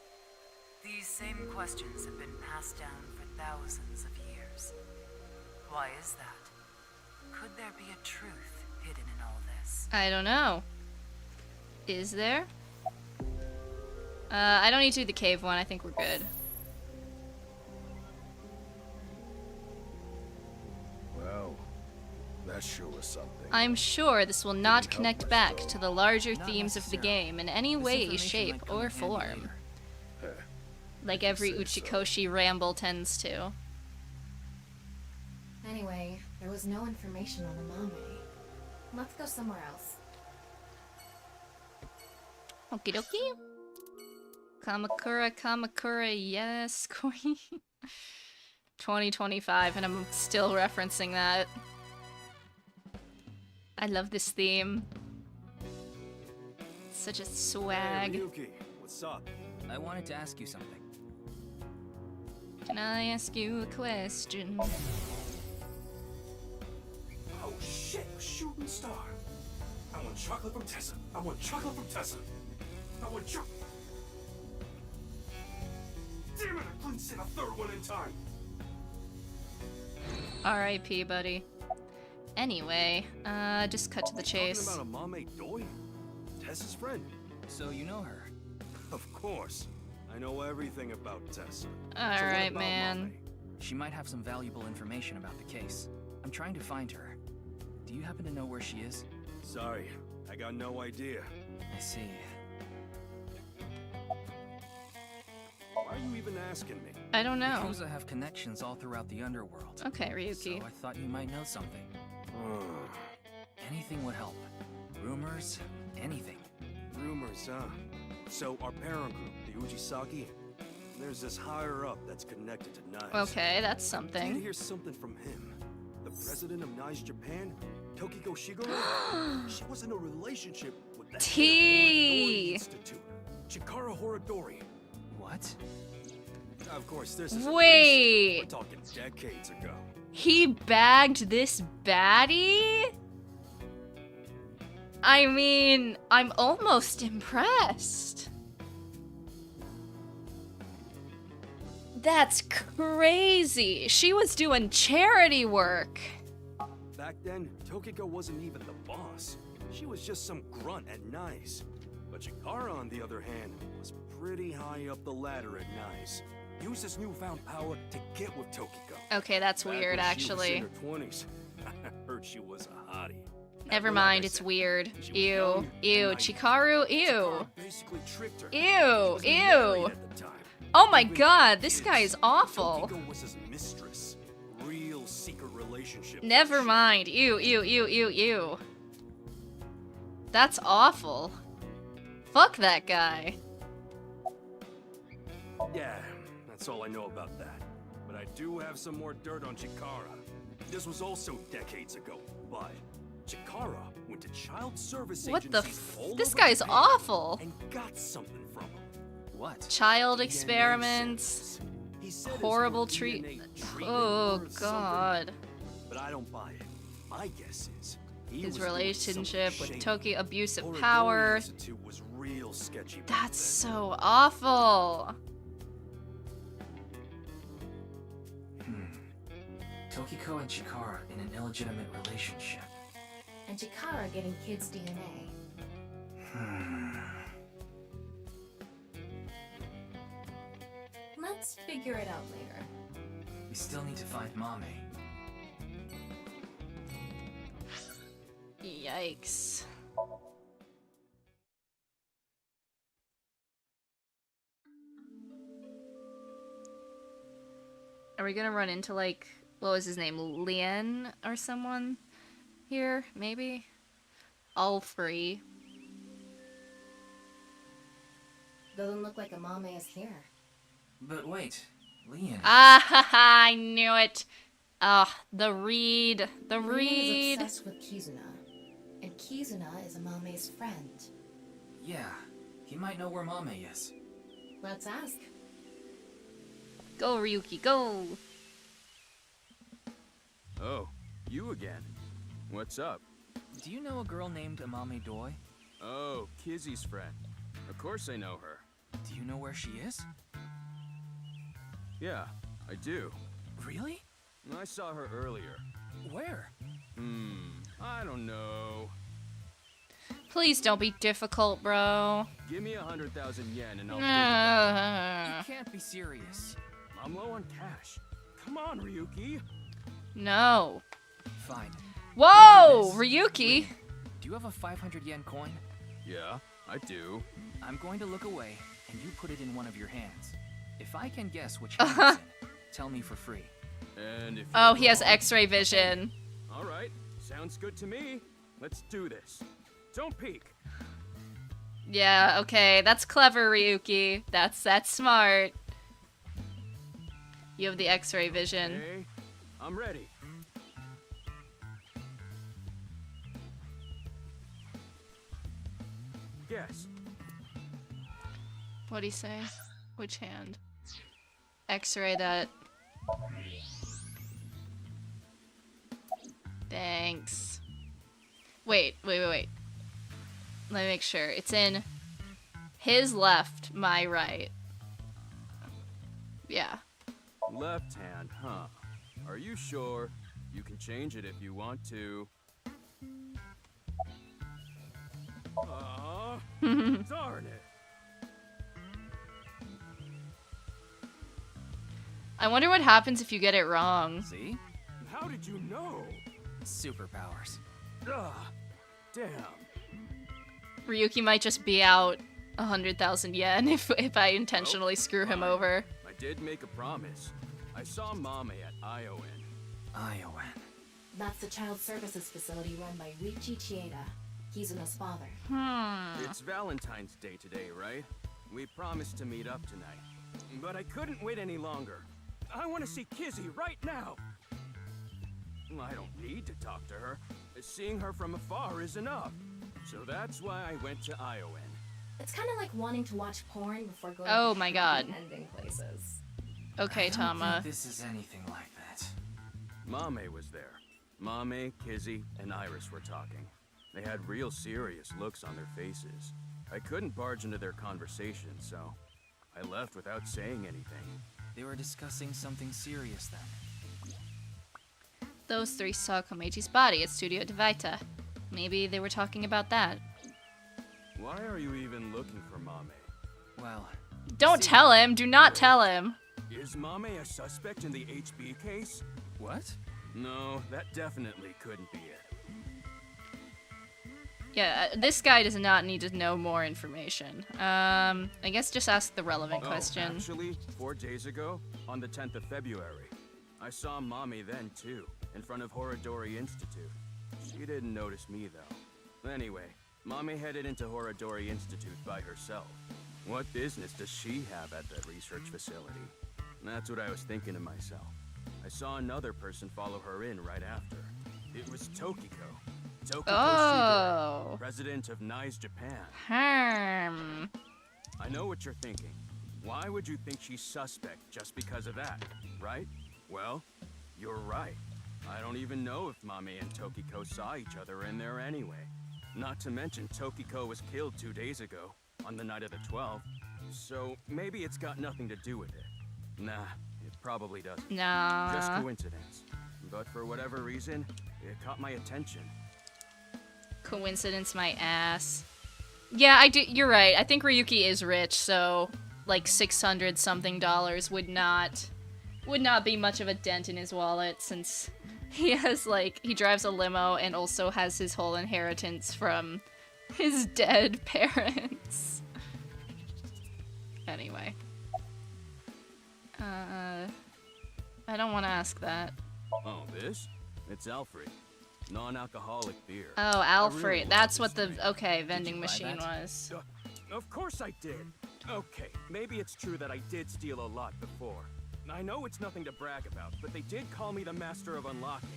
These same questions have been passed down for thousands of years. Why is that? Could there be a truth hidden in all this? I don't know. Is there? I don't need to do the cave one. I think we're good. Well, that sure was something. I'm sure this will not connect back to the larger themes of the game in any way, shape, or form. Like every Uchikoshi ramble tends to. Anyway, there was no information on Amame. Let's go somewhere else. Okie dokie. Kamakura, yes, queen. 2025, and I'm still referencing that. I love this theme. It's such a swag. Hey, Ryuki, what's up? I wanted to ask you something. Can I ask you a question? Oh shit, a shooting star. I want chocolate from Tessa. I want chocolate from Tessa. I want chocolate. Damn it, I couldn't send a third one in time. R.I.P., buddy. Anyway, just cut to the chase. Talking about Amame Doi? Tessa's friend. So you know her? Of course. I know everything about Tessa. Alright, man. She might have some valuable information about the case. I'm trying to find her. Do you happen to know where she is? Sorry, I got no idea. I see. Why are you even asking me? I don't know. Yakuza have connections all throughout the Underworld. Okay, Ryuki. So I thought you might know something. Anything would help. Rumors, anything. Rumors, huh? So our parent group, the Ujisaki, there's this higher up that's connected to Knives. Okay, that's I something. did hear something from him. The president of Knives Japan, Tokiko Shigoro. She was in a relationship with the T. Institute, Chikara Horodori. What? Of course, this is Wait. we're talking decades ago. He bagged this baddie? I mean, I'm almost impressed. That's crazy. She was doing charity work. Back then, Tokiko wasn't even the boss. She was just some grunt at Nice. But Chikara, on the other hand, was pretty high up the ladder at Nice. Used his newfound power to get with Tokiko. Okay, that's Back weird, when actually. She was in her 20s. I heard she was a hottie. Never mind, it's weird. Ew. Ew. Chikaru, ew. Basically tricked her. Ew. Ew. Oh my god, this guy is awful. Tokiko was his mistress. Real secret relationship. Never mind. Ew, ew, ew, ew, ew. That's awful. Fuck that guy. Yeah, that's all I know about that. But I do have some more dirt on Chikara. This was also decades ago, but Chikara went to child service What the agencies all This over guy's Japan awful. and got something from him. What? Child DNA experiments. He said his Horrible DNA treatment. treatment Oh or something, god. But I don't buy it. My guess is he His was doing relationship something with shady. Toki, abuse of Horodori power. Institute was real sketchy back That's then. so awful. Tokiko and Chikara in an illegitimate relationship. And Chikara getting kids' DNA. Let's figure it out later. We still need to find Mame. Yikes. Are we gonna run into, like, what was his name? Lien or someone here? Maybe? All free. Doesn't look like Amame is here. But wait, Leon. Ah, I knew it. Ah, the reed. The Lien reed. is obsessed with Kizuna. And Kizuna is Amame's friend. Yeah, he might know where Mame is. Let's ask. Go, Ryuki, go. Oh, you again. What's up? Do you know a girl named Amame Doi? Oh, Kizzy's friend. Of course I know her. Do you know where she is? Yeah, I do. Really? I saw her earlier. Where? I don't know. Please don't be difficult, bro. Give me 100,000 yen and I'll think about it. You can't be serious. I'm low on cash. Come on, Ryuki. No. Fine. Whoa, We'll do this. Ryuki. Wait, do you have a 500 yen coin? Yeah, I do. I'm going to look away, and you put it in one of your hands. If I can guess which hand it's in, tell me for free. And if Oh, you're he has wrong- X-ray vision. All right, sounds good to me. Let's do this. Don't peek. Yeah, okay, that's clever, Ryuki. That's smart. You have the X-ray vision. Okay, I'm ready. Guess. What'd he say? Which hand? X-ray that. Thanks. Wait. Let me make sure. It's in his left, my right. Yeah. Left hand, huh? Are you sure? You can change it if you want to. Darn it. I wonder what happens if you get it wrong. See? How did you know? Superpowers. Ugh, damn. Ryuki might just be out 100,000 yen if I intentionally screw him over. I did make a promise. I saw Amame at Iowan. Iowan. That's the child services facility run by Ryuki Chieda, Kizuna's father. It's Valentine's Day today, right? We promised to meet up tonight. But I couldn't wait any longer. I want to see Kizzy right now. I don't need to talk to her. Seeing her from afar is enough. So that's why I went to Iowan. It's kind of like wanting to watch porn before going Oh to my god. ending places. Okay, I don't Tama. think this is anything like that. Mame was there. Mame, Kizzy, and Iris were talking. They had real serious looks on their faces. I couldn't barge into their conversation, so I left without saying anything. They were discussing something serious then. Those three saw Komeji's body at Studio Divita. Maybe they were talking about that. Why are you even looking for Mame? Well, Don't tell him. Do not tell him. Is Mame a suspect in the HB case? What? No, that definitely couldn't be it. Yeah, this guy does not need to know more information. I guess just ask the relevant question. Actually, 4 days ago, on the 10th of February, I saw Mame then too, in front of Horodori Institute. She didn't notice me though. Anyway, Mame headed into Horodori Institute by herself. What business does she have at the research facility? That's what I was thinking to myself. I saw another person follow her in right after. It was Tokiko. Tokiko Shigure, president of NICE Japan. I know what you're thinking. Why would you think she's suspect just because of that, right? Well, you're right. I don't even know if Mame and Tokiko saw each other in there anyway. Not to mention Tokiko was killed 2 days ago, on the night of the 12th. So maybe it's got nothing to do with it. Nah, it probably doesn't. Nah. Just coincidence. But for whatever reason, it caught my attention. Coincidence my ass. Yeah, you're right. I think Ryuki is rich, so like $600 something would not be much of a dent in his wallet, since he has he drives a limo and also has his whole inheritance from his dead parents. Anyway. I don't want to ask that. Oh, this? It's Alfred. Non-alcoholic beer. Oh, Alfred. That's what the vending machine was. Of course I did. Okay, maybe it's true that I did steal a lot before. I know it's nothing to brag about, but they did call me the master of unlocking.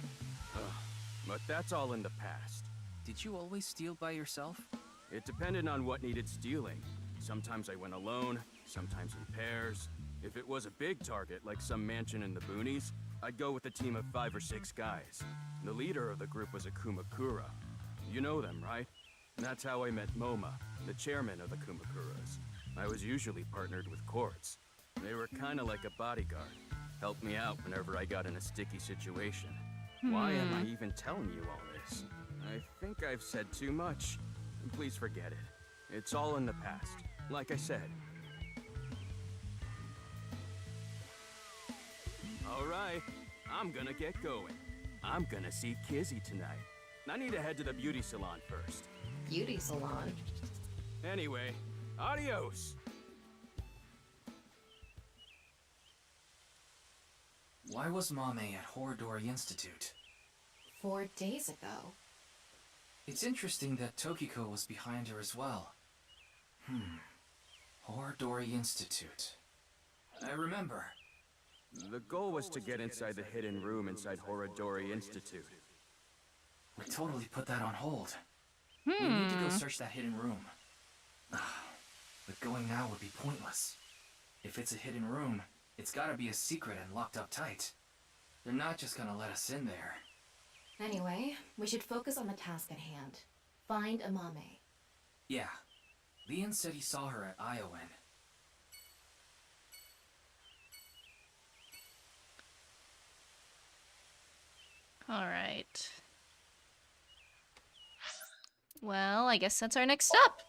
But that's all in the past. Did you always steal by yourself? It depended on what needed stealing. Sometimes I went alone, sometimes in pairs. If it was a big target, like some mansion in the boonies, I'd go with a team of 5 or 6 guys. The leader of the group was a Kumakura. You know them, right? That's how I met Moma, the chairman of the Kumakuras. I was usually partnered with Quartz. They were kinda like a bodyguard. Helped me out whenever I got in a sticky situation. Why am I even telling you all this? I think I've said too much. Please forget it. It's all in the past, like I said. Alright, I'm gonna get going. I'm gonna see Kizzy tonight. I need to head to the beauty salon first. Beauty salon? Anyway, adios! Why was Mame at Horodori Institute? 4 days ago. It's interesting that Tokiko was behind her as well. Horodori Institute. I remember. The goal was to get inside the hidden room inside Horodori Institute. We totally put that on hold. We need to go search that hidden room. But going now would be pointless. If it's a hidden room, it's gotta be a secret and locked up tight. They're not just gonna let us in there. Anyway, we should focus on the task at hand. Find Amame. Yeah. Leon said he saw her at Iowan. Alright. Well, I guess that's our next step.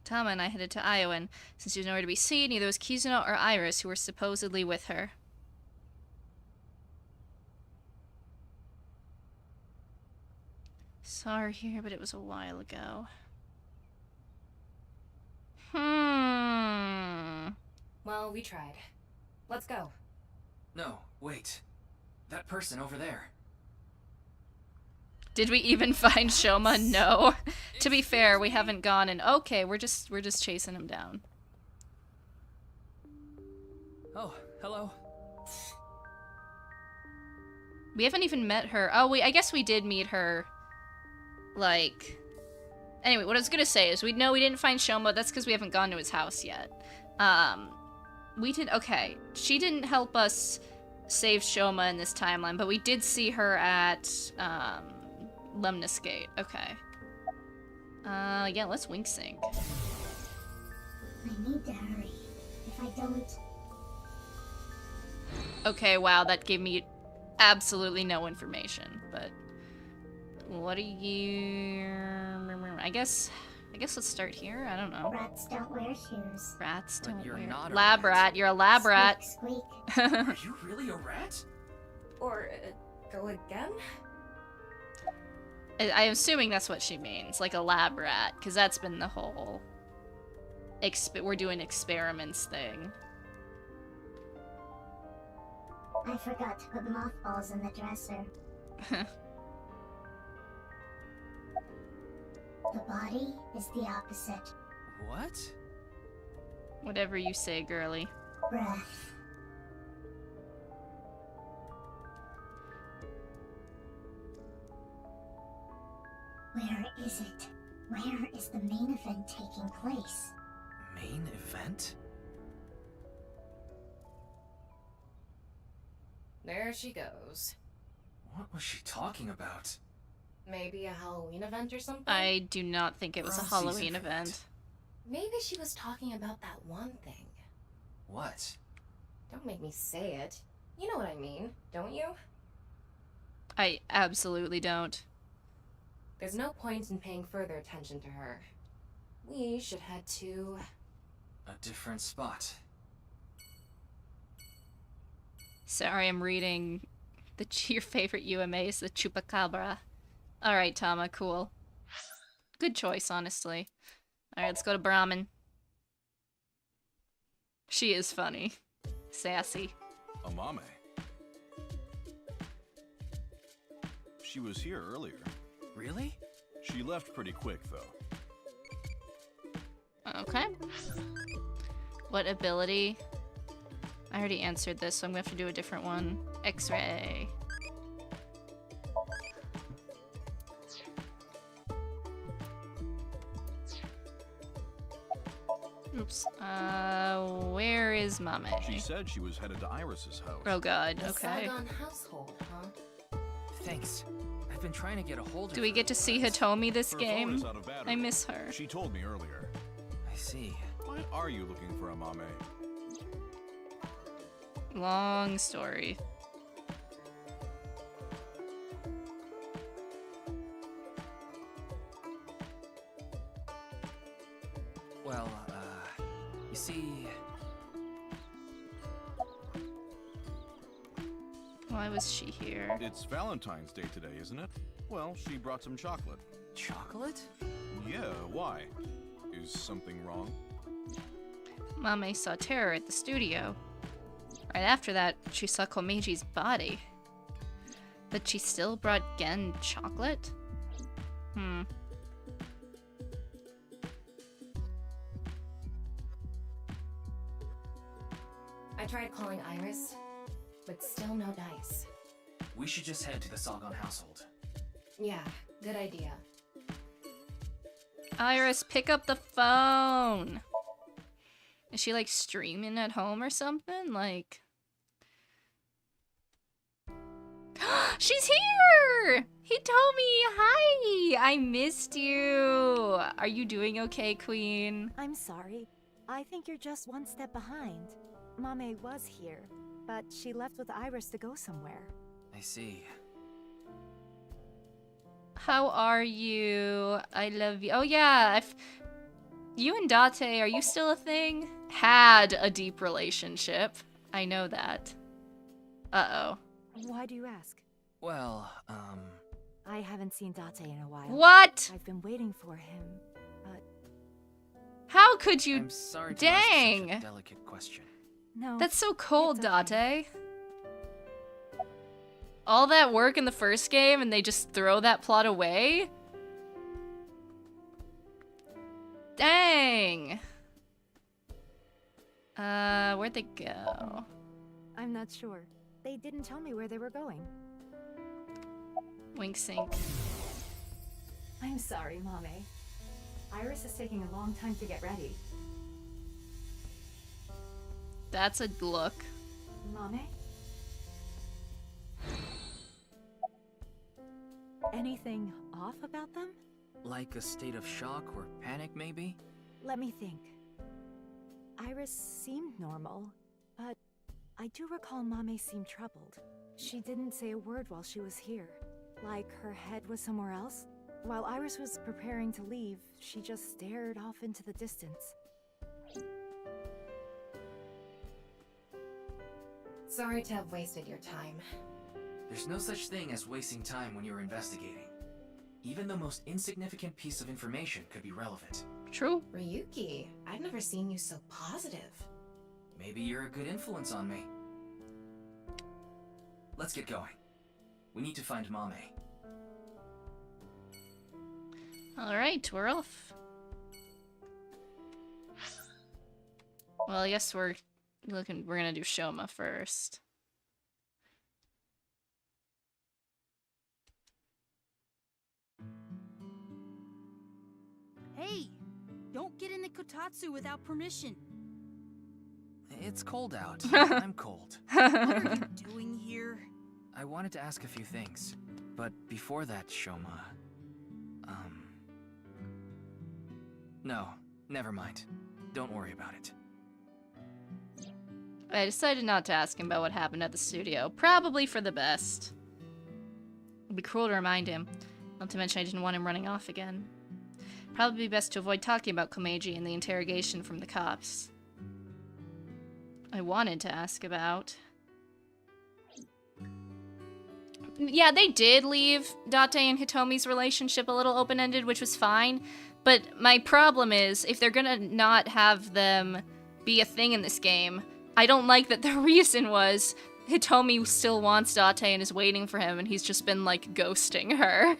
Tama and I headed to Iowan. Since she was nowhere to be seen, neither was Kizuna or Iris, who were supposedly with her. Saw her here, but it was a while ago. Well, we tried. Let's go. No, wait. That person over there. Did we even find Shoma? No. To be fair, we haven't gone and okay, we're just chasing him down. Oh, hello. We haven't even met her. Oh, I guess we did meet her. Like, anyway, what I was gonna say is we didn't find Shoma. That's because we haven't gone to his house yet. We did, okay. She didn't help us save Shoma in this timeline, but we did see her at, Lemnis Gate. Okay. Yeah, let's wink sync. I need to hurry. If I don't... Okay, wow, that gave me absolutely no information, but... What are you... I guess let's start here. I don't know. Rats don't wear shoes. Rats don't you're wear... not a lab rat. You're a lab rat. Squeak, Are you really a rat? Or, go again? I'm assuming that's what she means, like a lab rat, because that's been the whole... we're doing experiments thing. I forgot to put mothballs in the dresser. The body is the opposite. What? Whatever you say, girly. Breath. Where is it? Where is the main event taking place? Main event? There she goes. What was she talking about? Maybe a Halloween event or something? I do not think it was a Halloween event. Maybe she was talking about that one thing. What? Don't make me say it. You know what I mean, don't you? I absolutely don't. There's no point in paying further attention to her. We should head to... a different spot. Sorry, I'm reading your favorite UMA is the Chupacabra. Alright, Tama, cool. Good choice, honestly. Alright, let's go to Brahmin. She is funny. Sassy. Amame. She was here earlier. Really? She left pretty quick, though. Okay. What ability? I already answered this, so I'm gonna have to do a different one. X-ray. Oops. Where is Mame? She said she was headed to Iris's house. Oh god, The okay. Saigon household, huh? Thanks. I've been trying to get a hold of Do we her. get to see Hitomi this Her game? phone is out of battery. I miss her. She told me earlier. I see. Why are you looking for Amame? Long story. Well, you see... Why was she here? It's Valentine's Day today, isn't it? Well, she brought some chocolate. Chocolate? Yeah, why? Is something wrong? Mame saw Terror at the studio. Right after that, she saw Komeji's body. But she still brought Gen chocolate? I tried calling Iris, but still no dice. We should just head to the Saigon household. Yeah, good idea. Iris, pick up the phone! Is she like streaming at home or something? Like... She's here! Hitomi, hi! I missed you! Are you doing okay, Queen? I'm sorry. I think you're just one step behind. Mame was here, but she left with Iris to go somewhere. I see. How are you? I love you. Oh yeah, You and Date, are you still a thing? Had a deep relationship. I know that. Uh-oh. Why do you ask? Well, I haven't seen Date in a while. What? I've been waiting for him, but... How could you? I'm sorry to Dang. ask such a delicate question. No. That's so cold, Date. All that work in the first game and they just throw that plot away? Dang. Where'd they go? I'm not sure. They didn't tell me where they were going. Wink sink. I'm sorry, Amame. Iris is taking a long time to get ready. That's a look. Amame? Anything off about them? Like a state of shock or panic, maybe? Let me think. Iris seemed normal, but I do recall Amame seemed troubled. She didn't say a word while she was here. Like her head was somewhere else. While Iris was preparing to leave, she just stared off into the distance. Sorry to have wasted your time. There's no such thing as wasting time when you're investigating. Even the most insignificant piece of information could be relevant. True. Ryuki, I've never seen you so positive. Maybe you're a good influence on me. Let's get going. We need to find Amame. Alright, we're off. Well, I guess we're gonna do Shoma first. Hey! Don't get in the kotatsu without permission. It's cold out. I'm cold. What are you doing here? I wanted to ask a few things, but before that, Shoma... No, never mind. Don't worry about it. I decided not to ask him about what happened at the studio. Probably for the best. It'd be cruel to remind him. Not to mention I didn't want him running off again. Probably be best to avoid talking about Komeji and the interrogation from the cops. I wanted to ask about... Yeah, they did leave Date and Hitomi's relationship a little open-ended, which was fine. But my problem is, if they're gonna not have them be a thing in this game, I don't like that the reason was Hitomi still wants Date and is waiting for him, and he's just been, like, ghosting her.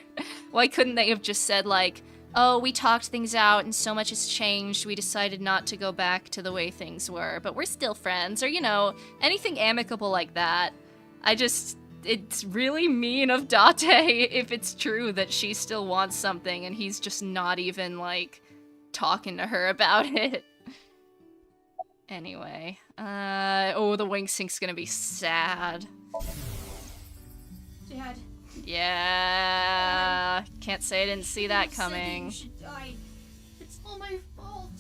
Why couldn't they have just said, like, oh, we talked things out and so much has changed, we decided not to go back to the way things were, but we're still friends, or, you know, anything amicable like that. It's really mean of Date if it's true that she still wants something and he's just not even, like, talking to her about it. Anyway, oh, the wing sink's gonna be sad. Dad. Yeah, can't say I didn't see that coming. You should die. It's all my fault.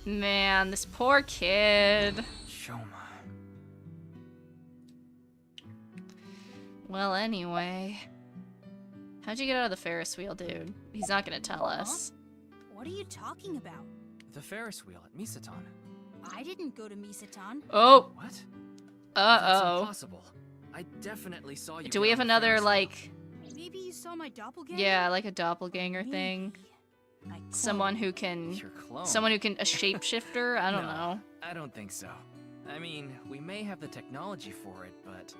Man, this poor kid. Shoma. Well, anyway. How'd you get out of the Ferris wheel, dude? He's not gonna tell us. What are you talking about? The Ferris wheel at Misatan. I didn't go to Misatan. Oh! What? Uh-oh. That's impossible. I definitely saw you. Do we have another, like... Maybe you saw my doppelganger? Yeah, like a doppelganger thing. Someone who can... Someone who can... A shapeshifter? I don't know. I don't think so. I mean, we may have the technology for it, but...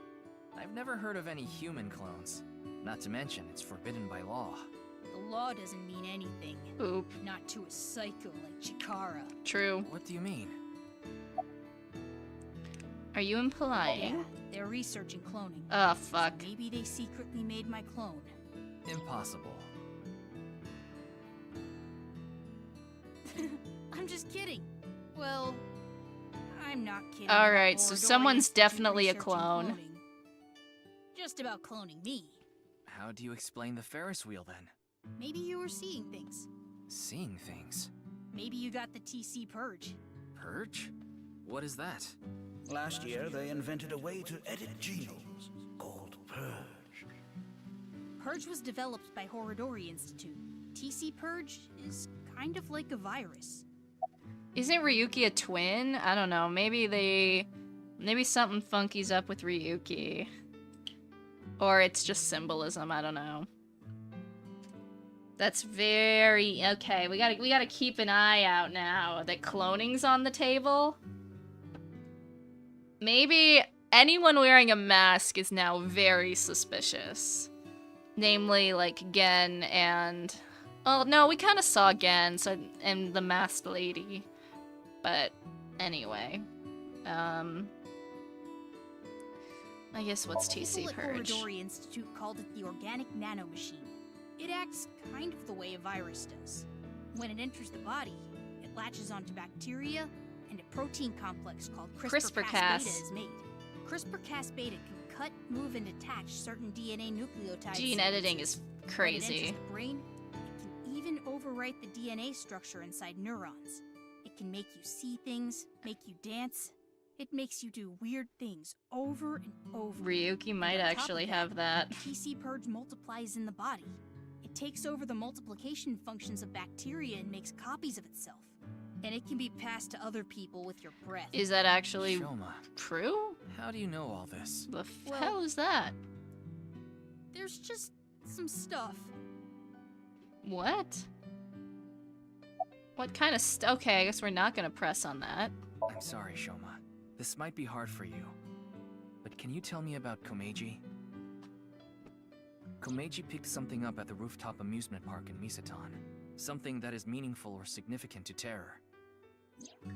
I've never heard of any human clones. Not to mention, it's forbidden by law. The law doesn't mean anything. Oop. Not to a psycho like Chikara. True. What do you mean? Are you implying? Yeah, they're researching cloning. Oh, fuck. So maybe they secretly made my clone. Impossible. I'm just kidding. Well, I'm not kidding. Alright, so someone's definitely a clone. Cloning. Just about cloning me. How do you explain the Ferris wheel then? Maybe you were seeing things. Seeing things? Maybe you got the TC Purge. Purge? What is that? Last year, they invented a way to edit genomes called Purge. Purge was developed by Horodori Institute. TC Purge is kind of like a virus. Isn't Ryuki a twin? I don't know. Maybe something funky's up with Ryuki. Or it's just symbolism, I don't know. That's very okay. We gotta keep an eye out now that cloning's on the table. Maybe anyone wearing a mask is now very suspicious. Namely, like Gen and... Oh, no, we kind of saw Gen and the masked lady. But anyway. I guess what's TC Purge? The Horidori Institute called it the Organic Nanomachine. It acts kind of the way a virus does. When it enters the body, it latches onto bacteria, and a protein complex called CRISPR-Cas beta is made. CRISPR-Cas beta can cut, move, and attach certain DNA nucleotides. Gene editing is crazy. When it enters the brain, it can even overwrite the DNA structure inside neurons. It can make you see things, make you dance. It makes you do weird things over and over. Ryuki might actually have that. TC Purge multiplies in the body. It takes over the multiplication functions of bacteria and makes copies of itself. And it can be passed to other people with your breath. Is that actually Shoma, true? how do you know all this? The hell is that? There's just some stuff. What? What kind of okay, I guess we're not gonna press on that. I'm sorry, Shoma. This might be hard for you. But can you tell me about Komeji? Komeji picked something up at the rooftop amusement park in Misaton. Something that is meaningful or significant to Terror. But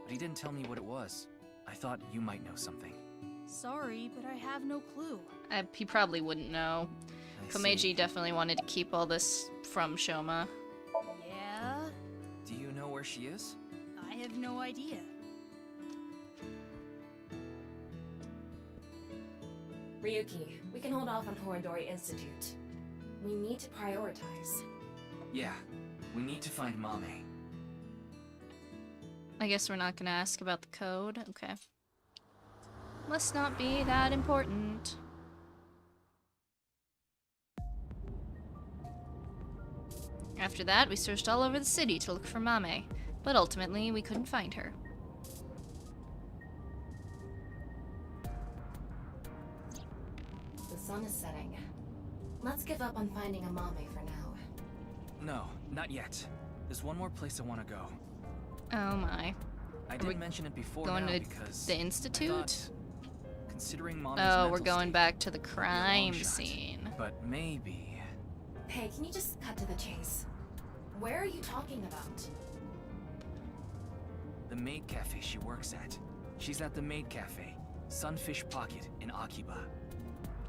he didn't tell me what it was. I thought you might know something. Sorry, but I have no clue. He probably wouldn't know. Komeji definitely wanted to keep all this from Shoma. Yeah? Do you know where she is? I have no idea. Ryuki, we can hold off on Horidori Institute. We need to prioritize. Yeah, we need to find Mame. I guess we're not gonna ask about the code. Okay. Must not be that important. After that, we searched all over the city to look for Mame, but ultimately we couldn't find her. The sun is setting. Let's give up on finding Amame for now. No, not yet. There's one more place I want to go. Oh my. I didn't mention it before going now to because the Institute? Considering Mame's Oh, we're mental going state, back to the it'd be a crime long shot. scene. But maybe... Hey, can you just cut to the chase? Where are you talking about? The maid cafe she works at. She's at the maid cafe, Sunfish Pocket in Akiba.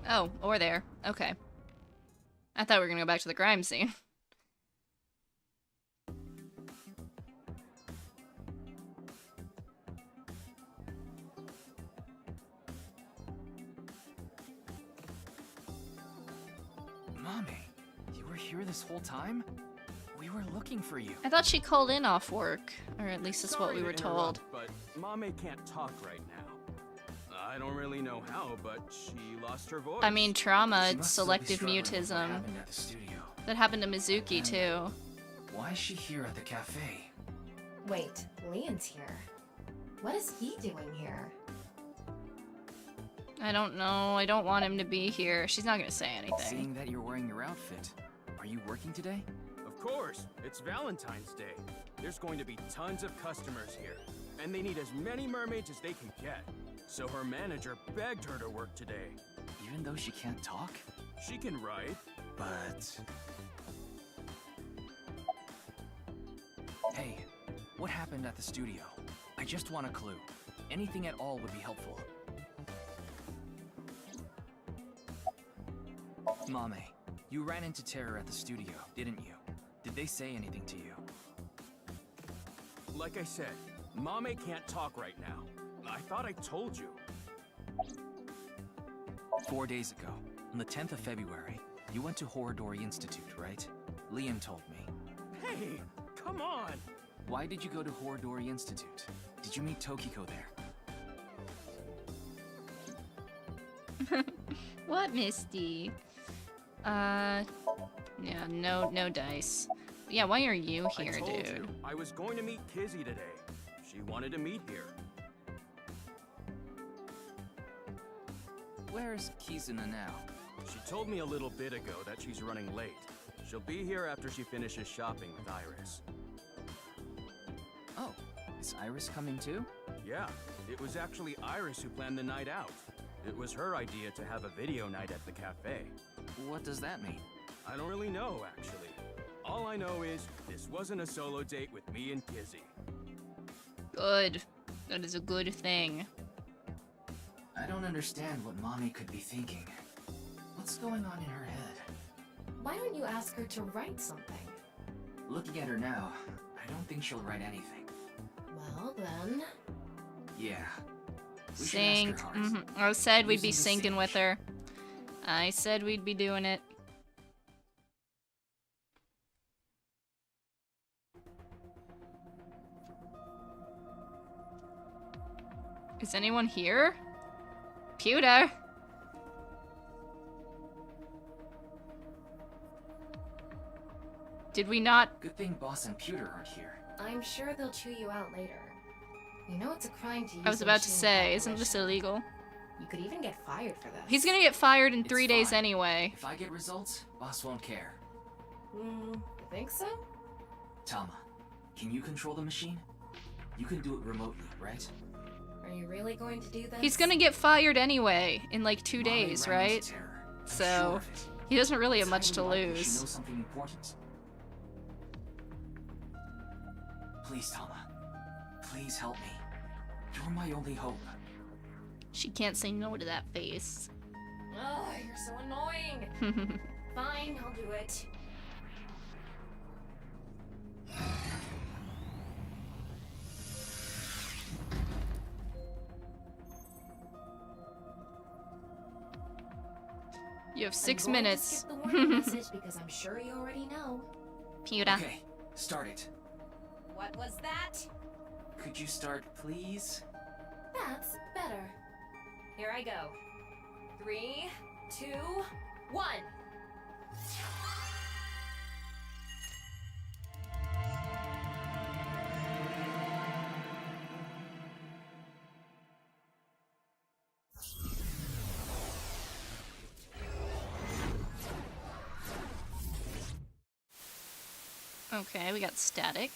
Oh, or there. Okay. I thought we were gonna go back to the crime scene. Mame, you were here this whole time? We were looking for you. I thought she called in off work, or at least that's what Sorry we to were interrupt, told. But Mame can't talk right now. I don't really know how, but she lost her voice. I mean, trauma, She must still be selective struggling with what mutism. happened at the studio. That happened to Mizuki too. Why is she here at the cafe? Wait, Leon's here. What is he doing here? I don't know. I don't want him to be here. She's not gonna say anything. Seeing that you're wearing your outfit, are you working today? Of course, it's Valentine's Day. There's going to be tons of customers here, and they need as many mermaids as they can get. So her manager begged her to work today. Even though she can't talk? She can write. But... Hey, what happened at the studio? I just want a clue. Anything at all would be helpful. Mame, you ran into Terror at the studio, didn't you? Did they say anything to you? Like I said, Mame can't talk right now. I thought I told you. 4 days ago, on the 10th of February, you went to Horidori Institute, right? Liam told me. Hey, come on! Why did you go to Horidori Institute? Did you meet Tokiko there? What, Misty? Yeah, no dice. Yeah, why are you here, I told dude? you, I was going to meet Kizzy today. She wanted to meet here. Where's Kizuna now? She told me a little bit ago that she's running late. She'll be here after she finishes shopping with Iris. Oh, is Iris coming too? Yeah, it was actually Iris who planned the night out. It was her idea to have a video night at the cafe. What does that mean? I don't really know, actually. All I know is, this wasn't a solo date with me and Kizzy. Good. That is a good thing. I don't understand what Mommy could be thinking. What's going on in her head? Why don't you ask her to write something? Looking at her now, I don't think she'll write anything. Well, then... Yeah. We should Sync. ask her hard. I said we'd be Using the syncing with her. I said we'd be doing it. Is anyone here? Pewter! Did we not? Good thing Boss and Pewter aren't here. I'm sure they'll chew you out later. You know it's a crime to use I was the about to machine say, without isn't this permission. illegal? You could even get fired for this. He's gonna get fired in It's 3 days fine. anyway. If I get results, Boss won't care. You think so? Tama, can you control the machine? You can do it remotely, right? Are you really going to do this? He's gonna get fired anyway in like 2 Mommy days, ran into right? terror. I'm So sure of it. he doesn't really have It's much to highly likely She lose. knows something important. Please, Tama. Please help me. You're my only hope. She can't say no to that face. Oh, you're so annoying. Fine, I'll do it. You have I'm 6 going to minutes. skip the warning message because I'm sure you already know. Pewter. Okay, start it. What was that? Could you start, please? That's better. Here I go. 3, 2, 1. Okay, we got static.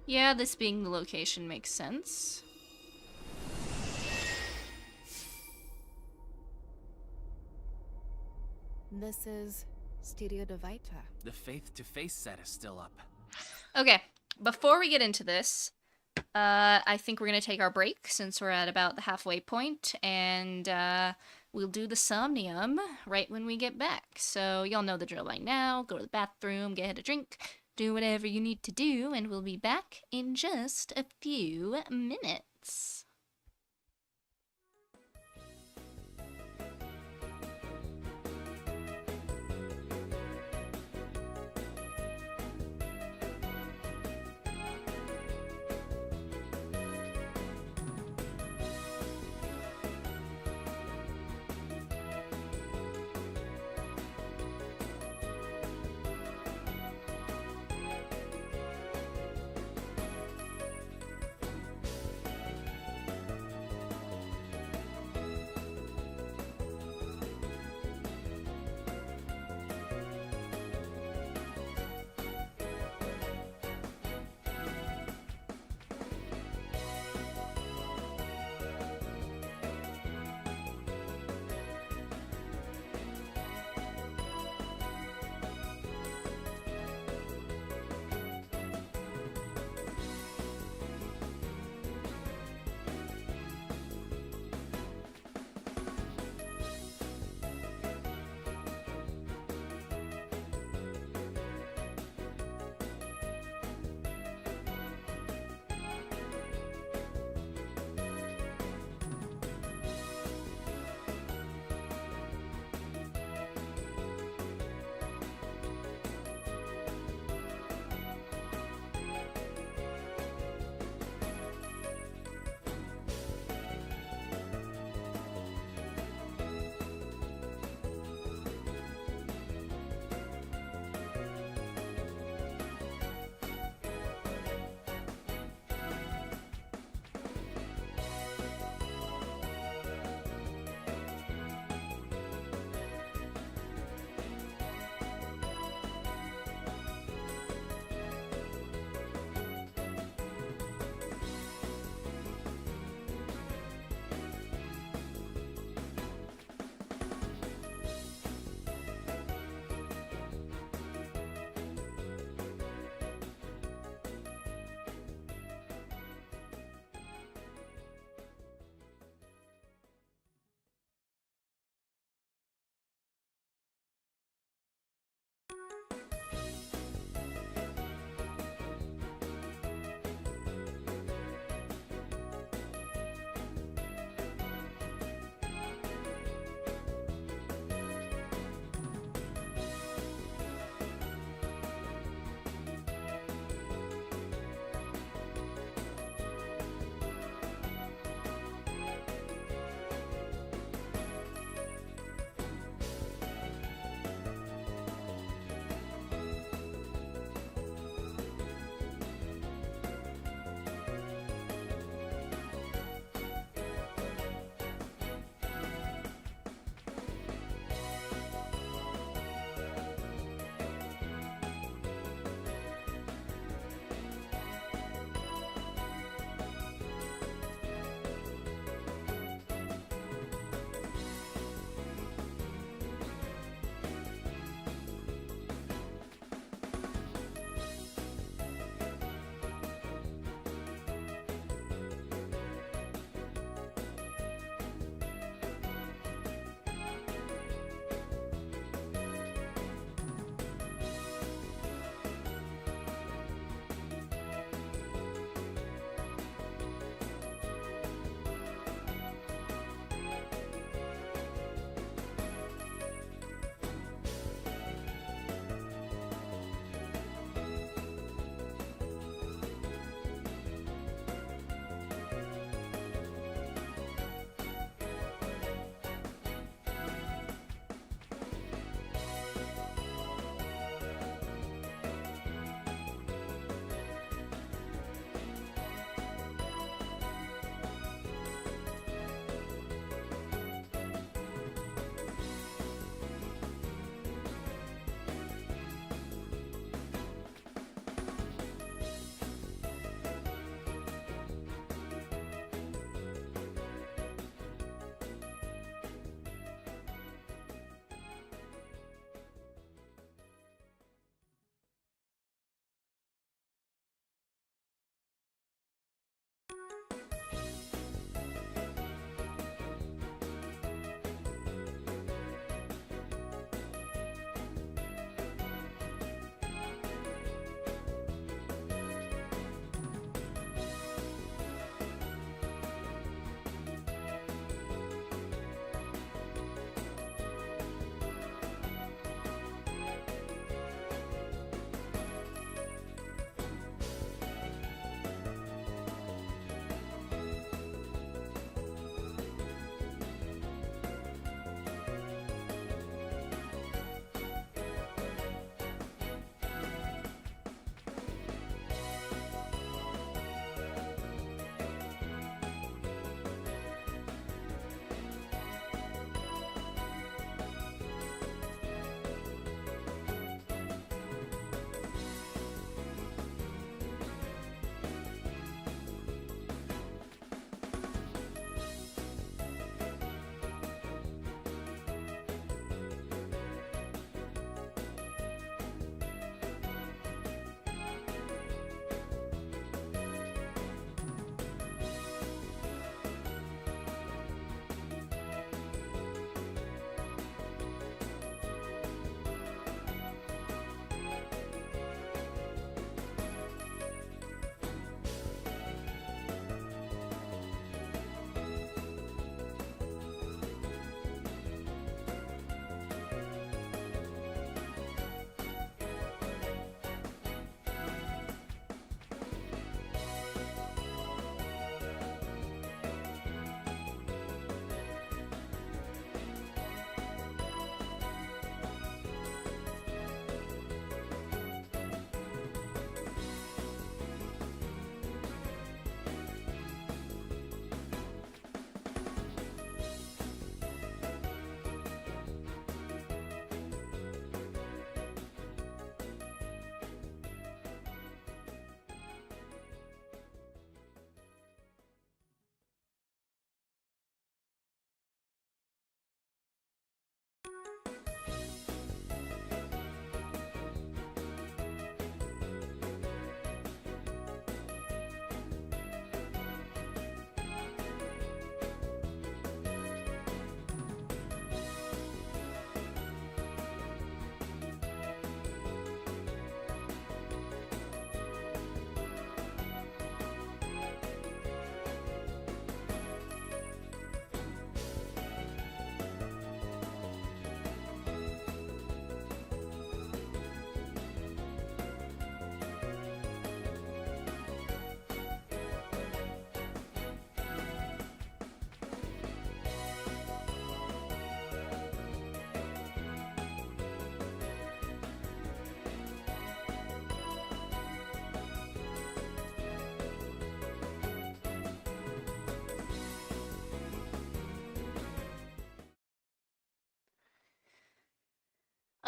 Yeah, this being the location makes sense. This is Studio de Vita. The face-to-face set is still up. Okay, before we get into this, I think we're gonna take our break since we're at about the halfway point, and we'll do the Somnium right when we get back. So y'all know the drill by now. Go to the bathroom, get a drink, do whatever you need to do, and we'll be back in just a few minutes.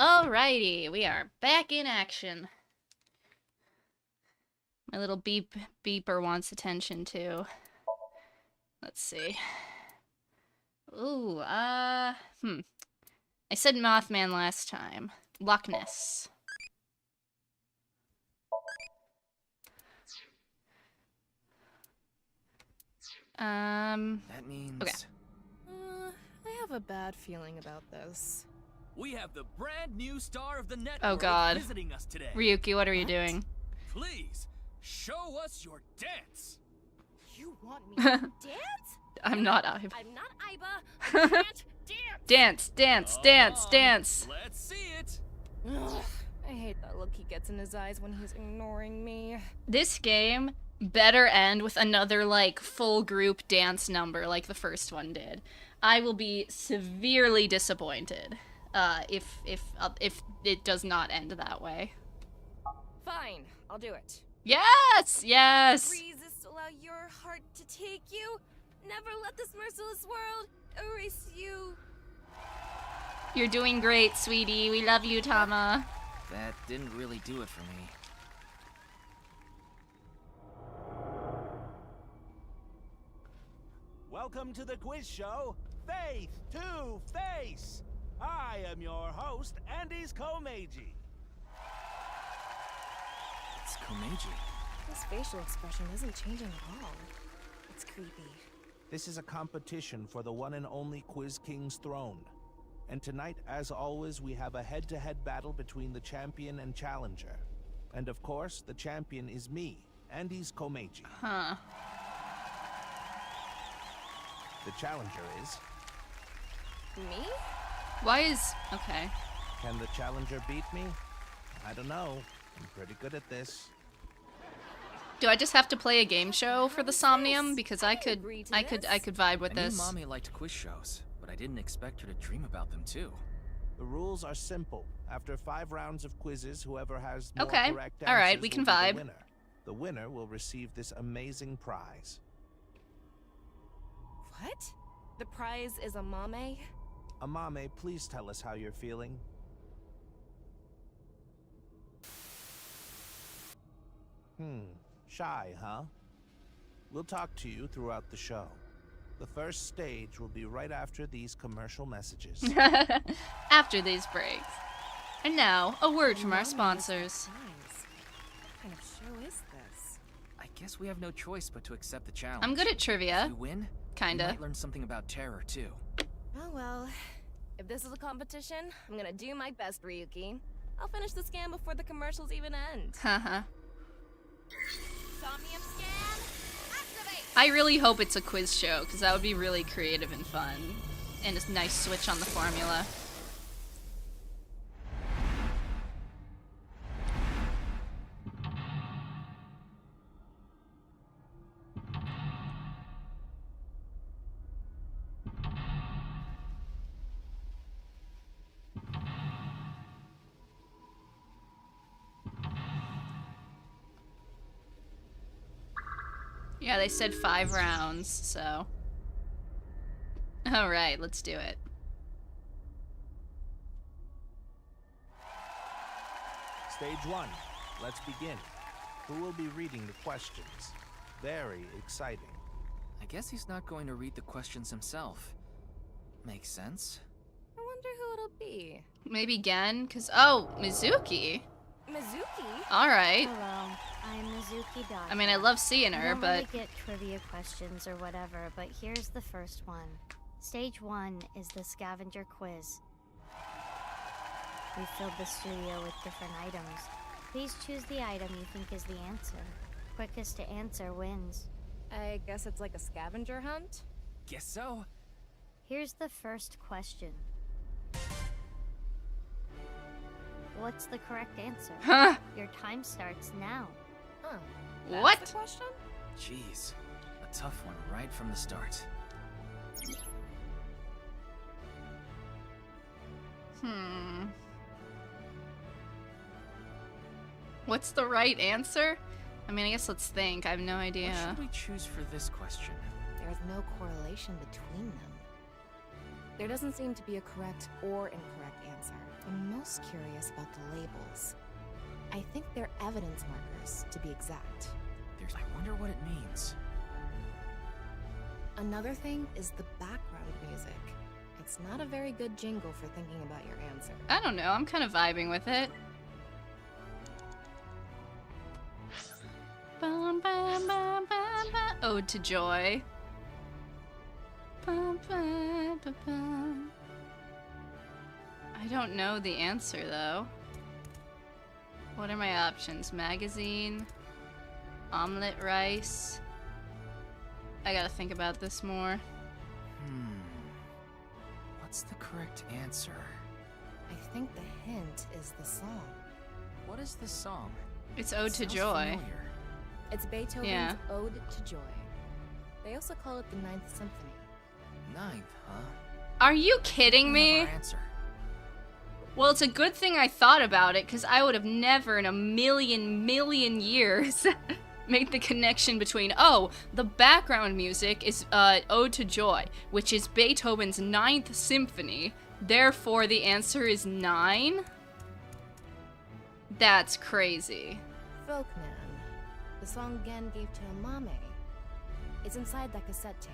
Alrighty, we are back in action. My little beeper wants attention too. Let's see. Ooh, I said Mothman last time. Loch Ness. That means... Okay. I have a bad feeling about this. We have the brand new star of the network Oh god. visiting us today. Ryuki, what are you doing? Please, show us your dance. You want me to dance? I'm not Iba. I'm not Iba. I can't dance. Dance. Let's see it. Ugh, I hate that look he gets in his eyes when he's ignoring me. This game better end with another, like, full group dance number like the first one did. I will be severely disappointed if it does not end that way. Fine, I'll do it. Yes! Resist, allow your heart to take you. Never let this merciless world erase you. You're doing great, sweetie. We love you, Tama. That didn't really do it for me. Welcome to the quiz show, Faith to Face. I am your host, Andy's Komeji. It's Komeji. His facial expression isn't changing at all. It's creepy. This is a competition for the one and only Quiz King's throne. And tonight, as always, we have a head-to-head battle between the champion and challenger. And of course, the champion is me, Andy's Komeji. Huh. The challenger is... Me? Why is... Okay. Can the challenger beat me? I don't know. I'm pretty good at this. Do I just have to play a game show for the Somnium? Because I could vibe with this. I knew Mommy liked quiz shows, but I didn't expect her to dream about them too. The rules are simple. After 5 rounds of quizzes, whoever has more Okay. correct All right, answers we will can be vibe. the winner. The winner will receive this amazing prize. What? The prize is Amame? Amame, please tell us how you're feeling. Shy, huh? We'll talk to you throughout the show. The first stage will be right after these commercial messages. After these breaks. And now, a word from our sponsors. What kind of show is this? I guess we have no choice but to accept the challenge. I'm good at trivia. If we win, Kinda. we might learn something about terror too. Oh well. If this is a competition, I'm gonna do my best, Ryuki. I'll finish the scan before the commercials even end. Haha. Somnium scan, activate. I really hope it's a quiz show, because that would be really creative and fun. And a nice switch on the formula. Yeah, they said 5 rounds, so... Alright, let's do it. Stage 1. Let's begin. Who will be reading the questions? Very exciting. I guess he's not going to read the questions himself. Makes sense. I wonder who it'll be. Maybe Gen? Cause Mizuki. Mizuki? Alright. Hello, I'm Mizuki Dot. I mean, I love seeing her, but... I get trivia questions or whatever, but here's the first one. Stage 1 is the scavenger quiz. We filled the studio with different items. Please choose the item you think is the answer. Quickest to answer wins. I guess it's like a scavenger hunt? Guess so. Here's the first question. What's the correct answer? Huh? Your time starts now. Huh. What? That's the question? Jeez, a tough one right from the start. What's the right answer? I mean, I guess let's think. I have no idea. What should we choose for this question? There's no correlation between them. There doesn't seem to be a correct or incorrect answer. I'm most curious about the labels. I think they're evidence markers, to be exact. I wonder what it means. Another thing is the background music. It's not a very good jingle for thinking about your answer. I don't know, I'm kind of vibing with it. Bum, bum, bum, bum, bum. Ode to Joy. Bum, bum, bum, bum. I don't know the answer though. What are my options? Magazine? Omelet rice? I gotta think about this more. What's the correct answer? I think the hint is the song. What is this song? It's Ode to Sounds Joy. familiar. It's Beethoven's Yeah. Ode to Joy. They also call it the Ninth Symphony. Ninth, huh? Are you kidding me? Answer. Well, it's a good thing I thought about it, because I would have never in a million years made the connection between, oh, the background music is Ode to Joy, which is Beethoven's Ninth Symphony, therefore the answer is 9? That's crazy. Folkman. The song Gen gave to Amame. It's inside that cassette tape.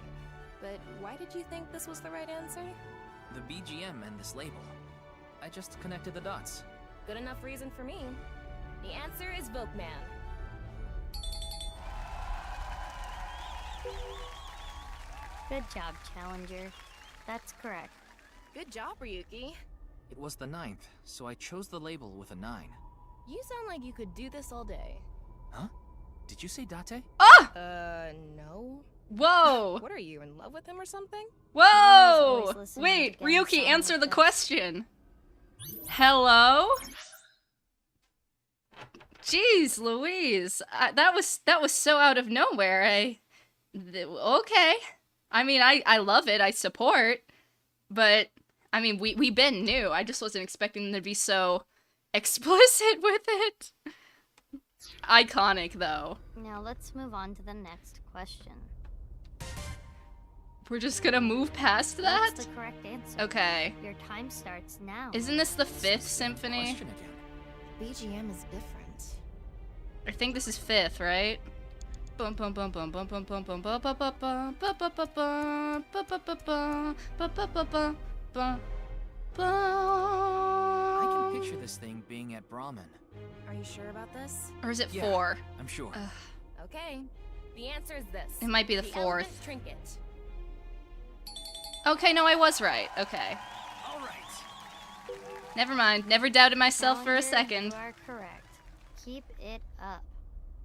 But why did you think this was the right answer? The BGM and this label. I just connected the dots. Good enough reason for me. The answer is Folkman. Good job, Challenger. That's correct. Good job, Ryuki. It was the 9th, so I chose the label with a 9. You sound like you could do this all day. Huh? Did you say Date? Ah! No. Whoa! What are you, in love with him or something? Whoa! Wait, Ryuki, answer the question. Hello? Jeez Louise. That was so out of nowhere. Okay. I mean, I love it. I support. But, I mean, we been new. I just wasn't expecting them to be so explicit with it. Iconic, though. Now let's move on to the next question. We're just gonna move past that? That's the correct answer. Okay. Your time starts now. Isn't this the 5th symphony? BGM is different. I think this is 5th, right? Bum bum bum bum bum bum bum bum bum bum bum bum bum bum bum bum bum bum bum bum. I can picture this thing being at Brahmin. Are you sure about this? Or is it Yeah, 4? I'm sure. Okay. The answer is this. It might be the 4th. Elephant trinket. Okay, no, I was right. Okay. All right. Never mind. Never doubted myself for a second. You are correct. Keep it up.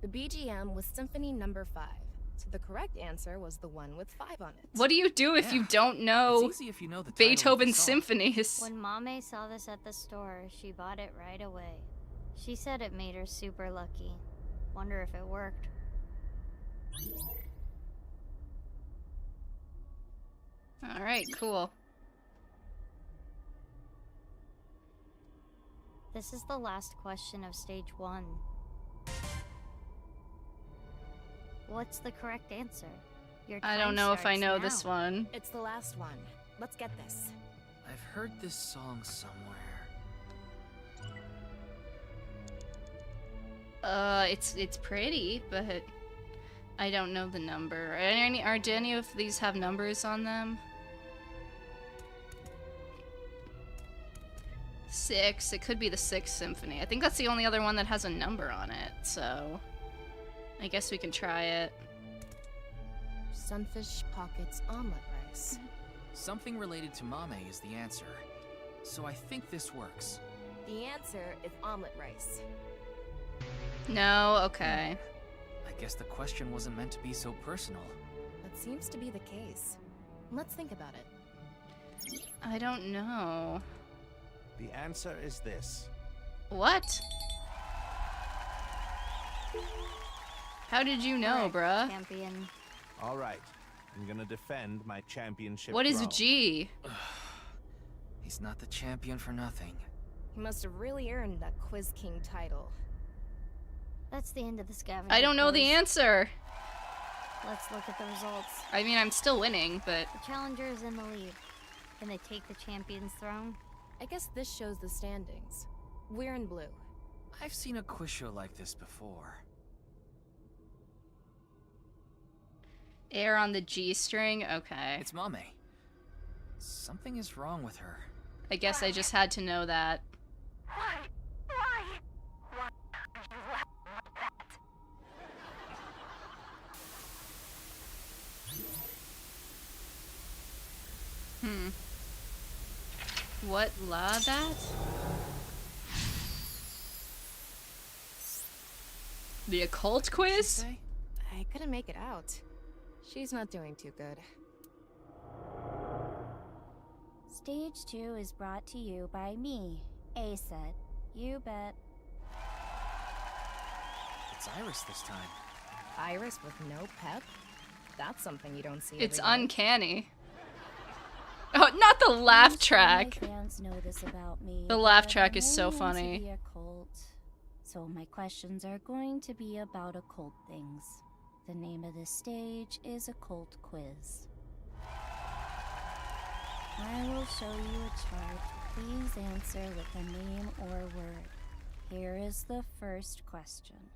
The BGM was Symphony Number 5, so the correct answer was the one with 5 on it. What do you do if you don't know It's easy if you know the title of the Beethoven's song. symphonies? When Mame saw this at the store, she bought it right away. She said it made her super lucky. Wonder if it worked. Alright, cool. This is the last question of stage 1. What's the correct answer? Your I time don't know if I starts know now. this one. It's the last one. Let's get this. I've heard this song somewhere. It's pretty, but I don't know the number. Do any of these have numbers on them? 6. It could be the 6th symphony. I think that's the only other one that has a number on it, so I guess we can try it. Sunfish Pockets omelet rice. Something related to Mame is the answer. So I think this works. The answer is omelet rice. No, okay. I guess the question wasn't meant to be so personal. That seems to be the case. Let's think about it. I don't know. The answer is this. What? How did you know, bruh? Champion. All right, I'm gonna defend my championship. What is throne. G? He's not the champion for nothing. He must have really earned that Quiz King title. That's the end of the scavenger I don't know the quiz. answer. Let's look at the results. I mean, I'm still winning, but The challenger is in the lead. Can they take the champion's throne? I guess this shows the standings. We're in blue. I've seen a quiz show like this before. Air on the G-string? Okay. It's Mame. Something is wrong with her. I guess I just had to know that. Why are you laughing like that? What la that? The occult quiz? I couldn't make it out. She's not doing too good. Stage 2 is brought to you by me, A-Set. You bet. It's Iris this time. Iris with no pep? That's something you don't see It's every day. uncanny. Oh, not the laugh track. My fans know this about me, The laugh but track I'm is so really into funny. the occult. So my questions are going to be about occult things. The name of this stage is Occult Quiz. I will show you a chart. Please answer with a name or word. Here is the first question.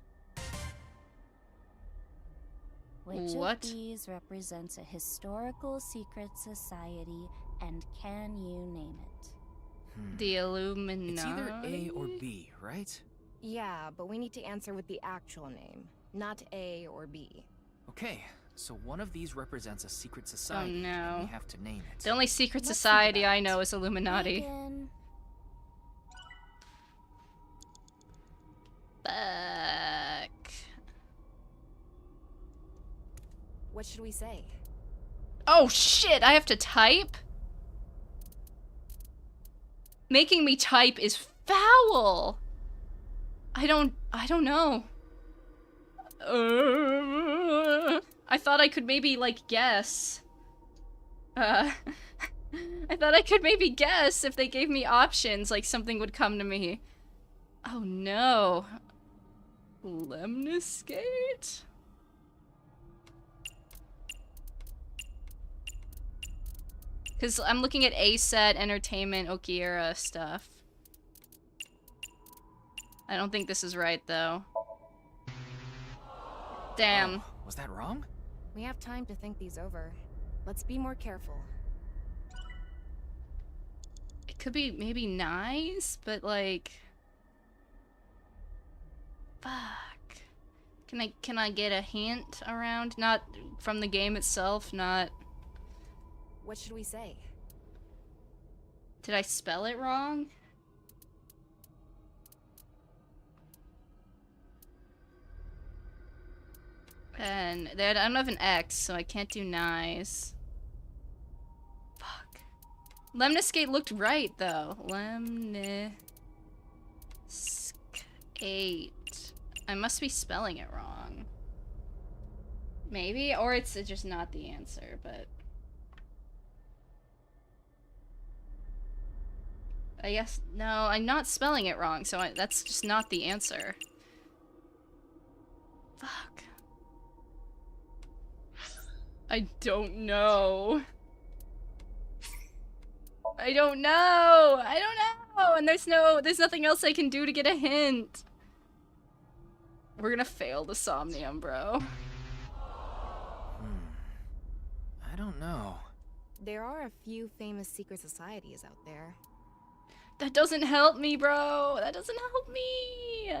Which What? of these represents a historical secret society, and can you name it? The Illuminati. It's either A or B, right? Yeah, but we need to answer with the actual name, not A or B. Okay, so one of these represents a secret society, no. and we have to name it. The only secret Let's society I know is Illuminati. Begin. Fuck. What should we say? Oh shit, I have to type? Making me type is foul. I don't know. I thought I could maybe, like, guess. I thought I could maybe guess if they gave me options, like something would come to me. Oh no. Lemniscate? Because I'm looking at A-Set, Entertainment, Okiera stuff. I don't think this is right, though. Damn. Oh, was that wrong? We have time to think these over. Let's be more careful. It could be maybe nice, but like... Fuck. Can I get a hint around? Not from the game itself, not... What should we say? Did I spell it wrong? And I don't have an X, so I can't do nice. Fuck. Lemniscate looked right, though. Lemniscate. I must be spelling it wrong. Maybe? Or it's just not the answer, but... I guess... No, I'm not spelling it wrong, so that's just not the answer. Fuck. I don't know. I don't know. I don't know. And there's nothing else I can do to get a hint. We're gonna fail the Somnium, bro. I don't know. There are a few famous secret societies out there. That doesn't help me, bro. That doesn't help me.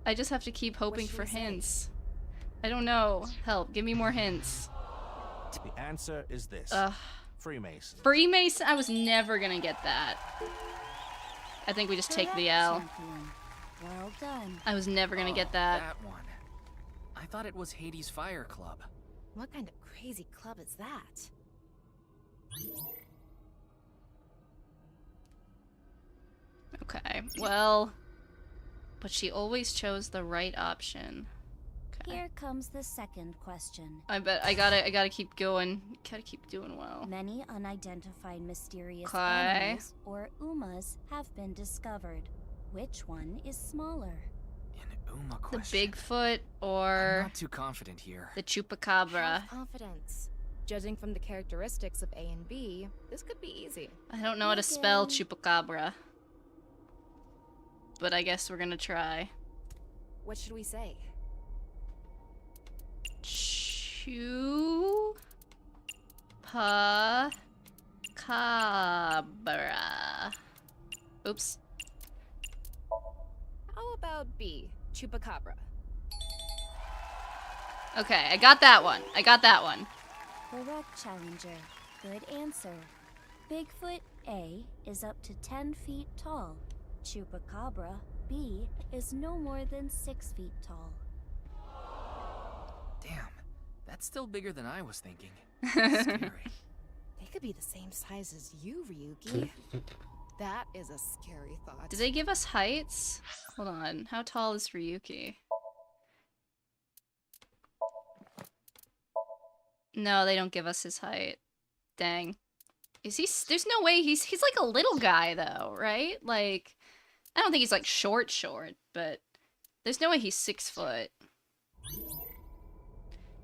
I just have to keep hoping for hints. I don't know. Help. Give me more hints. The answer is this. Freemason. Freemason? I was never gonna get that. I think we just take the L. Well done. I was never gonna get that. That one. I thought it was Hades' Fire Club. What kind of crazy club is that? Okay, well... But she always chose the right option. Okay. Here comes the second question. I bet I gotta keep going. Gotta keep doing well. Many unidentified mysterious Okay. animals, or Umas, have been discovered. Which one is smaller? Uma The question. Bigfoot I'm or not too confident here. the Chupacabra. Have confidence. Judging from the characteristics of A and B, this could be easy. I don't know how to spell chupacabra. But I guess we're gonna try. What should we say? Chupacabra. Oops. How about B, chupacabra? Okay, I got that one. Correct, Challenger. Good answer. Bigfoot A is up to 10 feet tall. Chupacabra B is no more than 6 feet tall. Damn, that's still bigger than I was thinking. Scary. They could be the same size as you, Ryuki. That is a scary thought. Did they give us heights? Hold on. How tall is Ryuki? No, they don't give us his height. Dang. Is he? There's no way he's like a little guy though, right? Like, I don't think he's like short, but there's no way he's 6 foot.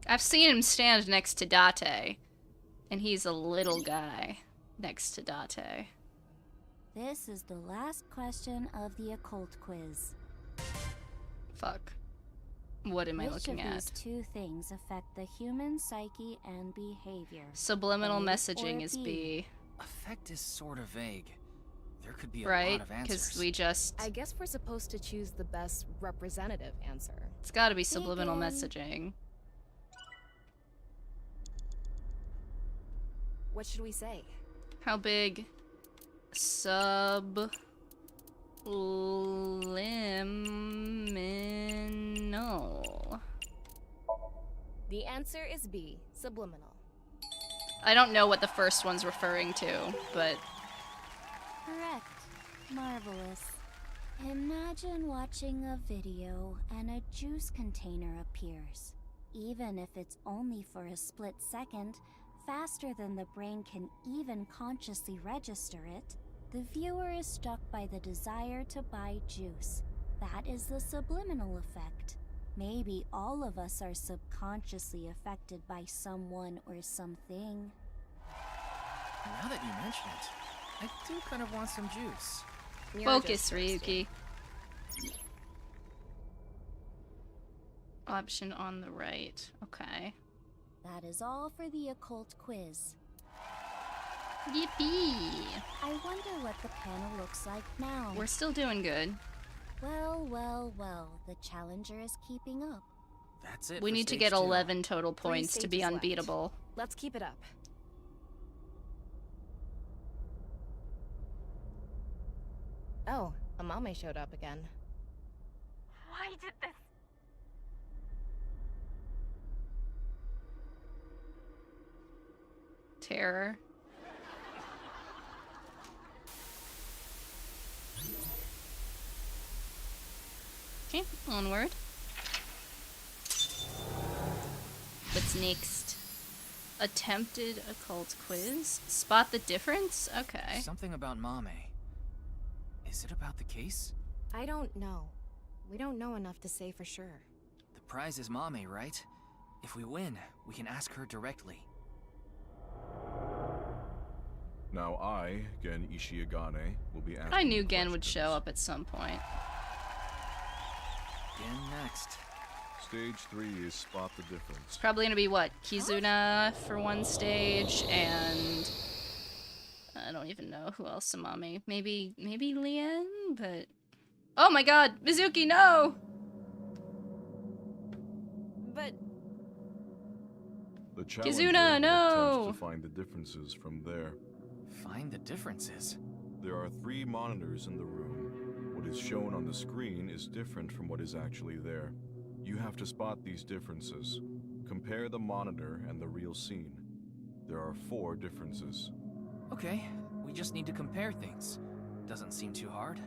I've seen him stand next to Date, and he's a little guy next to Date. This is the last question of the occult quiz. Fuck. What am I looking at? Which of these two things affect the human psyche and behavior? Subliminal A messaging or is B? B. Effect is sort of vague. There could be a Right? lot of answers. Because we just... I guess we're supposed to choose the best representative answer. It's gotta be subliminal messaging. What should we say? How big? Subliminal. The answer is B, subliminal. I don't know what the first one's referring to, but... Correct. Marvelous. Imagine watching a video and a juice container appears. Even if it's only for a split second, faster than the brain can even consciously register it, the viewer is struck by the desire to buy juice. That is the subliminal effect. Maybe all of us are subconsciously affected by someone or something. Now that you mention it, I do kind of want some juice. Focus, Ryuki. Option on the right. Okay. That is all for the occult quiz. Yippee! I wonder what the panel looks like now. We're still doing good. Well, well, well. The challenger is keeping up. That's it. We need to get 11 total points to be unbeatable. Let's keep it up. Oh, Amame showed up again. Why did this? Terror. Okay, onward. What's next? Attempted occult quiz? Spot the difference? Okay. Something about Mame. Is it about the case? I don't know. We don't know enough to say for sure. The prize is Mame, right? If we win, we can ask her directly. Now I, Gen Ishiagane, will be asking I knew Gen would show up at some point. Gen next. Stage 3 is spot the difference. It's probably gonna be what? Kizuna for one stage, and I don't even know who else. Amame, maybe Lien, but oh my God, Mizuki, no! But the challenger Kizuna, no! attempts to find the differences from there. Find the differences? There are 3 monitors in the room. What is shown on the screen is different from what is actually there. You have to spot these differences. Compare the monitor and the real scene. There are 4 differences. Okay, we just need to compare things. Doesn't seem too hard.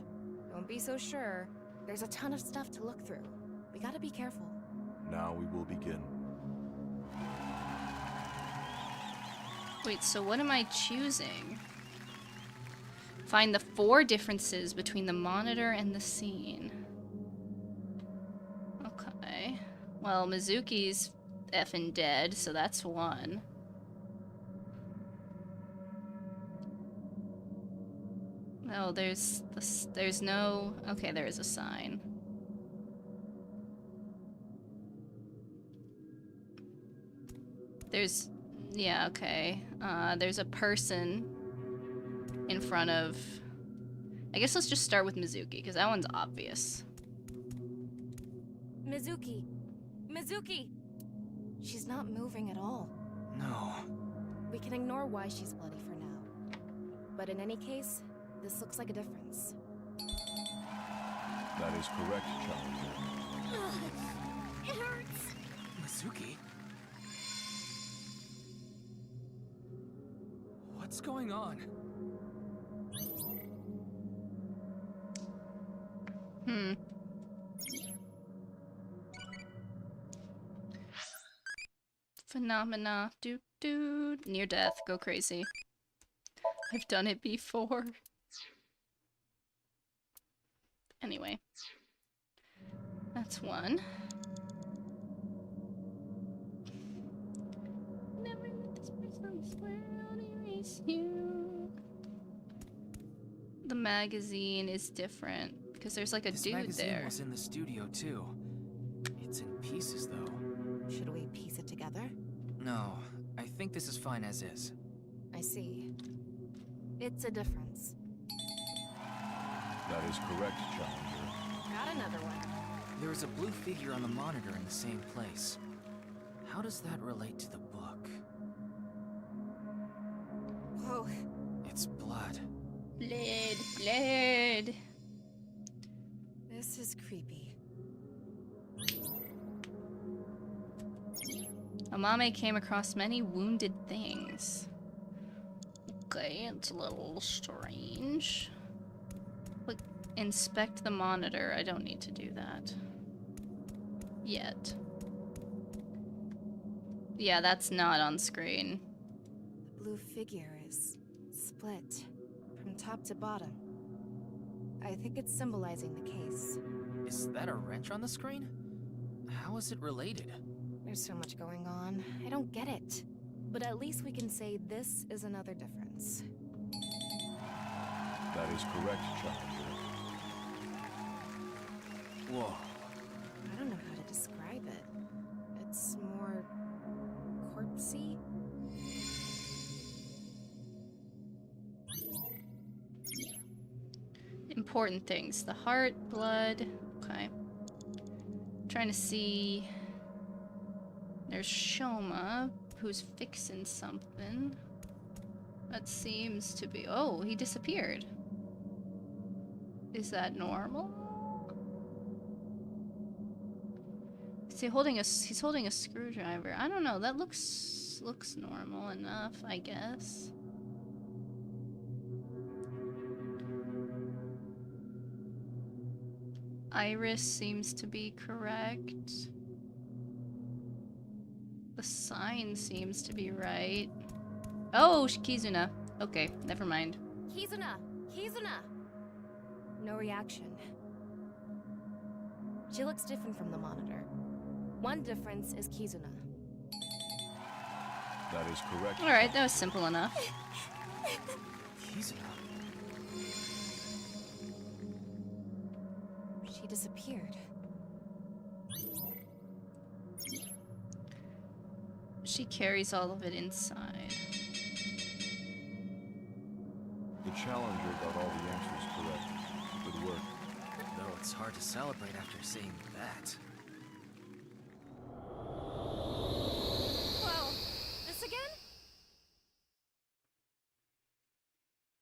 don't be so sure. There's a ton of stuff to look through. We gotta be careful. Now we will begin. Wait, so what am I choosing? Find the 4 differences between the monitor and the scene. Okay. Well, Mizuki's effing dead, so that's 1. Oh, there's no... Okay, there is a sign. There's... Yeah, okay. There's a person in front of... I guess let's just start with Mizuki, because that one's obvious. Mizuki! Mizuki! She's not moving at all. No. We can ignore why she's bloody for now. But in any case, this looks like a difference. That is correct, Challenger. It hurts. Mizuki? What's going on? Phenomena. Near death. Go crazy. I've done it before. Anyway. That's one. Never met this person, swear I'll erase you. The magazine is different because there's like a dude magazine there. Was in the studio too. It's in pieces though. Should we piece it together? No, I think this is fine as is. I see. It's a difference. That is correct, Challenger. Got another one. There is a blue figure on the monitor in the same place. How does that relate to the book? Whoa. It's blood. Blood. This is creepy. Amame came across many wounded things. Okay, it's a little strange. Look, inspect the monitor. I don't need to do that. Yet. Yeah, that's not on screen. The blue figure is split from top to bottom. I think it's symbolizing the case. Is that a wrench on the screen? How is it related? There's so much going on. I don't get it. But at least we can say this is another difference. That is correct, Challenger. Whoa. I don't know how to describe it. It's more corpsey. Important things. The heart, blood. Okay. Trying to see. There's Shoma, who's fixing something. That seems to be... Oh, he disappeared. Is that normal? Is he holding he's holding a screwdriver. I don't know. That looks normal enough, I guess. Iris seems to be correct. The sign seems to be right. Oh, Kizuna. Okay, never mind. Kizuna! Kizuna! No reaction. She looks different from the monitor. One difference is Kizuna. That is correct. Alright, that was simple enough. Kizuna? She disappeared. She carries all of it inside. The Challenger got all the answers correct. Good work. Though it's hard to celebrate after seeing that. Whoa! This again?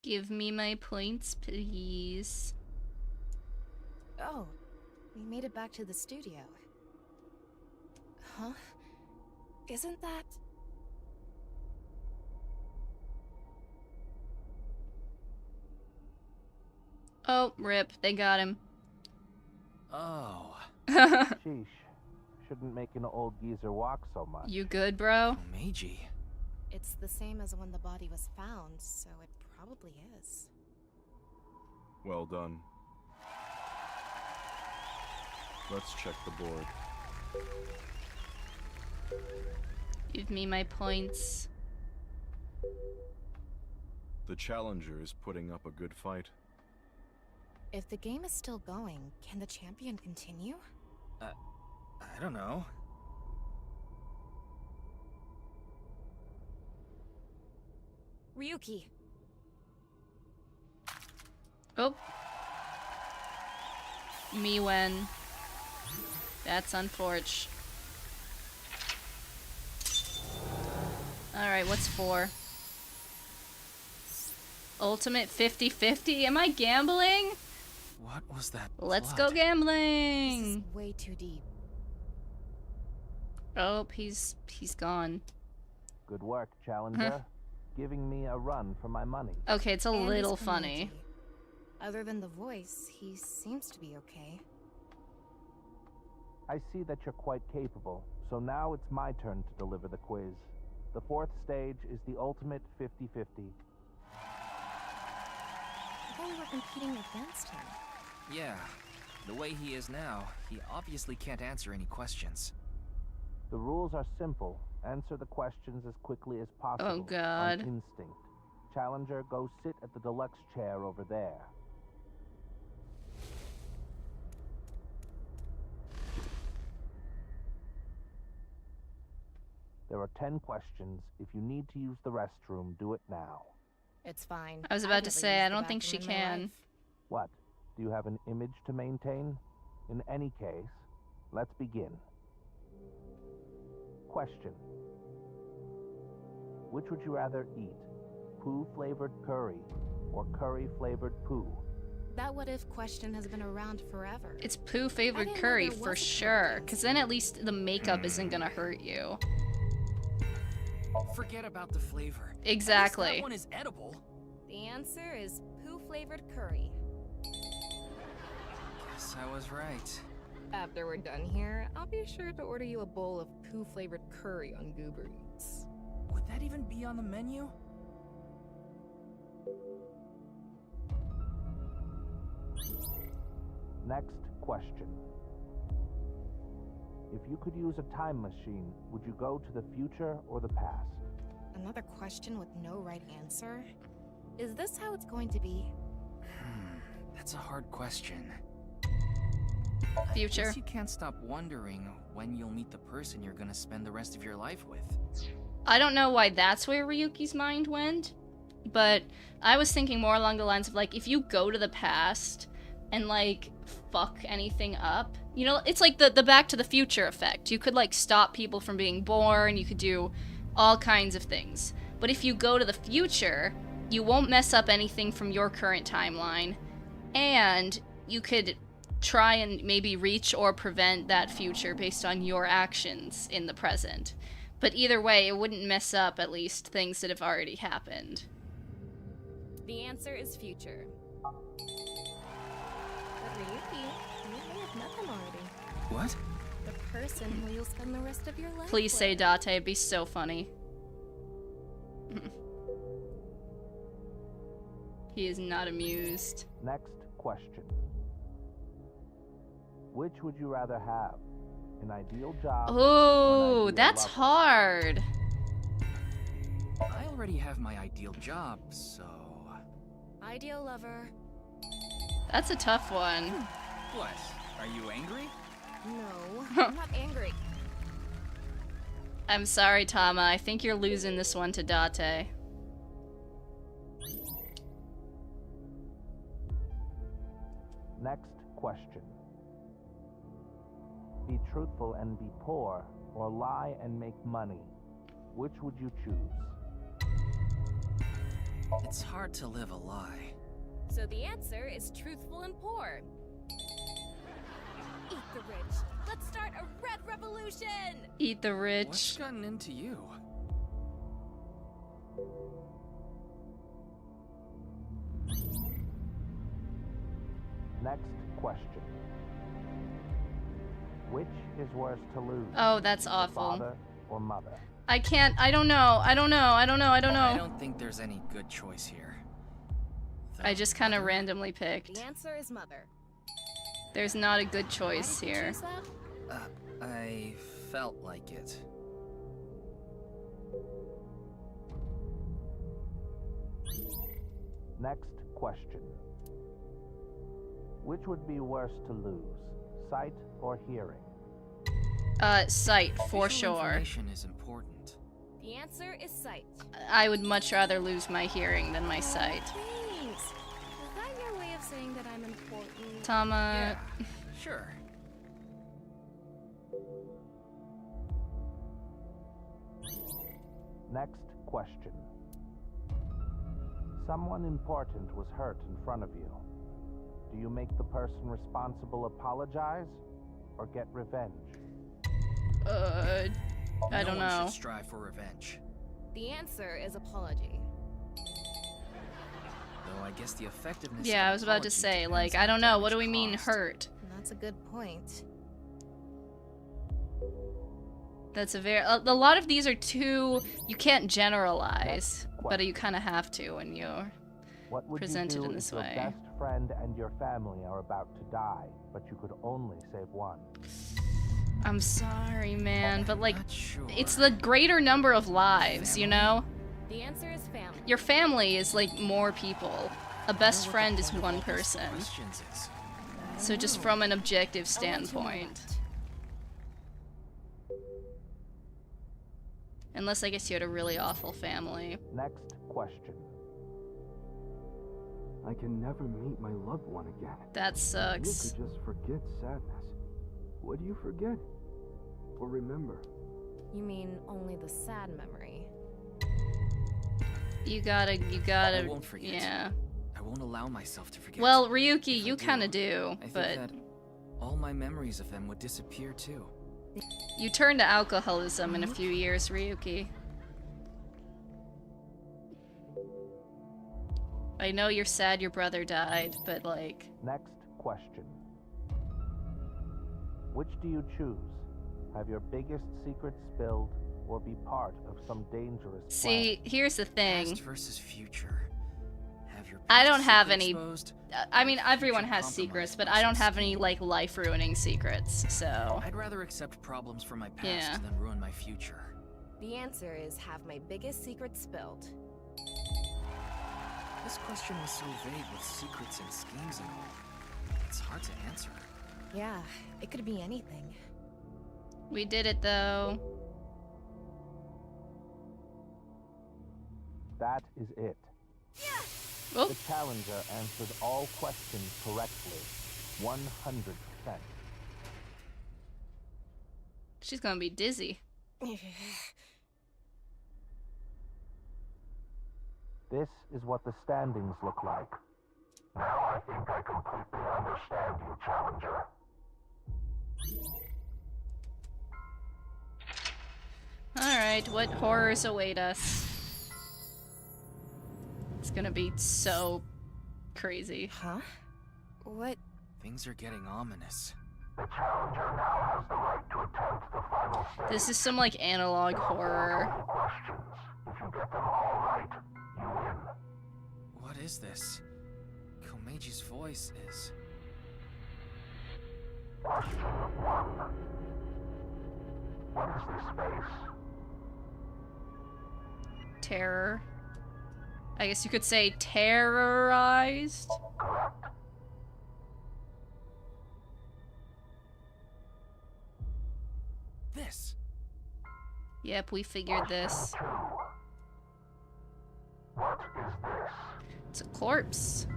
Give me my points, please. Oh, we made it back to the studio. Huh? Isn't that... Oh, rip. They got him. Oh. Sheesh. Shouldn't make an old geezer walk so much. You good, bro? Komeji. It's the same as when the body was found, so it probably is. Well done. Let's check the board. Give me my points. The Challenger is putting up a good fight. If the game is still going, can the champion continue? I don't know. Ryuki! Oh. Me when. That's unfortunate. Alright, what's 4? Ultimate 50-50? Am I gambling? What was that? Let's blood? go gambling! This is way too deep. Oh, he's gone. Good work, Challenger. Giving me a run for my money. Okay, it's a And little his funny. community. Other than the voice, he seems to be okay. I see that you're quite capable, so now it's my turn to deliver the quiz. The 4th stage is the ultimate 50-50. I thought we were competing against him. Yeah. The way he is now, he obviously can't answer any questions. The rules are simple. Answer the questions as quickly as possible. Oh, God. On instinct. Challenger, go sit at the deluxe chair over there. There are 10 questions. If you need to use the restroom, do it now. It's fine. I was about to say, I don't think she can. What? Do you have an image to maintain? In any case, let's begin. Question. Which would you rather eat? Poo-flavored curry or curry-flavored poo? That what-if question has been around forever. It's poo-flavored curry for sure, because then at least the makeup isn't gonna hurt you. Forget about the flavor. Exactly. At least that one is edible. The answer is poo-flavored curry. Guess I was right. After we're done here, I'll be sure to order you a bowl of poo-flavored curry on Goober Eats. Would that even be on the menu? Next question. If you could use a time machine, would you go to the future or the past? Another question with no right answer? Is this how it's going to be? That's a hard question. Future. I guess you can't stop wondering when you'll meet the person you're gonna spend the rest of your life with. I don't know why that's where Ryuki's mind went, but I was thinking more along the lines of, like, if you go to the past and, like, fuck anything up, you know, it's like the Back to the Future effect. You could, like, stop people from being born, you could do all kinds of things. But if you go to the future, you won't mess up anything from your current timeline, and you could try and maybe reach or prevent that future based on your actions in the present. But either way, it wouldn't mess up, at least, things that have already happened. The answer is future. But Ryuki, you may have met them already. What? The person who you'll spend the rest of your life Please with. say Date, it'd be so funny. He is not amused. Next question. Which would you rather have? An ideal job? Oh, that's hard. I already have my ideal job, so... Ideal lover. That's a tough one. What? Are you angry? No, I'm not angry. I'm sorry, Tama. I think you're losing this one to Date. Next question. Be truthful and be poor, or lie and make money. Which would you choose? It's hard to live a lie. So the answer is truthful and poor. Eat the rich. Let's start a red revolution! Eat the rich. What's gotten into you? Next question. Which is worse to lose? Oh, that's your awful. Father or mother? I can't. I don't know. I don't know. I don't know. I don't know. I don't think there's any good choice here. I just kind of randomly picked. The answer is mother. There's not a good choice here. I felt like it. Next question. Which would be worse to lose, sight or hearing? Sight, for Visual sure. Information is important. The answer is sight. I would much rather lose my hearing than my sight. Thanks. Is that your way of saying that I'm important? Tama... Yeah, sure. Next question. Someone important was hurt in front of you. Do you make the person responsible apologize or get revenge? I don't No one know. should strive for revenge. The answer is apology. Though I guess the effectiveness Yeah, of I was about to apology say, depends like, on I don't know, what do damage we mean caused. hurt? That's a good point. That's a very... a lot of these are too... You can't generalize, but you kind of have to when you're What would presented you do in this if way. your best friend and your family are about to die, but you could only save one? I'm sorry, man, but like, it's the greater number of lives, you know? The answer is family. Your family is like more people. A best friend is one person. So just from an objective standpoint. Unless I guess you had a really awful family. Next question. I can never meet my loved one again. That sucks. You could just forget sadness. What do you forget? Or remember? You mean only the sad memory? You gotta, I won't forget. yeah. I won't allow myself to forget. Well, Ryuki, you kinda do, I think but that all my memories of them would disappear too. you turn to alcoholism in a few years, Ryuki. I know you're sad your brother died, but like... Next question. Which do you choose? Have your biggest secret spilled, or be part of some dangerous See, here's the thing. Past versus future. Have your I don't past have secret any... exposed? I mean, everyone has secrets, but I don't have any, like, life-ruining secrets, so... I'd rather accept problems from my past Yeah. than ruin my future. The answer is have my biggest secret spilled. This question was so vague with secrets and schemes and all. It's hard to answer. Yeah, it could be anything. We did it, though. That is it. Oh. The challenger answered all questions correctly. 100%. She's gonna be dizzy. This is what the standings look like. Now I think I completely understand you, challenger. Alright, what horrors await us? It's gonna be so crazy. Huh? What? Things are getting ominous. The challenger now has the right to attempt the final stage. This is some, like, analog horror. Questions. If you get them all right, you win. What is this? Komeji's voice is... Question 1. What is this face? Terror. I guess you could say terrorized? Correct. This. Yep, we figured this. What is this? It's a corpse.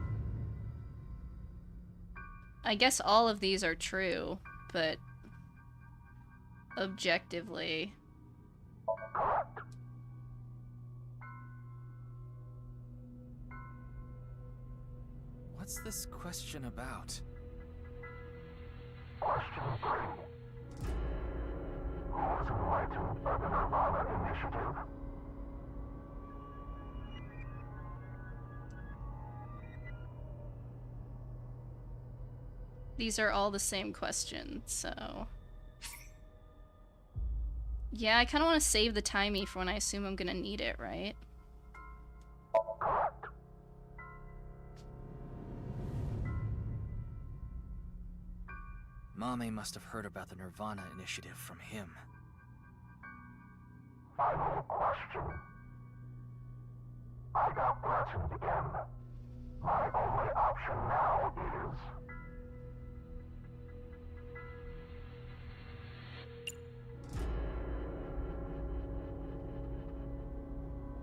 I guess all of these are true, but objectively. Correct. What's this question about? Question 3. Who was enlightened by the Nirvana initiative? These are all the same questions, so... Yeah, I kind of want to save the timey for when I assume I'm gonna need it, right? Correct. Amame must have heard about the Nirvana initiative from him. Final question. I got threatened again. My only option now is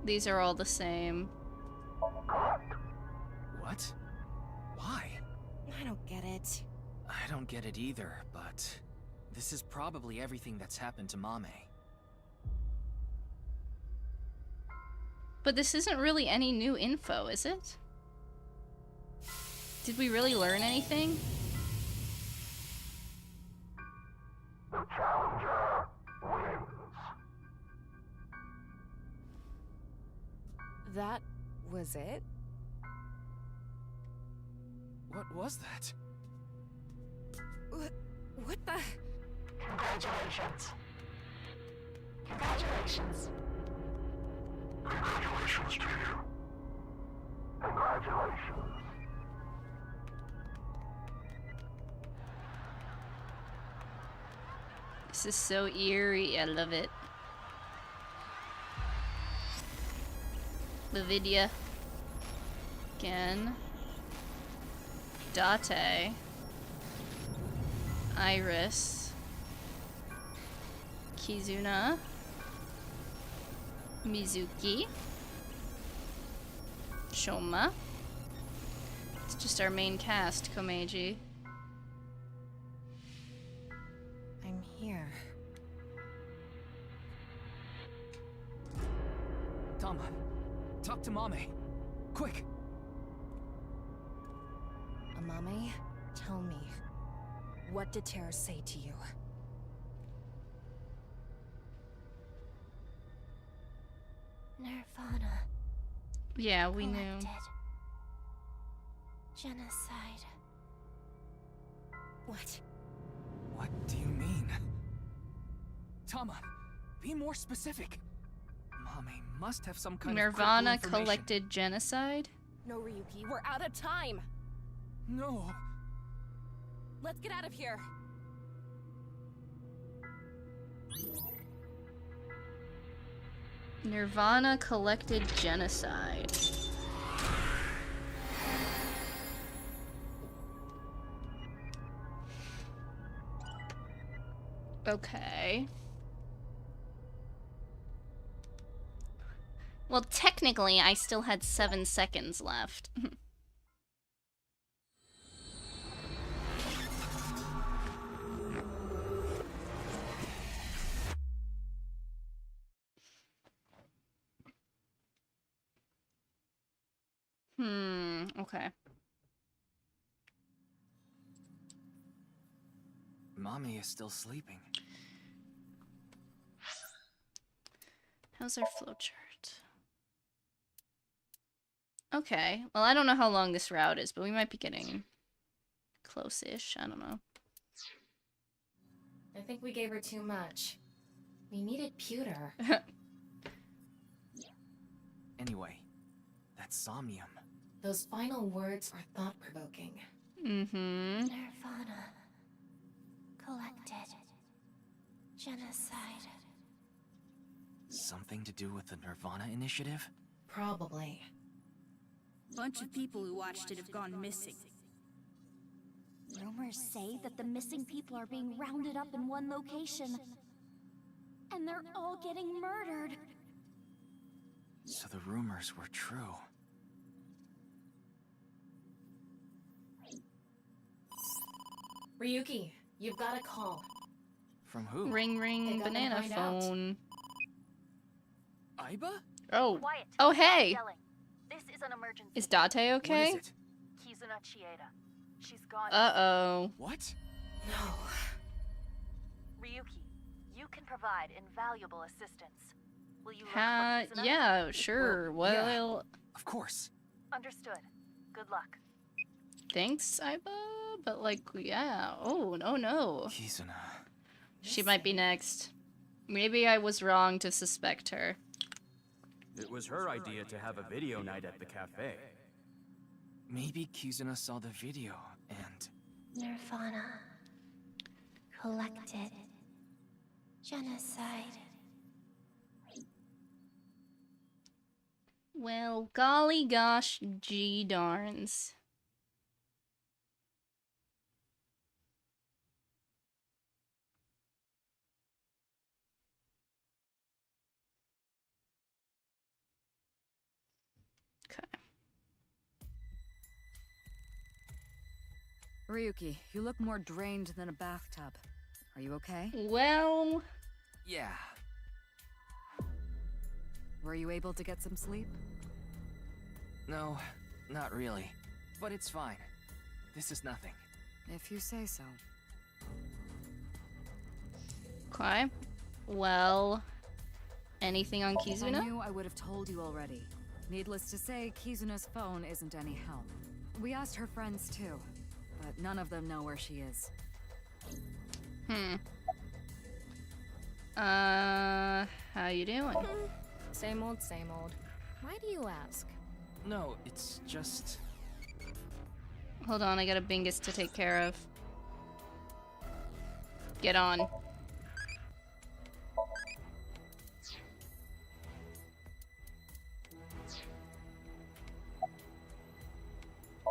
These are all the same. What? Why? I don't get it. I don't get it either, but this is probably everything that's happened to Mame. But this isn't really any new info, is it? Did we really learn anything? The challenger wins. That was it? What was that? What the? Congratulations. Congratulations. Congratulations to you. Congratulations. This is so eerie. I love it. Lividia. Again. Date. Iris. Kizuna. Mizuki. Shoma. It's just our main cast, Komeji. I'm here. Tama, talk to Mame. Quick! Amame, tell me, what did Terra say to you? Nirvana. Yeah, we knew. Collected. Genocide. What? What do you mean? Tama, be more specific. Mame must have some kind Nirvana of critical information. collected genocide? No, Ryuki, we're out of time! No. Let's get out of here! Nirvana collected genocide. Okay. Well, technically, I still had 7 seconds left. Okay. Mame is still sleeping. How's our flowchart? Okay. Well, I don't know how long this route is, but we might be getting close-ish. I don't know. I think we gave her too much. We needed pewter. Anyway, that's Somnium. Those final words are thought-provoking. Mm-hmm. Nirvana. Collected. Genocide. Something to do with the Nirvana initiative? Probably. Bunch of people who watched it have gone missing. Rumors say that the missing people are being rounded up in one location. And they're all getting murdered. So the rumors were true. Ryuki, you've got a call. From who? Ring ring Pick up and banana find out. phone. Aiba? Oh. Quiet. Oh, hey. Stop yelling. This is an emergency. Is Date okay? What is it? Kizuna Chieda. She's gone. Uh-oh. What? No. Ryuki, you can provide invaluable assistance. Will you look for Kizuna? Yeah, sure. Well, Of course. Understood. Good luck. thanks, Aiba. But, like, yeah. Oh, no. Kizuna. She might be next. Maybe I was wrong to suspect her. It was her idea to have a video night at the cafe. Maybe Kizuna saw the video and... Nirvana. Collected. Genocide. Well, golly gosh gee darns. Ryuki, you look more drained than a bathtub. Are you okay? Well... Yeah. Were you able to get some sleep? No, not really. But it's fine. This is nothing. If you say so. Okay. Well... Anything on If I Kizuna? knew, I would have told you already. Needless to say, Kizuna's phone isn't any help. We asked her friends too, but none of them know where she is. How you doing? Same old, same old. Why do you ask? No, it's just... Hold on, I got a Bingus to take care of. Get on.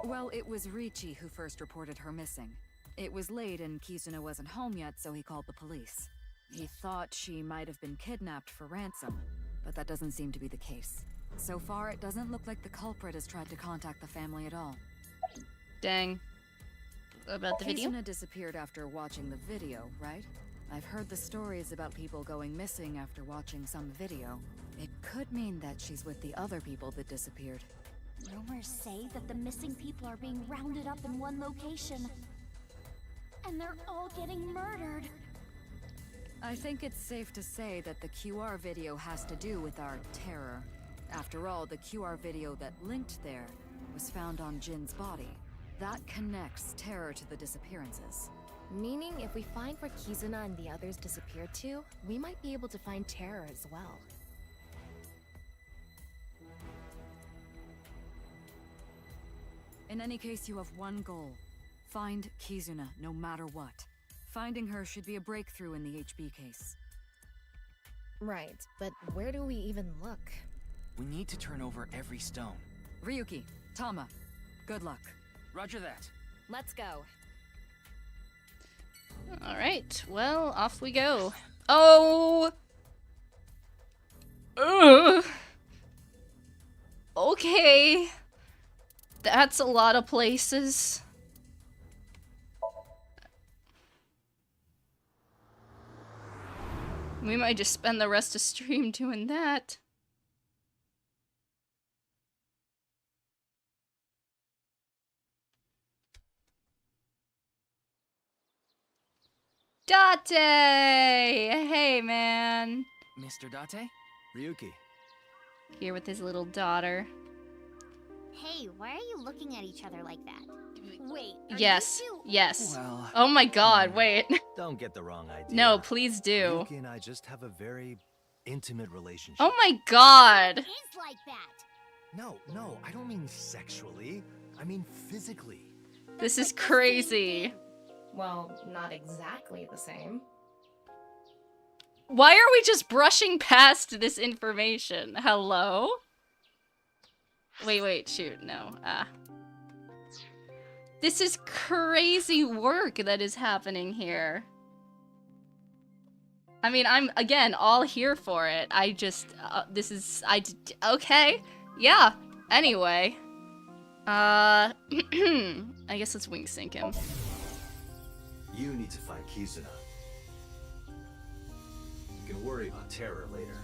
Well, it was Ryuki who first reported her missing. It was late and Kizuna wasn't home yet, so he called the police. He thought she might have been kidnapped for ransom, but that doesn't seem to be the case. So far, it doesn't look like the culprit has tried to contact the family at all. Dang. About the video? Kizuna disappeared after watching the video, right? I've heard the stories about people going missing after watching some video. It could mean that she's with the other people that disappeared. Rumors say that the missing people are being rounded up in one location. And they're all getting murdered. I think it's safe to say that the QR video has to do with our terror. After all, the QR video that linked there was found on Jin's body. That connects terror to the disappearances. Meaning, if we find where Kizuna and the others disappeared to, we might be able to find terror as well. In any case, you have one goal. Find Kizuna, no matter what. Finding her should be a breakthrough in the HB case. Right, but where do we even look? We need to turn over every stone. Ryuki, Tama, good luck. Roger that. Let's go. Alright, well, off we go. Oh! Ugh! Okay. That's a lot of places. We might just spend the rest of stream doing that. Date! Hey, man. Mr. Date? Ryuki. Here with his little daughter. Hey, why are you looking at each other like that? Wait, are Yes, you two... yes. Well, oh my god, wait. Don't get the wrong idea. No, please do. Ryuki and I just have a very intimate relationship. Oh my god. It is like that. No, I don't mean sexually. I mean physically. This is crazy. Well, not exactly the same. Why are we just brushing past this information? Hello? Wait, shoot, no. This is crazy work that is happening here. I mean, I'm, again, all here for it. I just, okay. Yeah, anyway. I guess let's wing sync him. You need to find Kizuna. You can worry about terror later.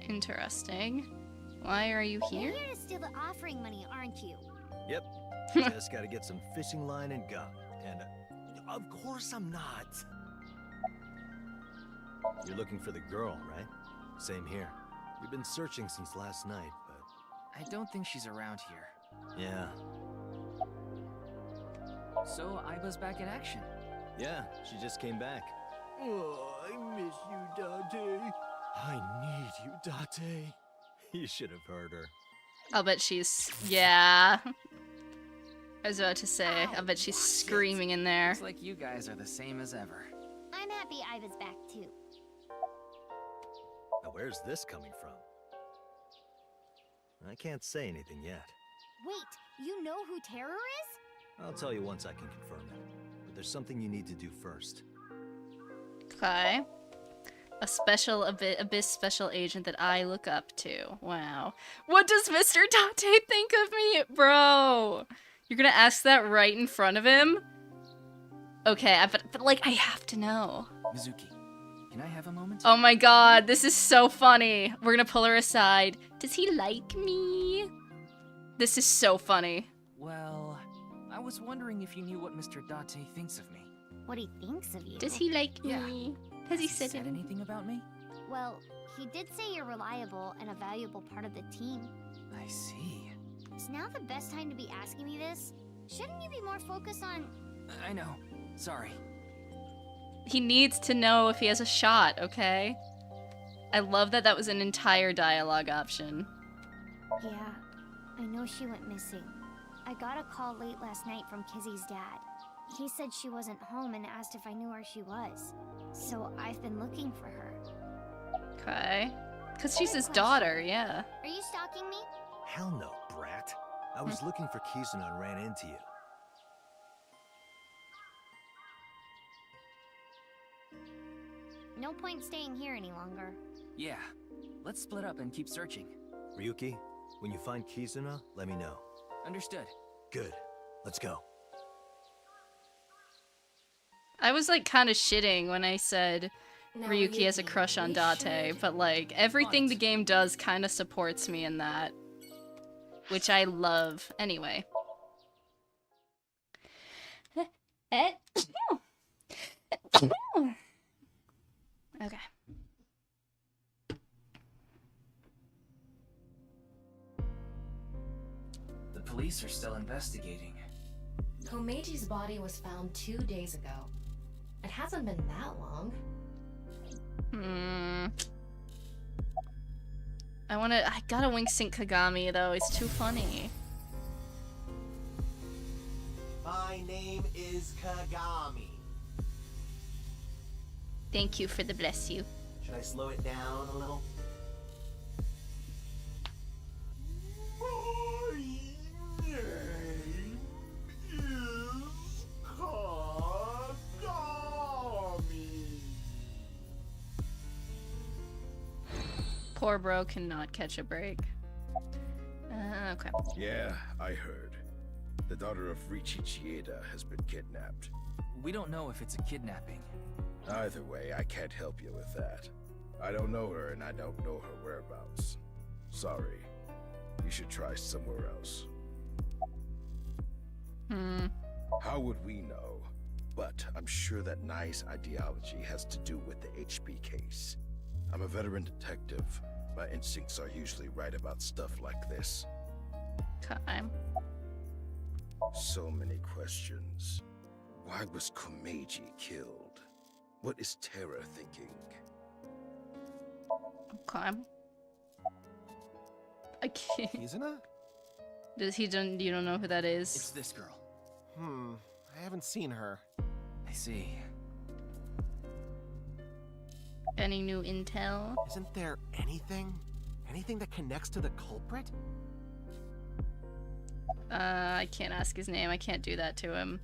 Interesting. Why are you here? You're here to steal the offering money, aren't you? Yep. Just gotta get some fishing line and gum. And of course I'm not. You're looking for the girl, right? Same here. We've been searching since last night, but... I don't think she's around here. Yeah. So, Aiba's back in action. Yeah, she just came back. Oh, I miss you, Date. I need you, Date. You should have heard her. I'll bet she's... yeah. I was about to say, I bet she's screaming in there. Looks like you guys are the same as ever. I'm happy Iva's back too. Now where's this coming from? I can't say anything yet. Wait, you know who Terror is? I'll tell you once I can confirm it. But there's something you need to do first. Okay. A special Abyss special agent that I look up to. Wow. What does Mr. Date think of me? Bro! You're gonna ask that right in front of him? Okay, but like, I have to know. Mizuki, can I have a moment? Oh my god, this is so funny. We're gonna pull her aside. Does he like me? This is so funny. Well, I was wondering if you knew what Mr. Date thinks of me. What he thinks of you. Does he like me? Has he said anything? anything about me? Well, he did say you're reliable and a valuable part of the team. I see. Is now the best time to be asking me this? Shouldn't you be more focused on... I know. Sorry. He needs to know if he has a shot, okay? I love that that was an entire dialogue option. Yeah, I know she went missing. I got a call late last night from Kizzy's dad. He said she wasn't home and asked if I knew where she was. So I've been looking for her. Okay. Because she's his daughter, yeah. Are you stalking me? Hell no, brat. I was looking for Kizuna and ran into you. No point staying here any longer. Yeah. Let's split up and keep searching. Ryuki, when you find Kizuna, let me know. Understood. Good. Let's go. I was like kind of shitting when I said Now, Ryuki has a crush on Date, but like everything the game does kind of supports me in that, which I love. Anyway. Okay. The police are still investigating. Komeji's body was found 2 days ago. It hasn't been that long. I gotta wink sync Kagami though, it's too funny. My name is Kagami. Thank you for the bless you. Should I slow it down a little? My name is Kagami. Poor bro cannot catch a break. Okay. Yeah, I heard. The daughter of Riichi Chieda has been kidnapped. We don't know if it's a kidnapping. Either way, I can't help you with that. I don't know her and I don't know her whereabouts. Sorry. You should try somewhere else. How would we know? But I'm sure that Nai's ideology has to do with the HP case. I'm a veteran detective. My instincts are usually right about stuff like this. Okay. So many questions. Why was Komeji killed? What is Terra thinking? Okay. I can't. Kizuna? You don't know who that is? It's this girl. I haven't seen her. I see. Any new intel? Isn't there anything? Anything that connects to the culprit? I can't ask his name. I can't do that to him.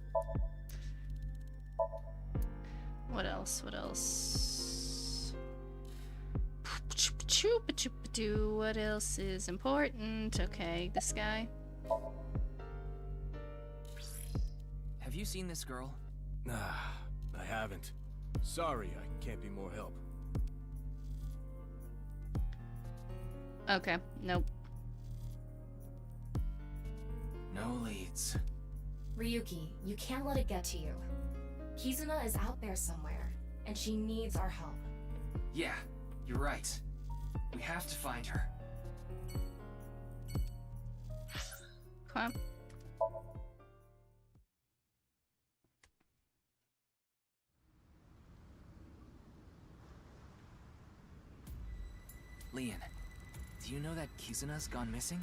What else? What else? What else is important? Okay, this guy. Have you seen this girl? Nah, I haven't. Sorry, I can't be more help. Okay, nope. No leads. Ryuki, you can't let it get to you. Kizuna is out there somewhere, and she needs our help. Yeah, you're right. We have to find her. Okay. Leon, do you know that Kizuna's gone missing?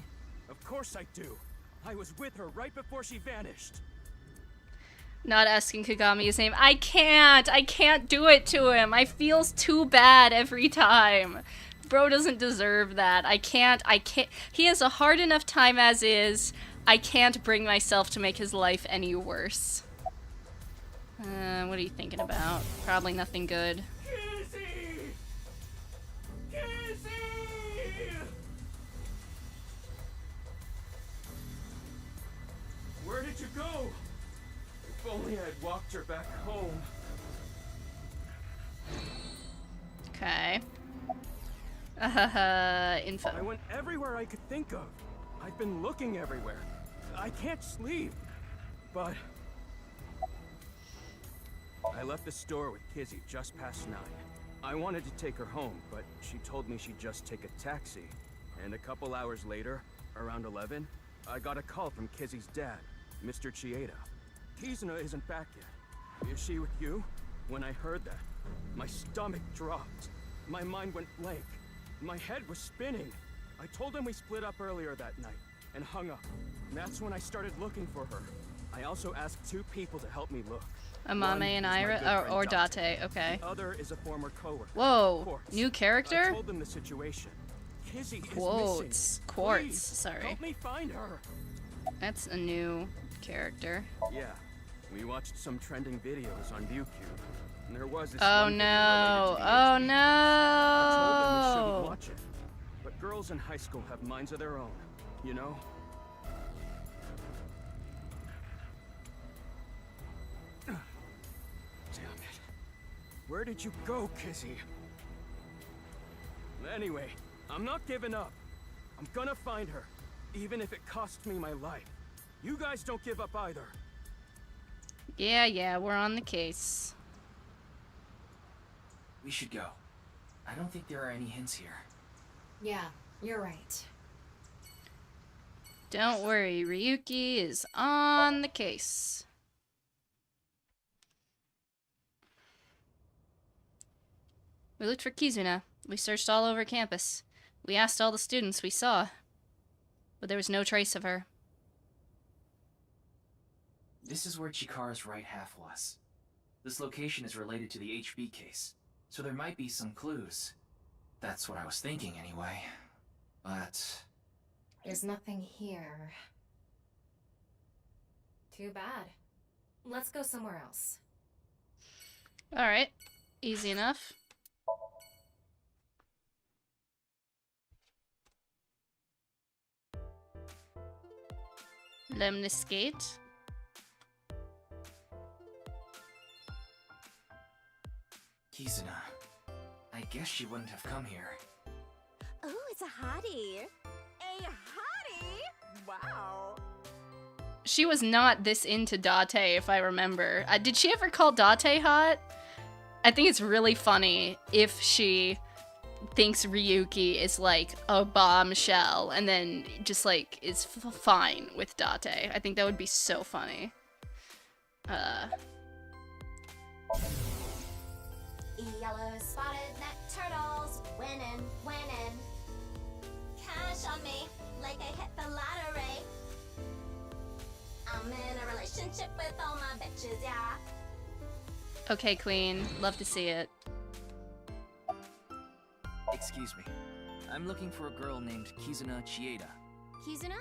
Of course I do. I was with her right before she vanished. Not asking Kagami his name. I can't do it to him. I feels too bad every time. Bro doesn't deserve that. I can't. He has a hard enough time as is. I can't bring myself to make his life any worse. What are you thinking about? Probably nothing good. Kizzy! Kizzy! Where did did you go? If only I'd walked her back home. Okay. Info. I went everywhere I could think of. I've been looking everywhere. I can't sleep. But I left the store with Kizzy just past 9. I wanted to take her home, but she told me she'd just take a taxi. And a couple hours later, around 11, I got a call from Kizzy's dad, Mr. Chieda. Kizuna isn't back yet. Is she with you? When I heard that, my stomach dropped. My mind went blank. My head was spinning. I told him we split up earlier that night and hung up. And that's when I started looking for her. I also asked 2 people to help me look. Amame and Ira, or Date, okay. The other is a former coworker. Whoa, new character? I told them the situation. Kizzy Quotes. is missing. Quartz, Please, sorry. help me find her. That's a new character. Yeah, we watched some trending videos on YouTube. And there was this Oh one video no! related to the Oh HB. no! I told them we shouldn't watch it. But girls in high school have minds of their own, you know? Damn it. Where did you go, Kizzy? Anyway, I'm not giving up. I'm gonna find her, even if it costs me my life. You guys don't give up either. Yeah, we're on the case. We should go. I don't think there are any hints here. Yeah, you're right. Don't worry, Ryuki is on the case. We looked for Kizuna. We searched all over campus. We asked all the students we saw. But there was no trace of her. This is where Chikara's right half was. This location is related to the HB case, so there might be some clues. That's what I was thinking anyway. But There's nothing here. Too bad. Let's go somewhere else. Alright. Easy enough. Lemniscate. Kizuna, I guess she wouldn't have come here. Ooh, it's a hottie. A hottie? Wow. She was not this into Date, if I remember. Did she ever call Date hot? I think it's really funny if she thinks Ryuki is like a bombshell and then just like is fine with Date. I think that would be so funny. Yellow spotted neck turtles, winning, winning. Cash on me, like I hit the lottery. I'm in a relationship with all my bitches, yeah. Okay, Queen. Love to see it. Excuse me. I'm looking for a girl named Kizuna Chieda. Kizuna?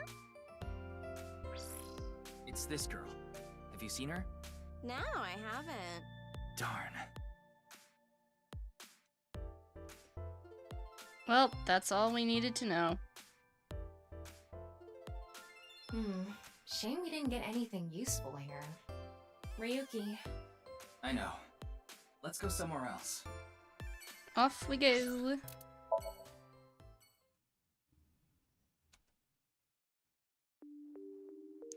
It's this girl. Have you seen her? No, I haven't. Darn. Well, that's all we needed to know. Shame we didn't get anything useful here. Ryuki. I know. Let's go somewhere else. Off we go.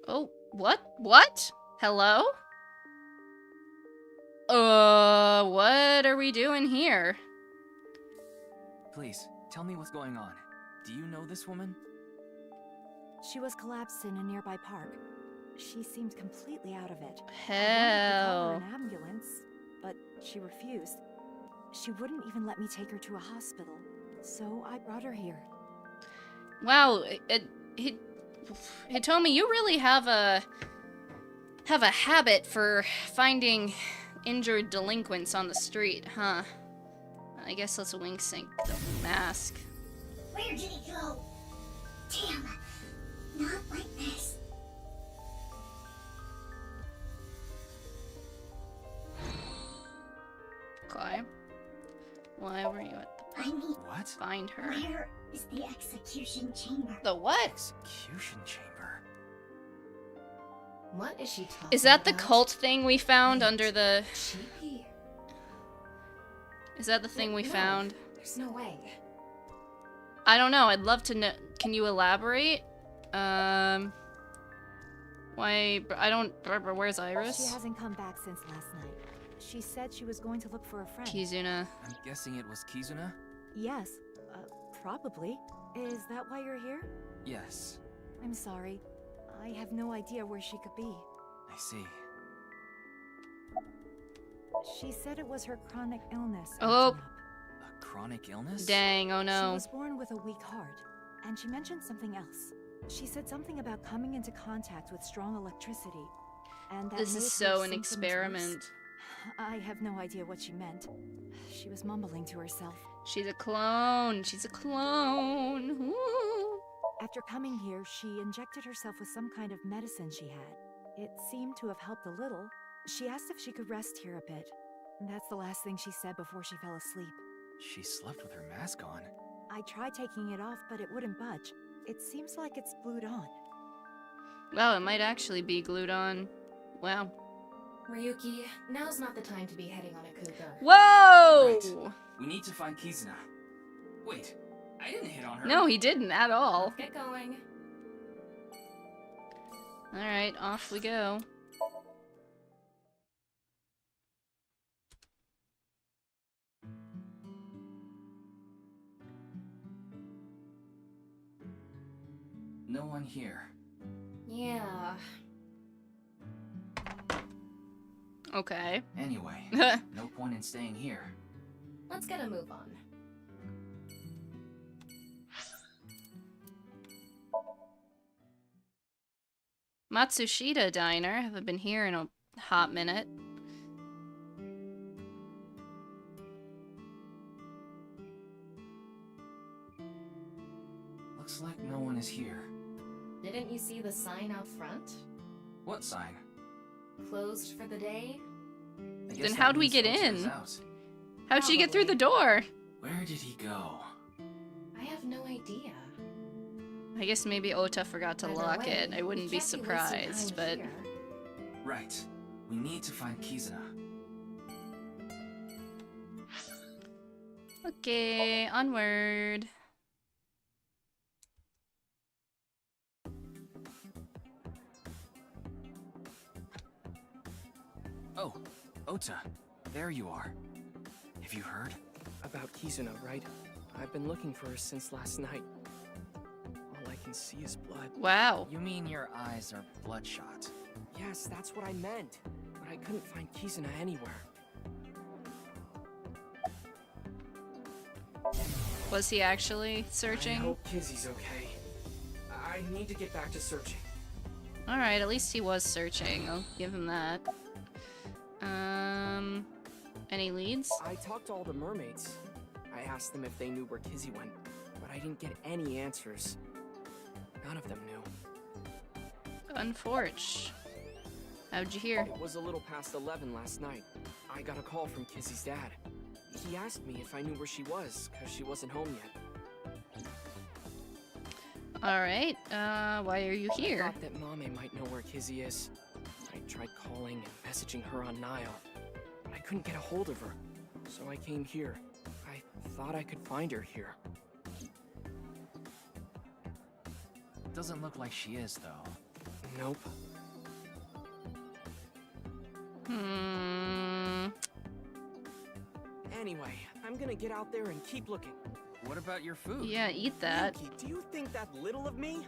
Oh, what? What? Hello? What are we doing here? Please, tell me what's going on. Do you know this woman? She was collapsed in a nearby park. She seemed completely out of it. I wanted to call Hell. her an ambulance, but she refused. She wouldn't even let me take her to a hospital, so I brought her here. Wow, Hitomi, you really have a habit for finding injured delinquents on the street, huh? I guess let's wink sync the mask. Where did he go? Damn, not like this. Okay. Why were you at the... I need... What? Find her. Where is the execution chamber? The what? Execution chamber. What is she talking Is that the about? cult thing we found under the... Cheapy? Is that the thing we No, found? There's no way. I don't know. I'd love to know. Can you elaborate? Why? I don't. Where's Iris? She hasn't come back since last night. She said she was going to look for a friend. Kizuna. I'm guessing it was Kizuna? Yes, probably. Is that why you're here? Yes. I'm sorry. I have no idea where she could be. I see. She said it was her chronic illness. Oh. acting up. A chronic illness? Dang, oh She no. was born with a weak heart, and she mentioned something else. She said something about coming into contact with strong electricity, and that This made is her so an symptoms experiment. worse. I have no idea what she meant. She was mumbling to herself. She's a clone. She's a clone. Ooh. After coming here, she injected herself with some kind of medicine she had. It seemed to have helped a little. She asked if she could rest here a bit. That's the last thing she said before she fell asleep. She slept with her mask on. I tried taking it off, but it wouldn't budge. It seems like it's glued on. Wow, it might actually be glued on. Wow. Ryuki, now's not the time to be heading on a cougar. Whoa! Right. We need to find Kizuna. Wait, I didn't hit on her. No, he didn't at all. Get going. Alright, off we go. No one here. Yeah. Okay. Anyway, no point in staying here. Let's get a move on. Matsushita Diner. Haven't been here in a hot minute. Looks like no one is here. Didn't you see the sign out front? What sign? Closed for the day? I guess Then that how'd we means get Ota's in? out. How'd she get through the door? Where did he go? I have no idea. I guess maybe Ota forgot to Either lock way, it. I we wouldn't be can't wasting surprised, time but... here. Right. We need to find Kizuna. Okay, onward. Oh, Ota, there you are. Have you heard? About Kizuna, right? I've been looking for her since last night. All I can see is blood. Wow. You mean your eyes are bloodshot? Yes, that's what I meant. But I couldn't find Kizuna anywhere. Was he actually searching? I hope Kizzy's okay. I need to get back to searching. Alright, at least he was searching. I'll give him that. Any leads? I talked to all the mermaids. I asked them if they knew where Kizzy went, but I didn't get any answers. None of them knew. Unfortunate. How'd you hear? It was a little past 11 last night. I got a call from Kizzy's dad. He asked me if I knew where she was, because she wasn't home yet. Alright, why are you I here? thought that Mame might know where Kizzy is. I tried calling and messaging her on Nile, but I couldn't get a hold of her. So I came here. I thought I could find her here. Doesn't look like she is, though. Nope. Anyway, I'm gonna get out there and keep looking. What about your food? Yeah, eat that. Ryuki, do you think that little of me?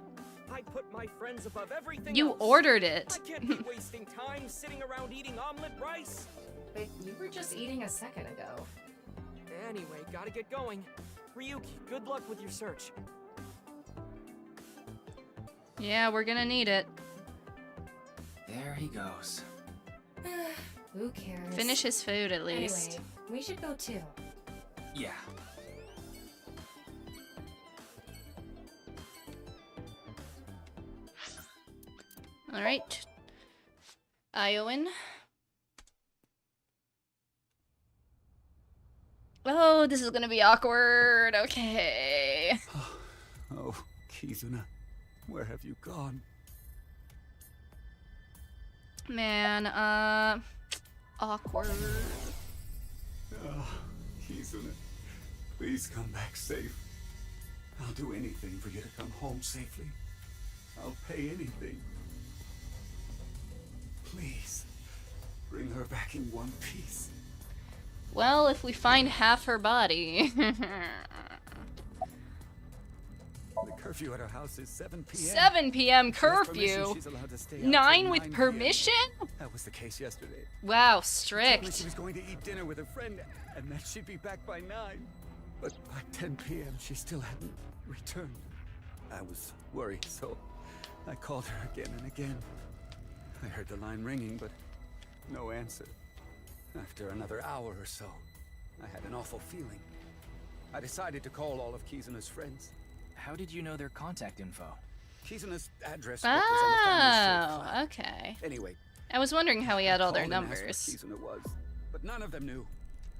I put my friends above everything You else. ordered it. I can't be wasting time sitting around eating omelet rice. But you were just eating a second ago. Anyway, gotta get going. Ryuki, good luck with your search. Yeah, we're gonna need it. There he goes. Who cares? Finish his food at least. Anyway, we should go too. Yeah. Alright. Iowan. Oh, this is gonna be awkward. Okay. Oh, Kizuna, where have you gone? Man, awkward. Oh, Kizuna, please come back safe. I'll do anything for you to come home safely. I'll pay anything. Please, bring her back in one piece. Well, if we find half her body. The curfew at our house is 7 p.m. 7 p.m. If she has permission, curfew. she's allowed to stay out 9 till with 9 permission? p.m. That was the case yesterday. Wow, She told me strict. she was going to eat dinner with a friend and that she'd be back by 9. But by 10 p.m. she still hadn't returned. I was worried, so I called her again and again. I heard the line ringing, but no answer. After another hour or so, I had an awful feeling. I decided to call all of Kizuna's friends. How did you know their contact info? Kizuna's address book was on the family Oh, file. okay. Anyway, I was wondering how he had all their called and asked numbers. where Kizuna was, but none of them knew.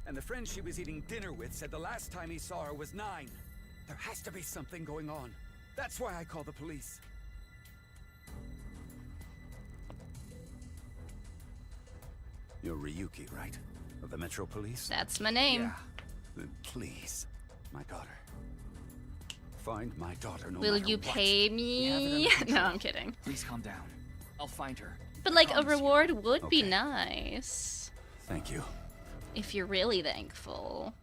And the friend she was eating dinner with said the last time he saw her was 9. There has to be something going on. That's why I called the police. You're Ryuki, right? Of the Metro Police? That's my name. Yeah. Then please, my daughter. Find my daughter no Will matter you what. pay me? No, I'm kidding. Please calm down. I'll find her. But like a Promise you. reward would be nice. Thank you. If you're really thankful.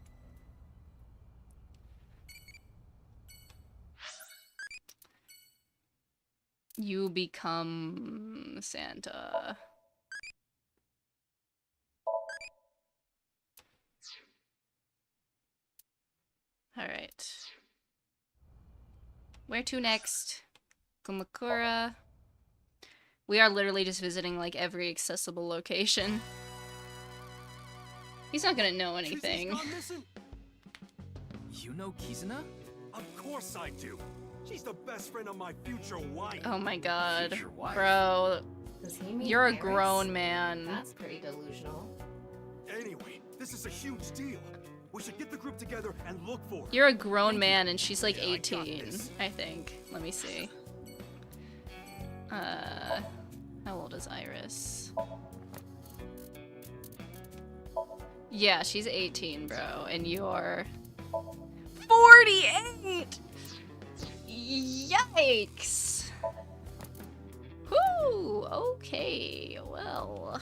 You become Santa. Alright. Where to next? Kumakura. We are literally just visiting like every accessible location. He's not gonna know anything. You know Kizuna? Of course I do. She's the best friend of my future wife. Oh my god. Future wife. Bro. Does he mean You're a Ferris? grown man. That's pretty delusional. Anyway, this is a huge deal. We should get the group together and look for her. You're a grown man and she's like Yeah, I got 18, this. I think. Let me see. How old is Iris? Yeah, she's 18, bro, and you're 48! Yikes! Whoo! Okay, well.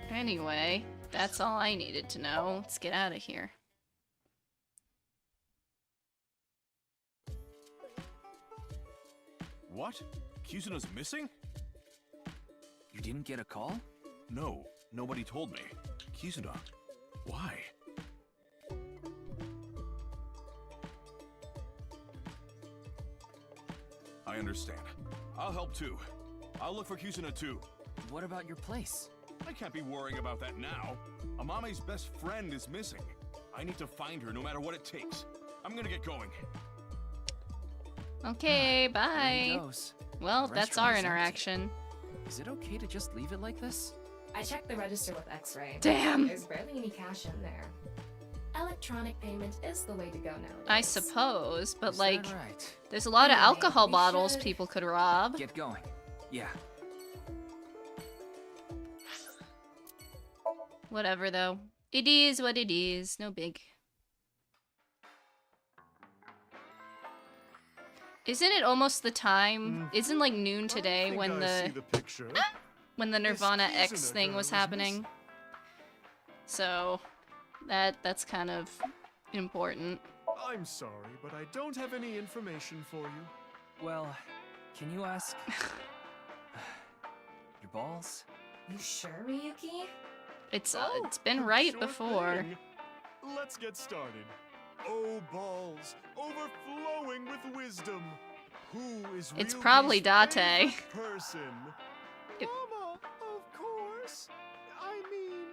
Anyway, that's all I needed to know. Let's get out of here. What? Kizuna's missing? You didn't get a call? No, nobody told me. Kizuna, why? I understand. I'll help too. I'll look for Kizuna too. What about your place? I can't be worrying about that now. Amame's best friend is missing. I need to find her no matter what it takes. I'm gonna get going. Okay, There he bye. goes. Well, The that's restaurant our is empty. interaction. Is it okay to just leave it like this? I checked the register with X-Ray. Damn. There's barely any cash in there. Electronic payment is the way to go nowadays. I suppose, but Is like, that right? there's a lot of Anyway, alcohol we bottles should- people could rob. Get going. Yeah. Whatever, though. It is what it is. No big. Isn't it almost the time? Isn't like noon today think when I see the the picture. when the Nirvana X Kizuna thing girl was is happening? So that's kind of important. I'm sorry, but I don't have any information for you. Well, can you ask your balls? You sure, Ryuki? It's been right Sure before. thing. Let's get started. Oh, balls, overflowing with wisdom. Who is It's Ryuki's probably Date. favorite person? It- Mama, of course. I mean,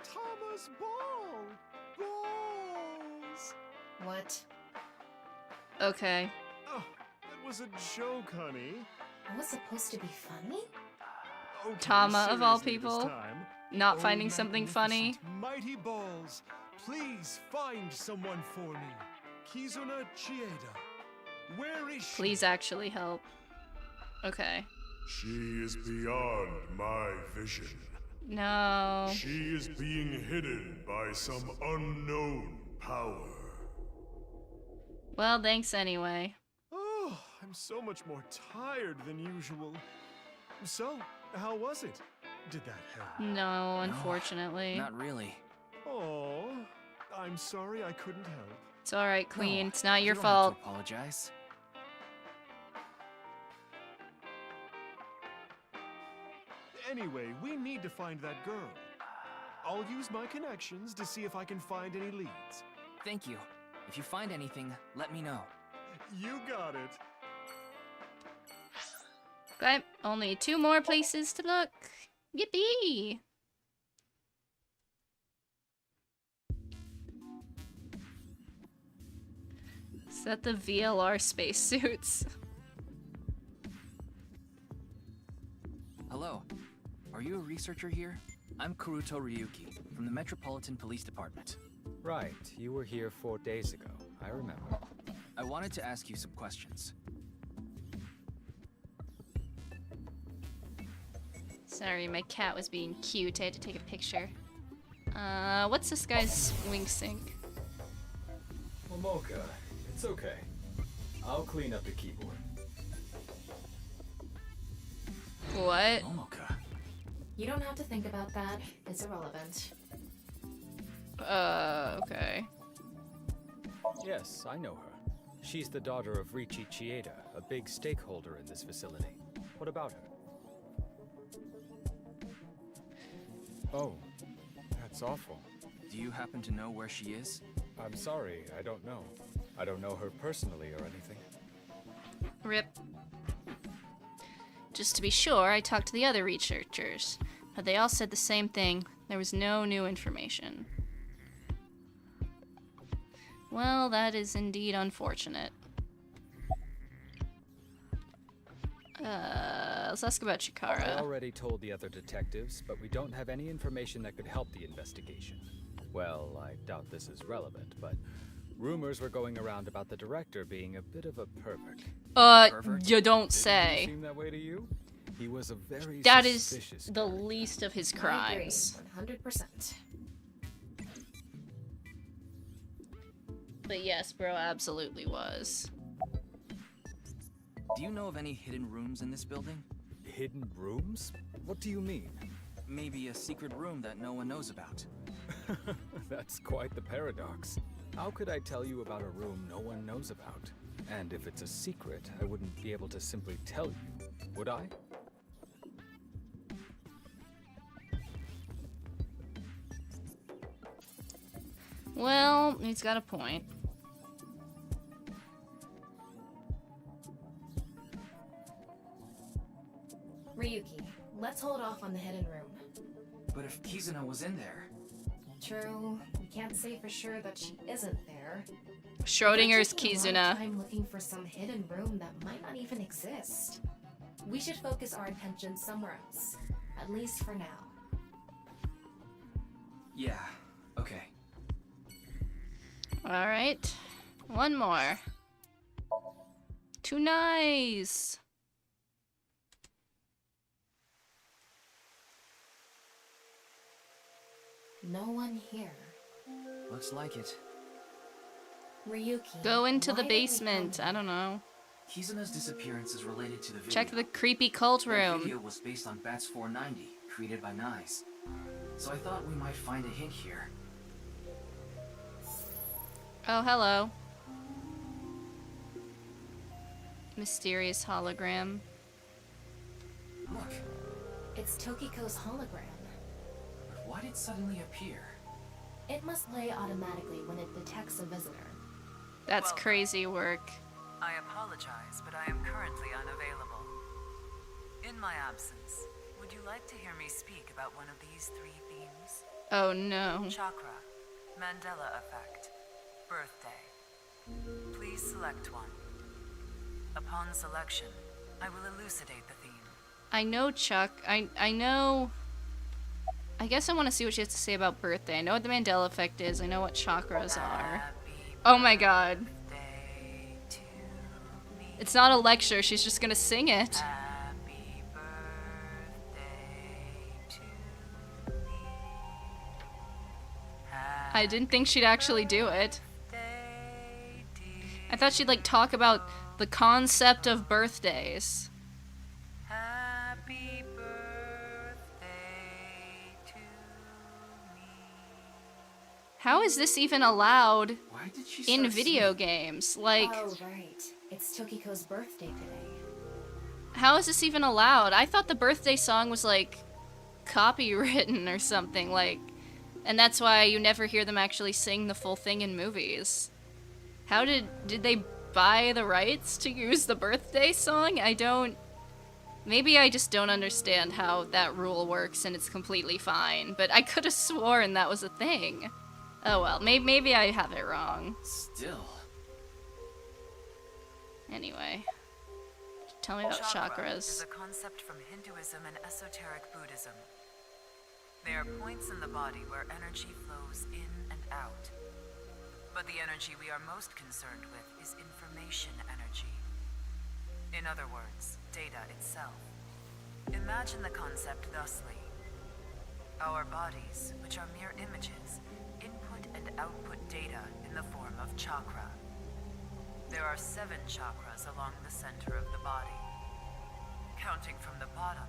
Thomas Ball. Balls. What? Okay. Oh, that was a joke, honey. It was supposed to be funny? Okay, Tama of all seriously this people, time. not Oh, finding something funny. magnificent, Mighty balls, please find someone for me. Kizuna Chieda. Where is she? Please actually help. Okay. She is beyond my vision. No. She is being hidden by some unknown power. Well, thanks anyway. Oh, I'm so much more tired than usual. So, how was it? Did that help? No, unfortunately. Not really. Oh, I'm sorry I couldn't help. It's alright, Queen. No, it's not your you don't fault. have to apologize. Anyway, we need to find that girl. I'll use my connections to see if I can find any leads. Thank you. If you find anything, let me know. You got it. Okay, only 2 more places to look. Yippee! Is that the VLR spacesuits? Hello. Are you a researcher here? I'm Kuruto Ryuki, from the Metropolitan Police Department. Right, you were here 4 days ago. I remember. I wanted to ask you some questions. Sorry, my cat was being cute. I had to take a picture. What's this guy's wing sink? Momoka, it's okay. I'll clean up the keyboard. What? Momoka. You don't have to think about that. It's irrelevant. Okay. Yes, I know her. She's the daughter of Ryuki Chieda, a big stakeholder in this facility. What about her? Oh, that's awful. Do you happen to know where she is? I'm sorry, I don't know. I don't know her personally or anything. Rip. Just to be sure, I talked to the other researchers, but they all said the same thing. There was no new information. Well, that is indeed unfortunate. Let's ask about Chikara. I already told the other detectives, but we don't have any information that could help the investigation. Well, I doubt this is relevant, but rumors were going around about the director being a bit of a pervert. You don't say. Didn't he seem that way to you? He was a very That is suspicious the least of his crimes. I agree, 100%. But yes, bro, absolutely was. Do you know of any hidden rooms in this building? Hidden rooms? What do you mean? Maybe a secret room that no one knows about. That's quite the paradox. How could I tell you about a room no one knows about? And if it's a secret, I wouldn't be able to simply tell you, would I? Well, he's got a point. Ryuki, let's hold off on the hidden room. But if Kizuna was in there... True, we can't say for sure that she isn't there. Schrodinger's We're taking a Kizuna. lot of time looking for some hidden room that might not even exist. We should focus our attention somewhere else, at least for now. Yeah, okay. Alright. One more. Too nice. No one here. Looks like it. Ryuki. Go into why the did we basement. come I don't know. Kizuna's disappearance is related to the video. Check the creepy cult That room. video was based on Bats 490, created by Nyes. So I thought we might find a hint here. Oh, hello. Mysterious hologram. Look, It's Tokiko's hologram. but why did it suddenly appear? It must play automatically when it detects a visitor. That's crazy work. I apologize, but I am currently unavailable. In my absence, would you like to hear me speak about one of these 3 themes? Oh no. Chakra, Mandela effect, birthday. Please select one. Upon selection, I will elucidate the theme. I know Chuck. I know. I guess I want to see what she has to say about birthday. I know what the Mandela effect is. I know what chakras are. Happy Oh my god. It's not a lecture, she's just gonna sing it. I didn't think she'd actually do it. I thought she'd like talk about the concept of birthdays. Happy birthday to me. How is this even allowed Why did she in start video singing? games? Like, Oh, right. It's Tokiko's birthday today. how is this even allowed? I thought the birthday song was like copywritten or something, like, and that's why you never hear them actually sing the full thing in movies. How did they buy the rights to use the birthday song? Maybe I just don't understand how that rule works and it's completely fine, but I could have sworn that was a thing. Oh well, maybe I have it wrong. Still. Anyway, tell me about Chakra chakras. is a concept from Hinduism and esoteric Buddhism. They are points in the body where energy flows in and out. But the energy we are most concerned with is information energy. In other words, data itself. Imagine the concept thusly. Our bodies, which are mere images, input and output data in the form of chakra. There are 7 chakras along the center of the body. Counting from the bottom,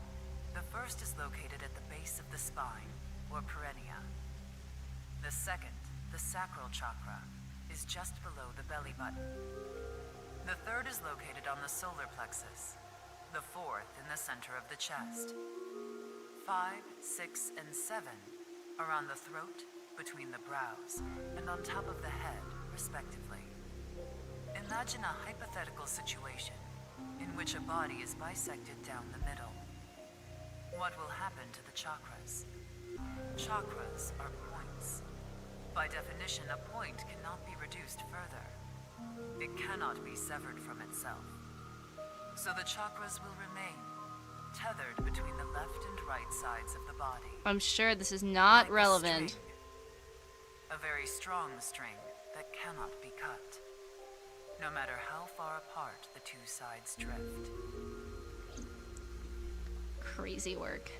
the first is located at the base of the spine, or perineum. The second, the sacral chakra, is just below the belly button. The third is located on the solar plexus. The fourth in the center of the chest. 5, 6, and 7 are on the throat, between the brows, and on top of the head, respectively. Imagine a hypothetical situation in which a body is bisected down the middle. What will happen to the chakras? Chakras are points. By definition, a point cannot be reduced further. It cannot be severed from itself. So the chakras will remain tethered between the left and right sides of the body. I'm sure this is not Like a relevant. string. A very strong string that cannot be cut, no matter how far apart the two sides drift. Crazy work.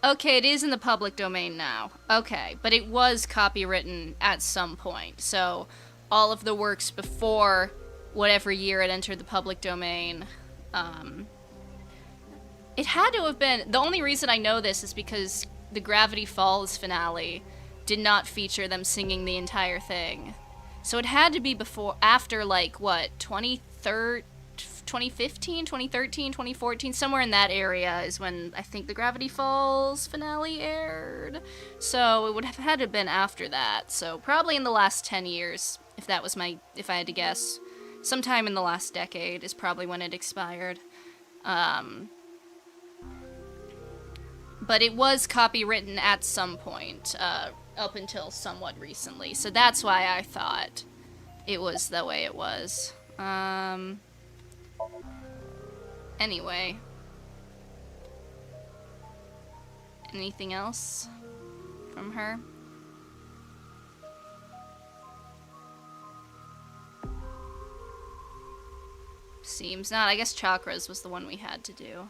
Okay, it is in the public domain now. Okay, but it was copywritten at some point. So all of the works before whatever year it entered the public domain, it had to have been... The only reason I know this is because the Gravity Falls finale did not feature them singing the entire thing. So it had to be after, like, what, 2015, 2013, 2014, somewhere in that area is when I think the Gravity Falls finale aired. So it would have had to have been after that. So probably in the last 10 years, if I had to guess. Sometime in the last decade is probably when it expired. But it was copywritten at some point, up until somewhat recently. So that's why I thought it was the way it was. Anyway. Anything else from her? Seems not. I guess chakras was the one we had to do.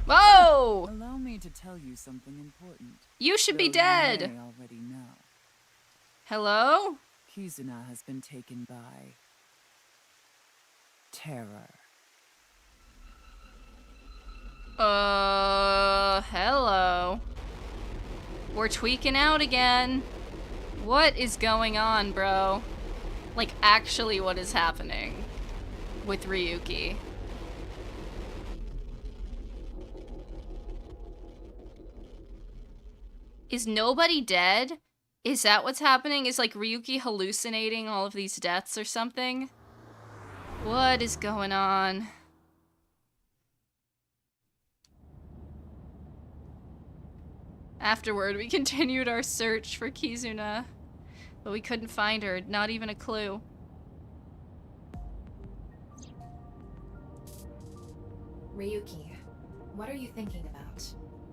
Whoa! Allow me to tell you something important. You should be Though dead. You may already know. Hello? Kizuna has been taken by terror. Hello. We're tweaking out again. What is going on, bro? Like, actually, what is happening with Ryuki? Is nobody dead? Is that what's happening? Is, like, Ryuki hallucinating all of these deaths or something? What is going on? Afterward, we continued our search for Kizuna, but we couldn't find her, not even a clue. Ryuki, what are you thinking about?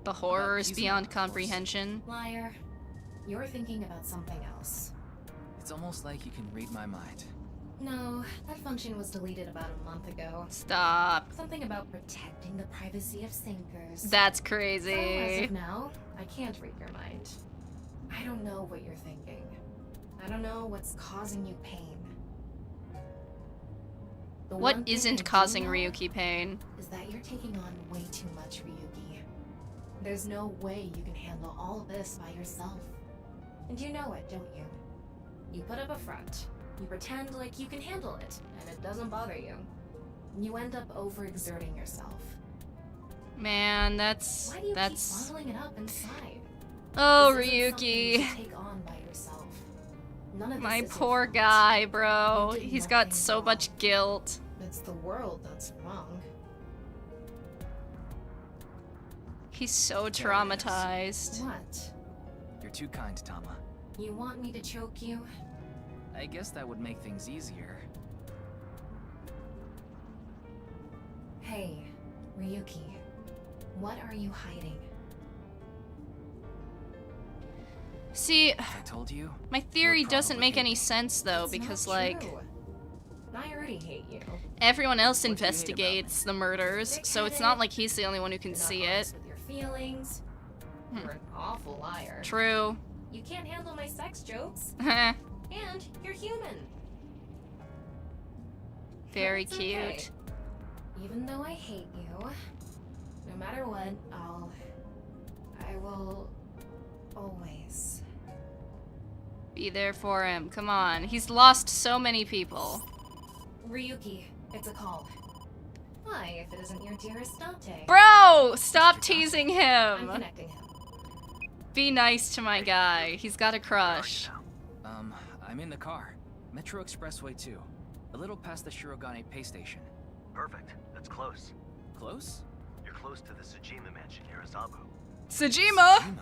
The horror is Kizuna, beyond of course. comprehension. Liar. You're thinking about something else. It's almost like you can read my mind. No, that function was deleted about a month ago. Stop. Something about protecting the privacy of sinkers. That's So, as crazy. of now, I can't read your mind. I don't know what you're thinking. I don't know what's causing you pain. The What one thing I isn't do causing know Ryuki pain? is that you're taking on way too much, Ryuki. There's no way you can handle all of this by yourself. And you know it, don't you? You put up a front. You pretend like you can handle it, and it doesn't bother you. You end up overexerting yourself. Man, that's Why do you keep bottling it up inside? Oh, This isn't something you Ryuki. should take on by yourself. None of this My is your poor fault. guy, bro. You did He's got nothing so wrong. much guilt. It's the world that's wrong. He's so There it is. traumatized. What? You're too kind, Tama. You want me to choke you? I guess that would make things easier. Hey, Ryuki. What are you hiding? See, I told you. my theory You would doesn't probably make hate any me. sense though, That's because not like true. I already hate you. everyone else What do you hate about investigates the murders, so it's not like he's the only one who can You're not see honest it. with your feelings. You're an awful liar. True. You can't handle my sex jokes. And you're human. Very It's cute. okay. Even though I hate you, no matter what, I will always. Be there for him. Come on. He's lost so many people. Ryuki, it's a call. Why, if it isn't your dearest Dante? Bro, stop teasing I'm him. connecting him. Be nice to my guy. He's got a crush. I'm in the car. Metro Expressway 2. A little past the Shirogane pay station. Perfect. That's close. Close? You're close to the Tsujima mansion near Azabu. Sajima!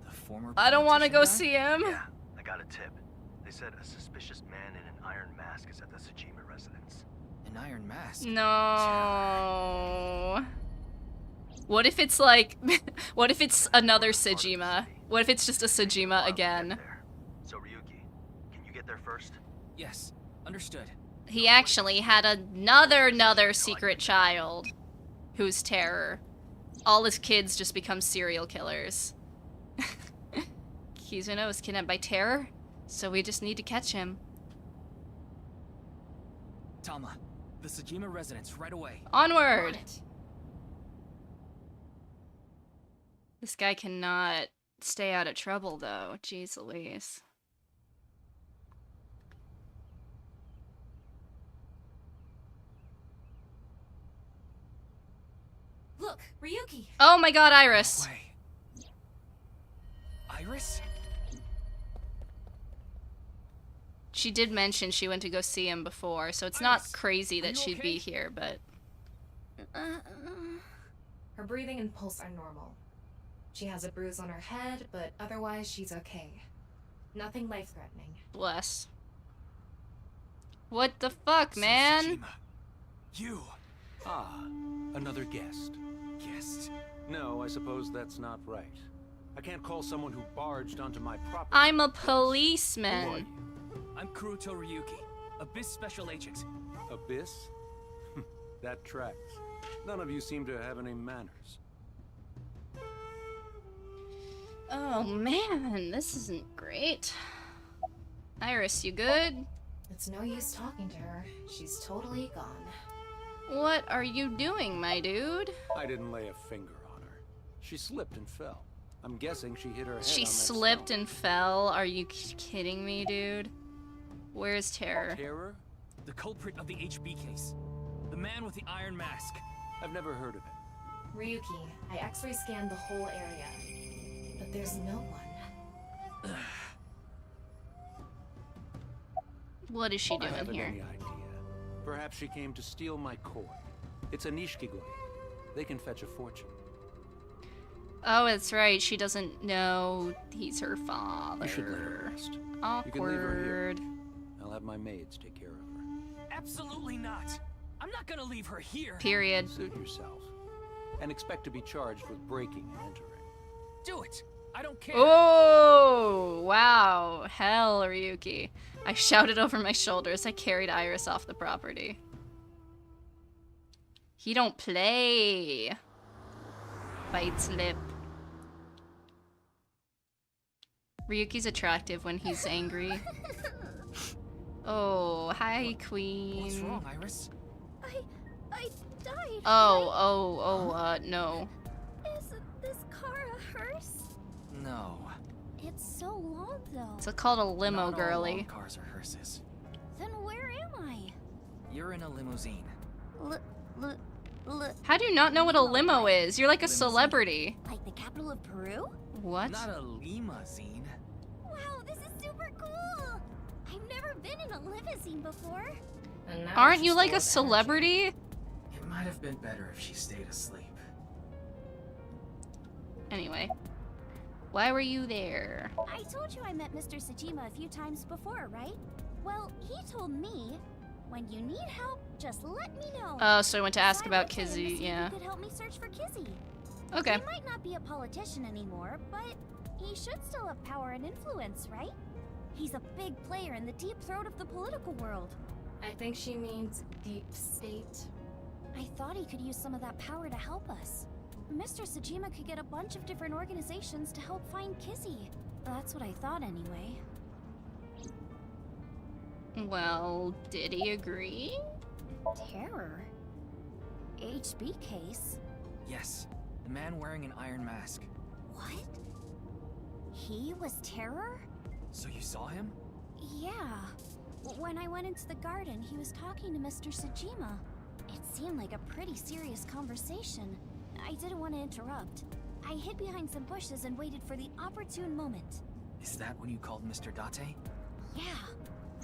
The former I don't want to go politician see him. Yeah, I got a tip. They said a suspicious man in an iron mask is at the Tsujima residence. guy? An iron mask? No. What if it's like... what if it's another Sajima? What if it's just a Sajima again? So Ryuki, can you get there first? Yes, understood. He actually had another secret child who's terror. All his kids just become serial killers. Kizuna was kidnapped by terror, so we just need to catch him. Tama, the Sajima residence right away. Onward! This guy cannot stay out of trouble, though. Jeez Louise. Look, Ryuki. Oh my god, Iris! Iris? She did mention she went to go see him before, so it's not crazy that she'd be here, but... Her breathing and pulse are normal. She has a bruise on her head, but otherwise she's okay. Nothing life-threatening. Bless. What the fuck, man? You! Ah, another guest. Guest? No, I suppose that's not right. I can't call someone who barged onto my property. I'm a policeman. I'm Kuruto Ryuki, Abyss Special Agent. Abyss? That tracks. None of you seem to have any manners. Oh man, this isn't great. Iris, you good? It's no use talking to her. She's totally gone. What are you doing, my dude? I didn't lay a finger on her. She slipped and fell. I'm guessing she hit her head She on that slipped and fell? Are you kidding me, dude? Where's Terror? Terror? The culprit of the HB case. The man with the iron mask. I've never heard of him. Ryuki, I x-ray scanned the whole area. But there's no one. What is she I doing haven't here? any idea. Perhaps she came to steal my coin. It's a nishikigori. They can fetch a fortune. Oh, that's right. She doesn't know he's her father. You should let her rest. Awkward. You can leave her here. I'll have my maids take care of her. Absolutely not. I'm not gonna leave her here. Period. Suit yourself. and expect to be charged with breaking and entering. Do it! I don't care! Oh, wow. Hell, Ryuki. I shouted over my shoulder as I carried Iris off the property. He don't play. Bites lip. Ryuki's attractive when he's angry. Oh, hi, queen. What's wrong, Iris? I died. No. Is this car a hearse? No. It's so long, though. It's called a limo, Not girly. all long cars are hearses. Then where am I? You're in a limousine. How do you not know what a limo is? You're like a celebrity. Like the capital of Peru? What? Not a limousine. Wow, this is super cool! I've never been in a limousine before. Aren't you like a celebrity? It might have been better if she stayed asleep. Anyway. Why were you there? I told you I met Mr. Sejima a few times before, right? Well, he told me, when you need help, just let me know. Oh, so I went to ask So about went to him to Kizzy, see if yeah. He could help me search for Kizzy. Okay. He might not be a politician anymore, but he should still have power and influence, right? He's a big player in the deep throat of the political world. I think she means deep state. I thought he could use some of that power to help us. Mr. Sejima could get a bunch of different organizations to help find Kizzy. That's what I thought anyway. Well, did he agree? Terror? HB case? Yes. The man wearing an iron mask. What? He was Terror? So you saw him? Yeah. When I went into the garden, he was talking to Mr. Sejima. It seemed like a pretty serious conversation. I didn't want to interrupt. I hid behind some bushes and waited for the opportune moment. Is that when you called Mr. Date? Yeah.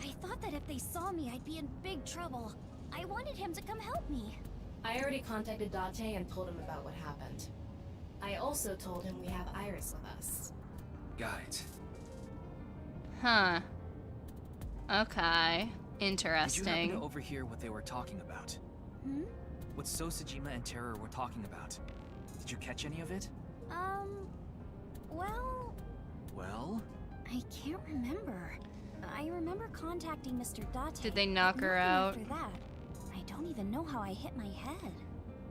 I thought that if they saw me, I'd be in big trouble. I wanted him to come help me. I already contacted Date and told him about what happened. I also told him we have Iris with us. Got it. Huh. Okay. Did you Interesting. happen to overhear what they were talking about? Hmm? What Sejima and Terror were talking about? Did you catch any of it? Well... Well? I can't remember. I remember contacting Mr. Date. Did they knock her Nothing out? After that, I don't even know how I hit my head.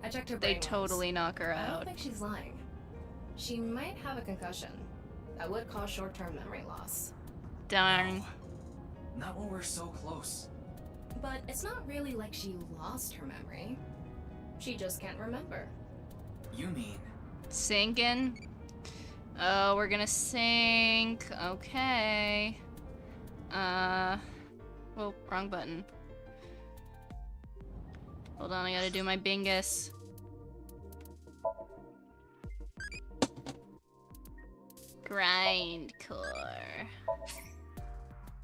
I checked her They brain totally knock her I don't out. think she's lying. She might have a concussion. That would cause short-term memory loss. Darn. Not when we're so close. But it's not really like she lost her memory. She just can't remember. You mean? Sinking? Oh, we're gonna sink. Okay. Well, wrong button. Hold on, I gotta do my bingus. Grindcore.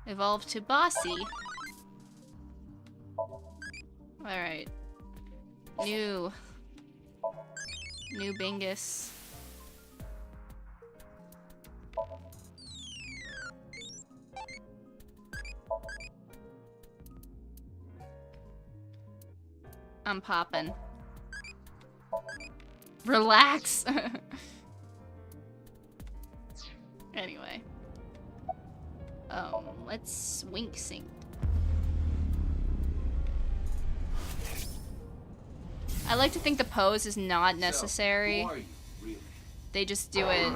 Evolve to bossy. Alright. New bingus. I'm popping. Relax. Anyway. Let's wink sync. I like to think the pose is not necessary. Who are you, really? They just do it.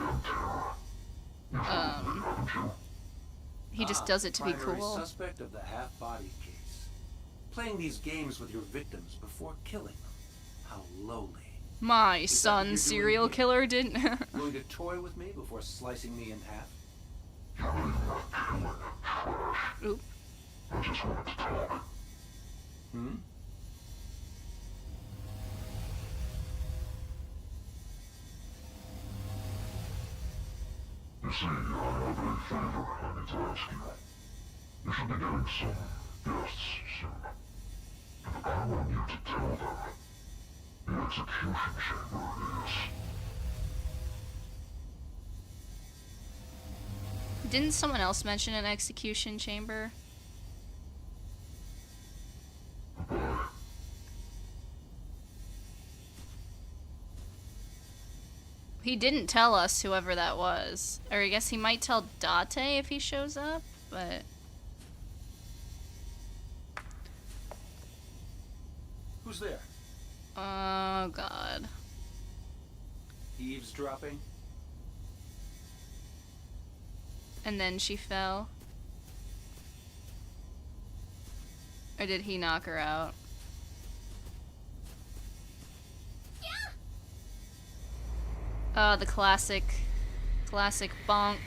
He just does it to be Primary cool. Suspect of the half-body case. Playing these games with your victims before killing them. How lowly. My Is that what son, you're doing serial here? killer, didn't. Going to toy with me before slicing me in half? Oop. Hmm? You see, I have a favor I need to ask you. You should be getting some guests soon. And I want you to tell them the execution chamber is... Didn't someone else mention an execution chamber? He didn't tell us whoever that was. Or I guess he might tell Date if he shows up, but... Who's there? Oh, God. Eavesdropping? And then she fell. Or did he knock her out? The classic bonk.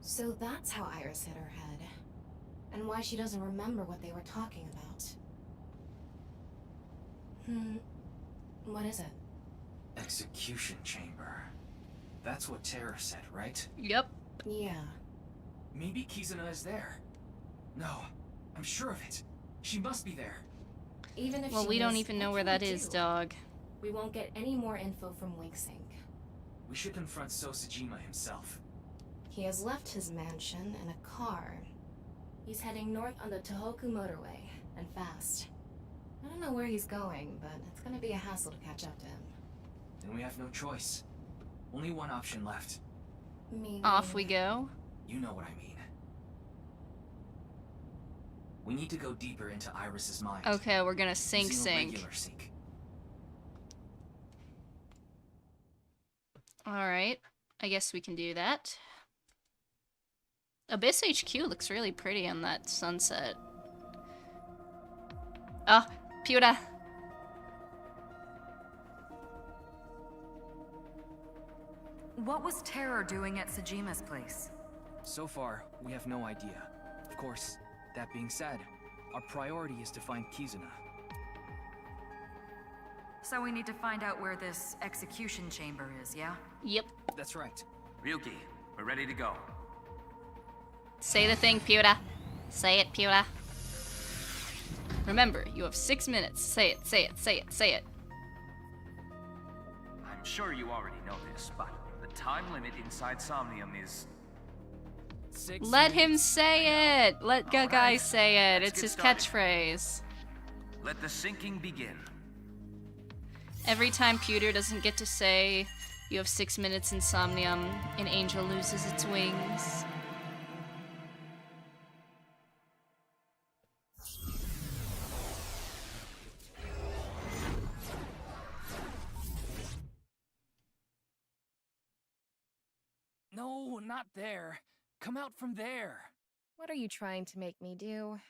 So that's how Iris hit her head. And why she doesn't remember what they were talking about. What is it? Execution chamber. That's what Terror said, right? Yep. Yeah. Maybe Kizuna is there. No, I'm sure of it. She must be there. Even if well, she we don't is, even know what where can that we is, do? dog. We won't get any more info from Winksink. We should confront Sosajima himself. He has left his mansion in a car. He's heading north on the Tohoku motorway, and fast. I don't know where he's going, but it's gonna be a hassle to catch up to him. Then we have no choice. Only one option left. Off we go. You know what I mean. We need to go deeper into Iris's mind. Okay, we're gonna sync. Using a regular sync. Alright, I guess we can do that. Abyss HQ looks really pretty on that sunset. Oh, Pewda. What was Terror doing at Sajima's place? So far, we have no idea. Of course, that being said, our priority is to find Kizuna. So we need to find out where this execution chamber is, yeah? Yep. That's right. Ryuki, we're ready to go. Say the thing, Pewda. Say it, Pewda. Remember, you have 6 minutes. Say it, say it, say it, say it. I'm sure you already know this, but the time limit inside Somnium is... Let him say it! Let the guy say it. Let's It's get his started. catchphrase. Let the sinking begin. Every time Pewter doesn't get to say, you have 6 minutes in Somnium, an angel loses its wings. No, not there. Come out from there. What are you trying to make me do?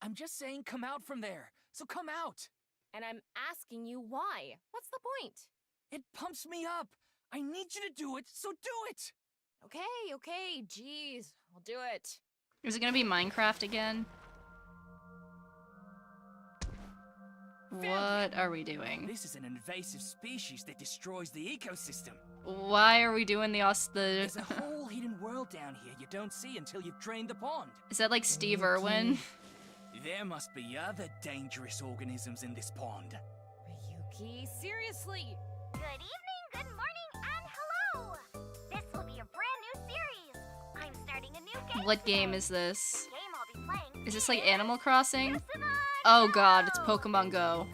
I'm just saying come out from there. So come out. And I'm asking you why. What's the point? It pumps me up. I need you to do it, so do it. Okay, jeez. I'll do it. Is it gonna be Minecraft again? What are we doing? This is an invasive species that destroys the ecosystem. Why are we doing the There's a whole hidden world down here you don't see until you've drained the pond. Is that like Steve Irwin? There must be other dangerous organisms in this pond. Ryuki, seriously! Good evening, good morning, and hello! This will be a brand new series. I'm starting a new game. What game is this? The game I'll be playing Is this like Animal Crossing? Oh god, it's Pokemon Go.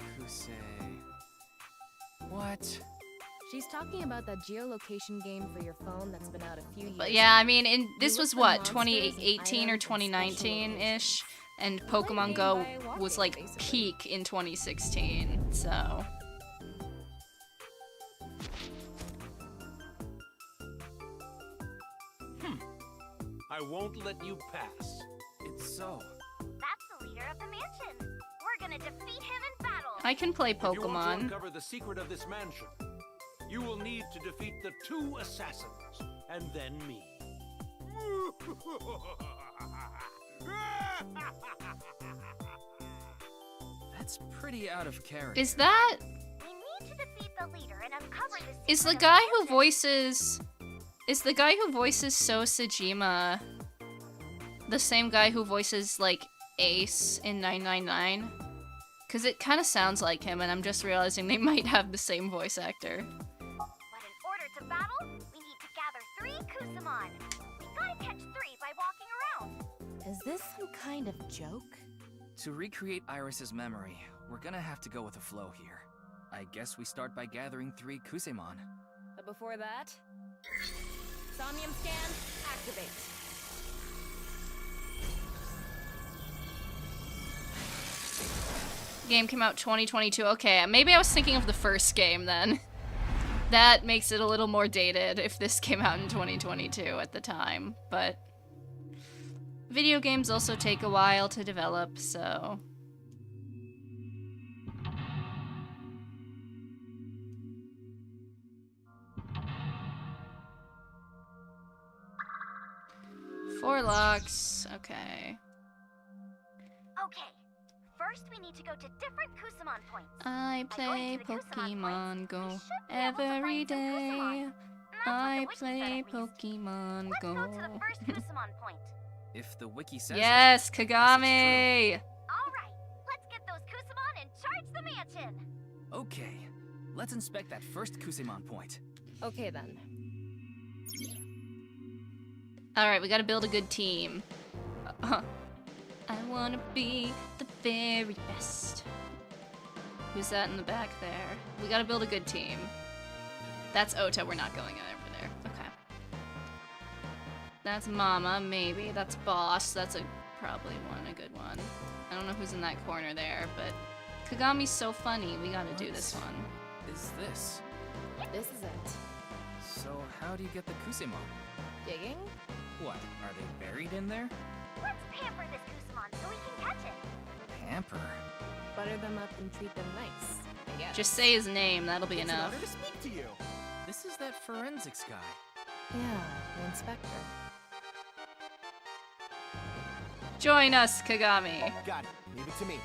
What? She's talking about that geolocation game for your phone that's been out a few years. But yeah, I mean, this You was look for what, monsters, 2018 or items, and special 2019-ish? And Pokemon Go was like peak in 2016, so... I won't let you pass. It's so. That's the leader of the mansion. We're gonna defeat him in battle. I can play If you want to Pokemon. uncover the secret of this mansion, you will need to defeat the 2 assassins, and then me. That's pretty out of character. Is that... We need to defeat the leader and uncover this. Is the guy who voices... Is the guy who voices Sosajima the same guy who voices, like, Ace in 999? Because it kind of sounds like him, and I'm just realizing they might have the same voice actor. But in order to battle, we need to gather 3 Kusamon. We gotta catch 3 by walking around. Is this some kind of joke? To recreate Iris's memory, we're gonna have to go with a flow here. I guess we start by gathering 3 Kusemon. But before that, Somnium scan, activate. Game came out 2022. Okay, maybe I was thinking of the first game then. That makes it a little more dated if this came out in 2022 at the time, but video games also take a while to develop, so... Four locks, okay. Okay, first we need to go to different Kusamon points. I play Pokemon Go every day. I play Pokemon Go. Let's go to the first Kusamon point. If the wiki says Yes, it, Kagami! Alright, let's get those Kusamon and charge the mansion! Okay, let's inspect that first Kusemon point. Okay then. Alright, we gotta build a good team. I wanna be the very best. Who's that in the back there? We gotta build a good team. That's Ota, we're not going over there. Okay. That's Mama, maybe. That's Boss. That's probably a good one. I don't know who's in that corner there, but Kagami's so funny. We gotta do this one. Is this? This is it. So how do you get the Kusemon? Digging? What, are they buried in there? Let's pamper this Kusamon so we can catch it. Pamper? Butter them up and treat them nice, I guess. Just say his name, that'll be It's enough. an honor to speak to you. This is that forensics guy. Yeah, the inspector. Join us, Kagami. Got it. Leave it to me.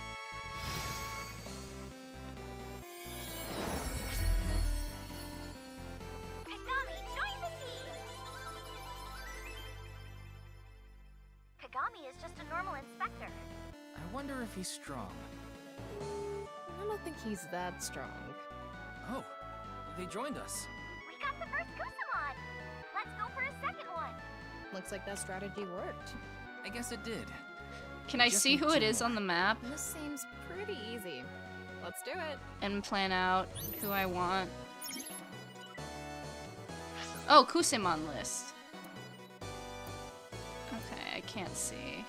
Kagami, join the team! Kagami is just a normal inspector. I wonder if he's strong. I don't think he's that strong. Oh, they joined us. We got the first Kusamon! Let's go for a second one! Looks like that strategy worked. I guess it did. Can I see who it is on the map? This seems pretty easy. Let's do it. And plan out who I want. Oh, Kusemon list. Okay, I can't see.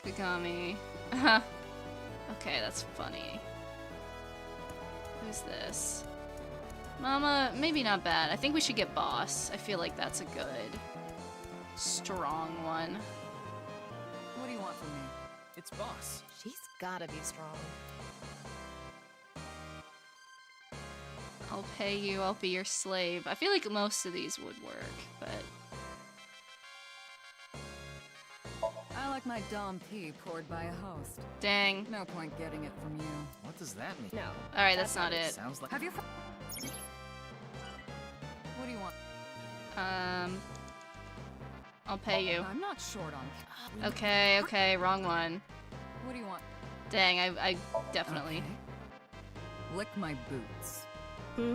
Kagami. Okay, that's funny. Who's this? Mama, maybe not bad. I think we should get Boss. I feel like that's a good, strong one. What do you want from me? It's Boss. She's gotta be strong. I'll pay you, I'll be your slave. I feel like most of these would work, but... I like my Dom tea poured by a host. Dang. No point getting it from you. What does that mean? No. Alright, that's not it. Sounds like... Have you... What do you want? I'll pay you. I'm not short on... Okay, okay, wrong one. What do you want? Dang, I definitely... Okay. Lick my boots. Hmm?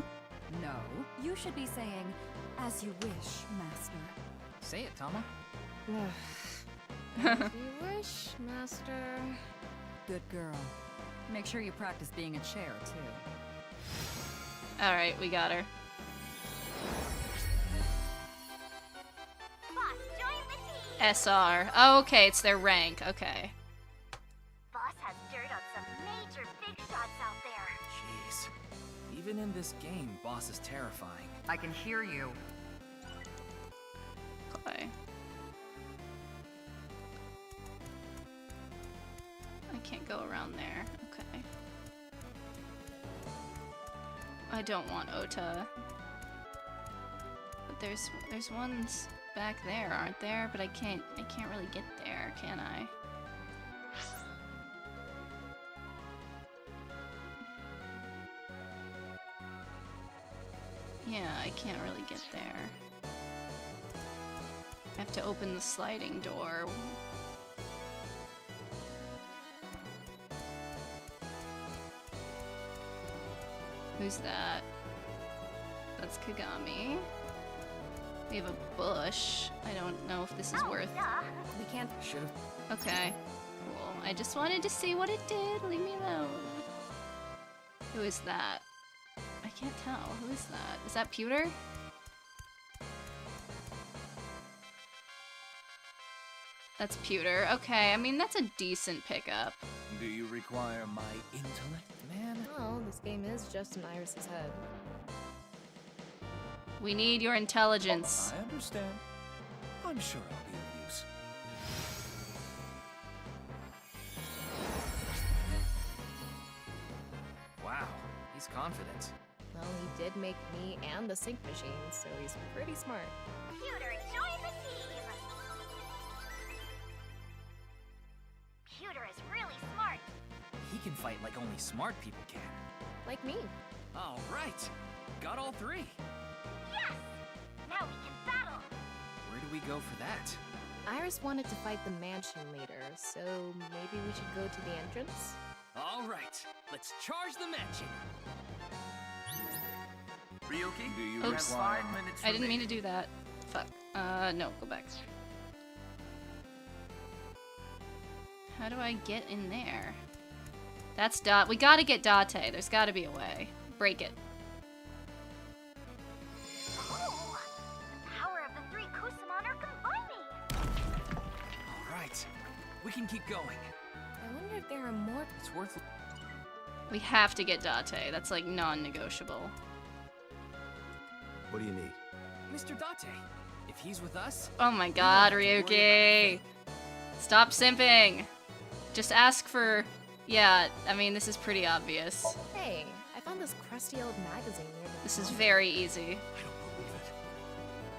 No. You should be saying, as you wish, master. Say it, Tama. As you wish, master. Good girl. Make sure you practice being a chair, too. Alright, we got her. Boss, join the team! SR. Oh, okay, it's their rank. Okay. Boss has dirt on some major big shots out there. Jeez. Even in this game, Boss is terrifying. I can hear you. Okay. I can't go around there. Okay. I don't want Ota. But there's ones back there, aren't there? But I can't really get there, can I? Yeah, I can't really get there. I have to open the sliding door. Who's that? That's Kagami. We have a bush. I don't know if this is worth. We can't. Should've. Okay. Cool. I just wanted to see what it did. Leave me alone. Who is that? I can't tell. Who is that? Is that Pewter? That's Pewter. Okay, I mean, that's a decent pickup. Do you require my intellect, man? Well, this game is just in Iris's head. We need your intelligence. I understand. I'm sure I'll be of use. Wow, he's confident. Well, he did make me and the sync machine, so he's pretty smart. Pewter, join the team! Pewter is really smart. He can fight like only smart people can. Like me. All right, got all three. Yes! Now we can battle! Where do we go for that? Iris wanted to fight the mansion leader, so maybe we should go to the entrance? All right, let's charge the mansion. Ryuki, do you Oops. have 5 minutes? I didn't mean to do that. Fuck. No, go back. How do I get in there? That's Dot. We gotta get Date. There's gotta be a way. Break it. Oh! The power of the three Kusamon are combining! All right, we can keep going. I wonder if there are more. It's worth. We have to get Date. That's like non-negotiable. What do you need? Mr. Date, if he's with us. Oh my god, Ryuki! Stop simping! Just ask for... Yeah, I mean, this is pretty obvious. Hey, I found this crusty old magazine near the This is very easy. I don't believe it.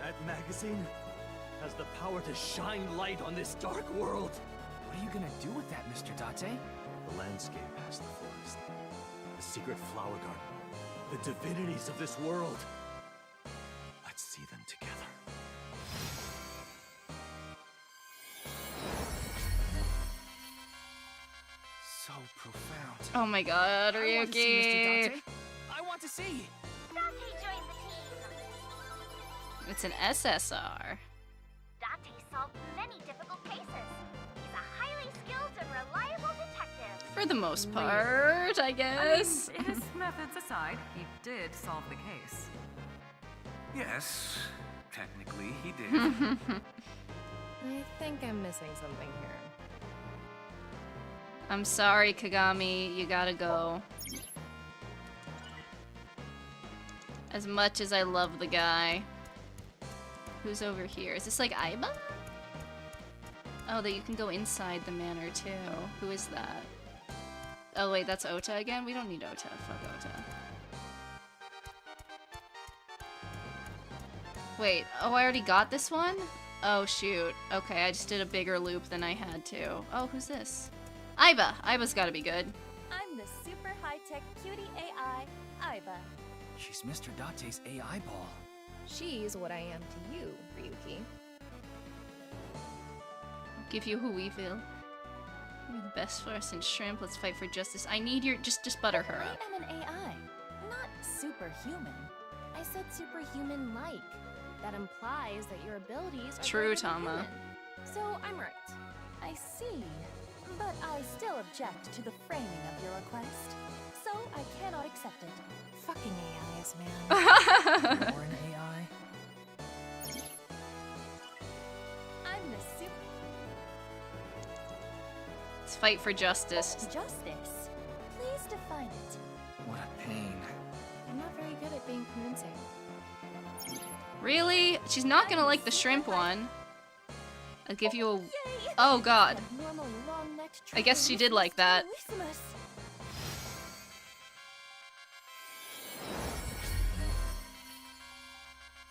That magazine has the power to shine light on this dark world. What are you gonna do with that, Mr. Date? The landscape past the forest, the secret flower garden, the divinities of this world. Let's see them together. So profound. Oh my god, I want to see Mr. Ryuki! Date. I want to see. Date joined the team! It's an SSR. Date solved many difficult cases. He's a highly skilled and reliable detective. For the most part, I guess. I mean, his methods aside, he did solve the case. Yes, technically he did. I think I'm missing something here. I'm sorry, Kagami. You gotta go. As much as I love the guy. Who's over here? Is this like Aiba? Oh, that you can go inside the manor too. Who is that? Oh wait, that's Ota again? We don't need Ota. Fuck Ota. Wait, oh, I already got this one? Oh shoot. Okay, I just did a bigger loop than I had to. Oh, who's this? Aiba! Aiba's gotta be good. I'm the super high-tech cutie AI, Aiba. She's Mr. Date's AI ball. She's what I am to you, Ryuki. I'll give you who we feel. You're the best for us in Shrimp. Let's fight for justice. I need your... Just butter her up. I am an AI, not superhuman. I said superhuman-like. That implies that your abilities are True, greater than Tama. human. So I'm right. I see. But I still object to the framing of your request. So I cannot accept it. Fucking AIs, man. You're an AI? I'm the super... Let's fight for justice. Justice. Please define it. What a pain. I'm not very good at being convincing. Really? She's not gonna like the shrimp one. I'll give you a... Oh god. Normally long-necked I guess she did like that.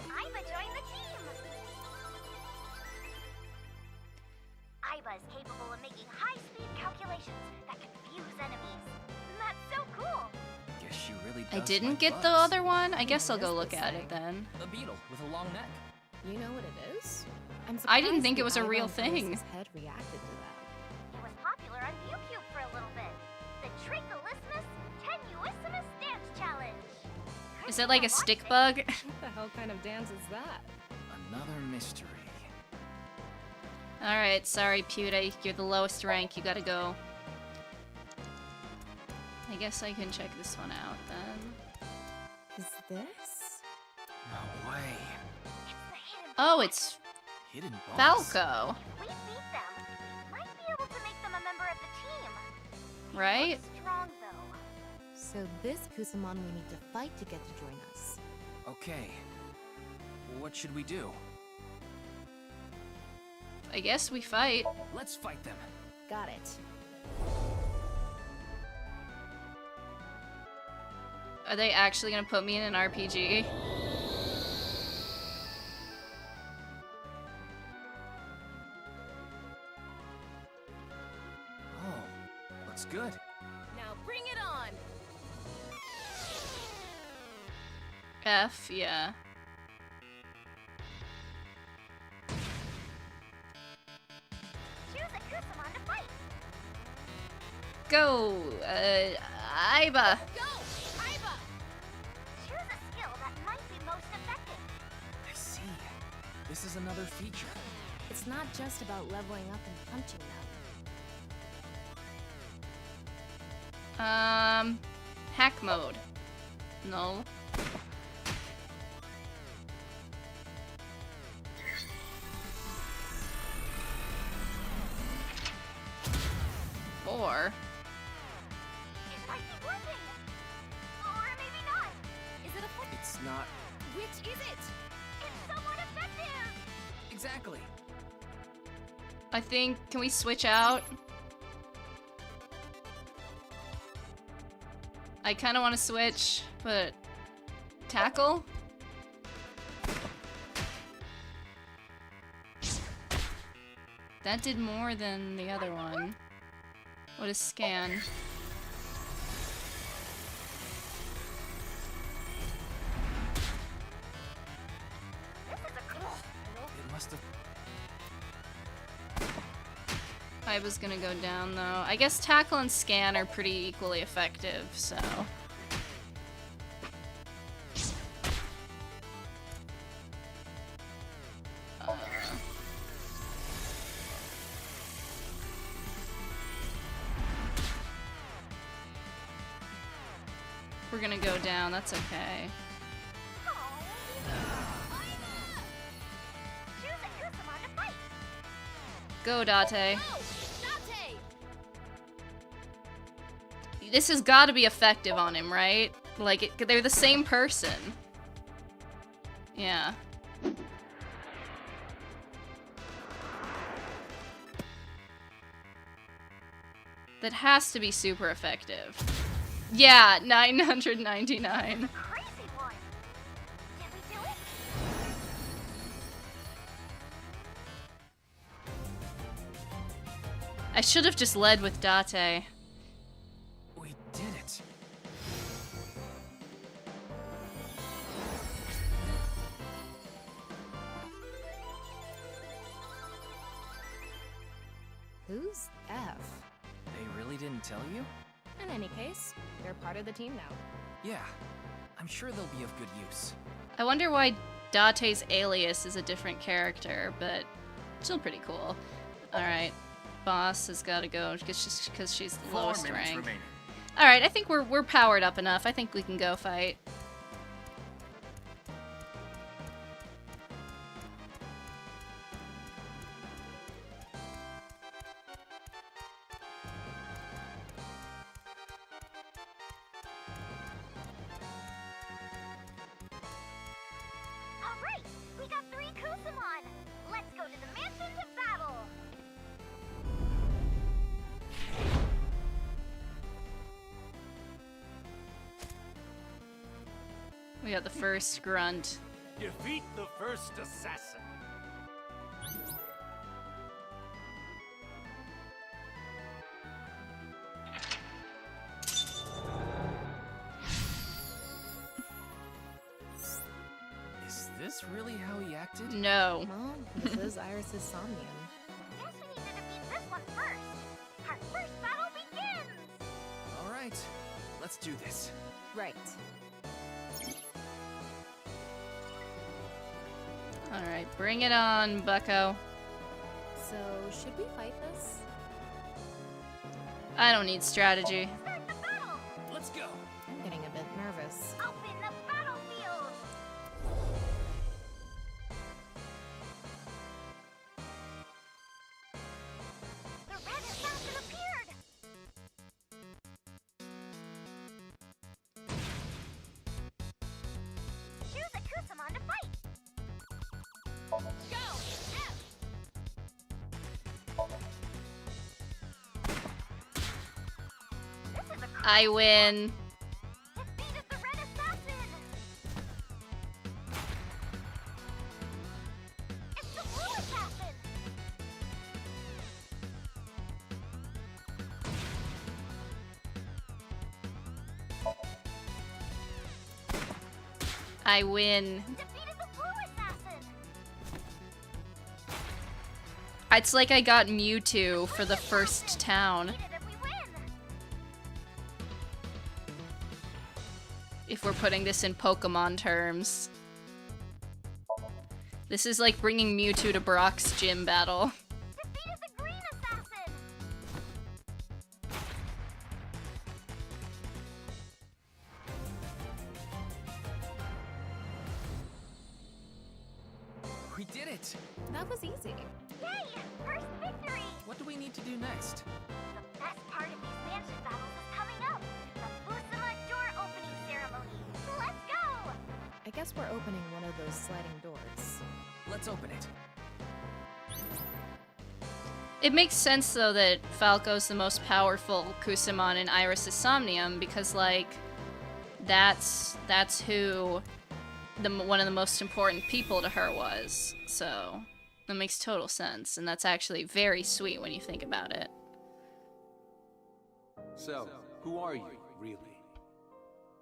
Aiba joined the team! Aiba is capable of making high-speed calculations that confuse enemies. That's so cool! Guess she really I does didn't like get the bugs. other one. I guess I'll go look at it then. A beetle with a long neck. You know what it is? I'm I didn't surprised think it the was a Aiba real on thing. Iris's head reacted to that. It was popular on YouTube for a little bit. The Tricholissimus Tenuissimus Dance Challenge. Is it like a stick bug? What the hell kind of dance is that? Another mystery. Alright, sorry, Pewda. You're the lowest rank. You gotta go. I guess I can check this one out then. Is this? No way. Oh, it's Hidden boss. Falco. We beat them. Might be able to make them a member of the team. Right? Strong though. So this Kusamon we need to fight to get to join us. Okay. What should we do? I guess we fight. Let's fight them. Got it. Are they actually gonna put me in an RPG? Oh, looks good. Now bring it on. F, yeah. Choose a Kusamon to fight. Go, Aiba. Go, Aiba. Choose a skill that might be most effective. I see. This is another feature. It's not just about leveling up and punching them. Hack mode. No. Or It might be working. Or maybe not. Is it effective? It's not Which is it? It's somewhat effective. exactly. I think, can we switch out? I kind of want to switch, but tackle? That did more than the other one. What is scan? It must have. I was gonna go down though. I guess tackle and scan are pretty equally effective, so. We're gonna go down, that's okay. Choose a Kusamon to fight. Go, Date. Date! This has got to be effective on him, right? Like, they're the same person. Yeah. That has to be super effective. Yeah, 999. Crazy one. Did we do it? I should have just led with Date. We did it. Who's F? They really didn't tell you? In any case, they're part of the team now. Yeah. I'm sure they'll be of good use. I wonder why Date's alias is a different character, but still pretty cool. Alright. Boss has got to go because she's the lowest rank. Alright, I think we're powered up enough. I think we can go fight. All right, we got 3 Kusamon. Let's go to the mansion to battle. We got the first grunt. Defeat the first assassin. Is this really how he acted? No. Well, this is Iris's Somnium. Guess we need to defeat this one first. Our first battle begins. All right. Let's do this. Right. Alright, bring it on, bucko. So, should we fight this? I don't need strategy. Let's go. I'm getting a bit nervous. Open the battlefield! The red assassin appeared! Choose a Kusamon to fight! Go! I win. Defeated the red assassin! It's the blue assassin! I win. Defeated the blue assassin! It's like I got Mewtwo for the first town. If we're putting this in Pokemon terms. This is like bringing Mewtwo to Brock's gym battle. Defeated the green assassin! We did it! That was easy. Yay! First victory! What do we need to do next? The best part of these mansion battles is coming up! The Fusama door opening ceremony! Let's go! I guess we're opening one of those sliding doors. Let's open it. It makes sense though that Falco's the most powerful Kusamon in Iris' Somnium because like that's who one of the most important people to her was. So that makes total sense, and that's actually very sweet when you think about it. So, who are you, really?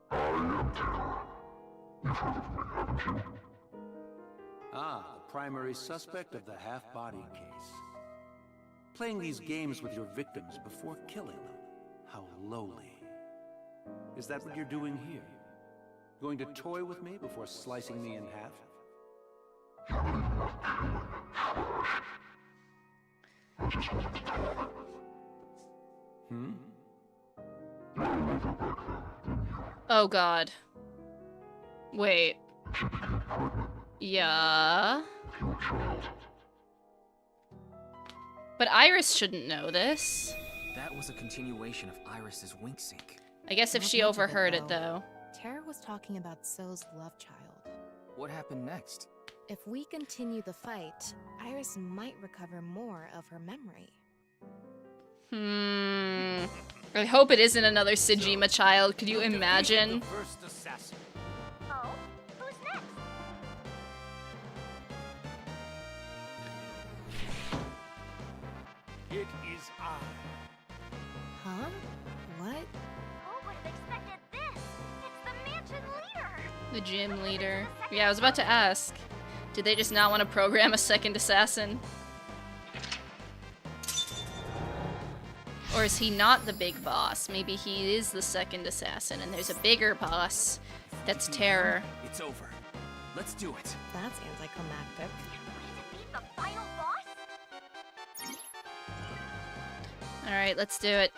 I am Terror. You've heard of me, haven't you? Ah, the primary suspect of the half-body case. Playing these games with your victims before killing them. How lowly. Is that what you're doing here? Going to toy with me before slicing me in half? You really want killing, trash. I just wanted to talk. Hmm? You were never back then, didn't you? Oh god. Wait. You get pregnant Yeah. with your child. But Iris shouldn't know this. That was a continuation of Iris's wink sync. I guess if she overheard it though. Tara was talking about So's love child. What happened next? If we continue the fight, Iris might recover more of her memory. I hope it isn't another Sejima child. Could you imagine? First assassin. Oh? Who's next? It is I. Huh? What? Who would have expected this? It's the mansion leader! The gym leader. Yeah, I was about to ask. Did they just not want to program a second assassin? Or is he not the big boss? Maybe he is the second assassin and there's a bigger boss that's Terror. It's over. Let's do it. That's anticlimactic. Defeat the final boss? Alright, let's do it.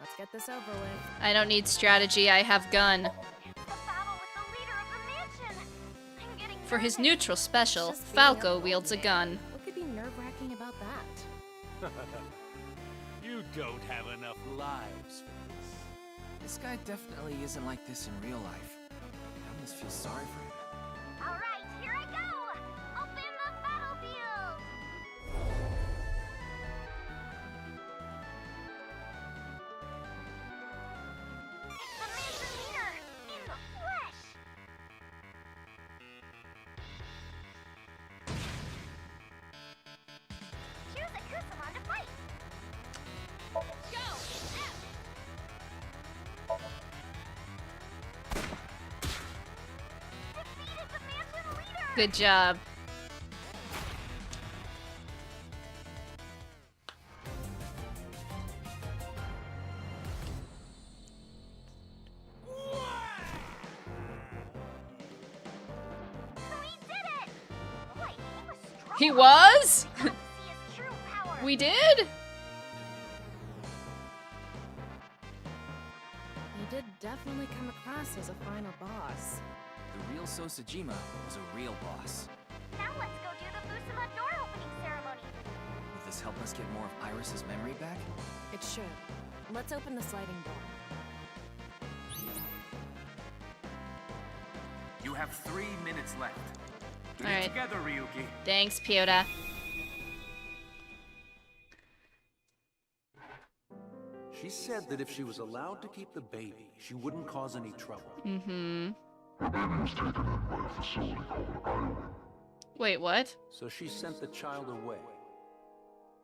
Let's get this over with. I don't need strategy, I have gun. The battle with the leader of the mansion! I'm getting For his nervous. neutral special, Just being Falco up wields a all gun. day. What could be nerve-wracking about that? You don't have enough lives for this. This guy definitely isn't like this in real life. I almost feel sorry for him. Alright, here I go! Open the battlefield! It's the mansion leader! In the flesh! Choose a Kusamon to fight! Go! Defeated the mansion leader! Good job. We did it! Wait, He was? We did? You did definitely come across as a final boss. The real Sosajima was a real boss. Now let's go do the Busuma door opening ceremony. Will this help us get more of Iris's memory back? It should. Let's open the sliding door. You have 3 minutes left. Get All right. it together, Ryuki. Thanks, Pyota. She said that if she was allowed to keep the baby, she wouldn't cause any trouble. Mm-hmm. The baby was taken in by a facility called Iowa. Wait, what? So she sent the child away.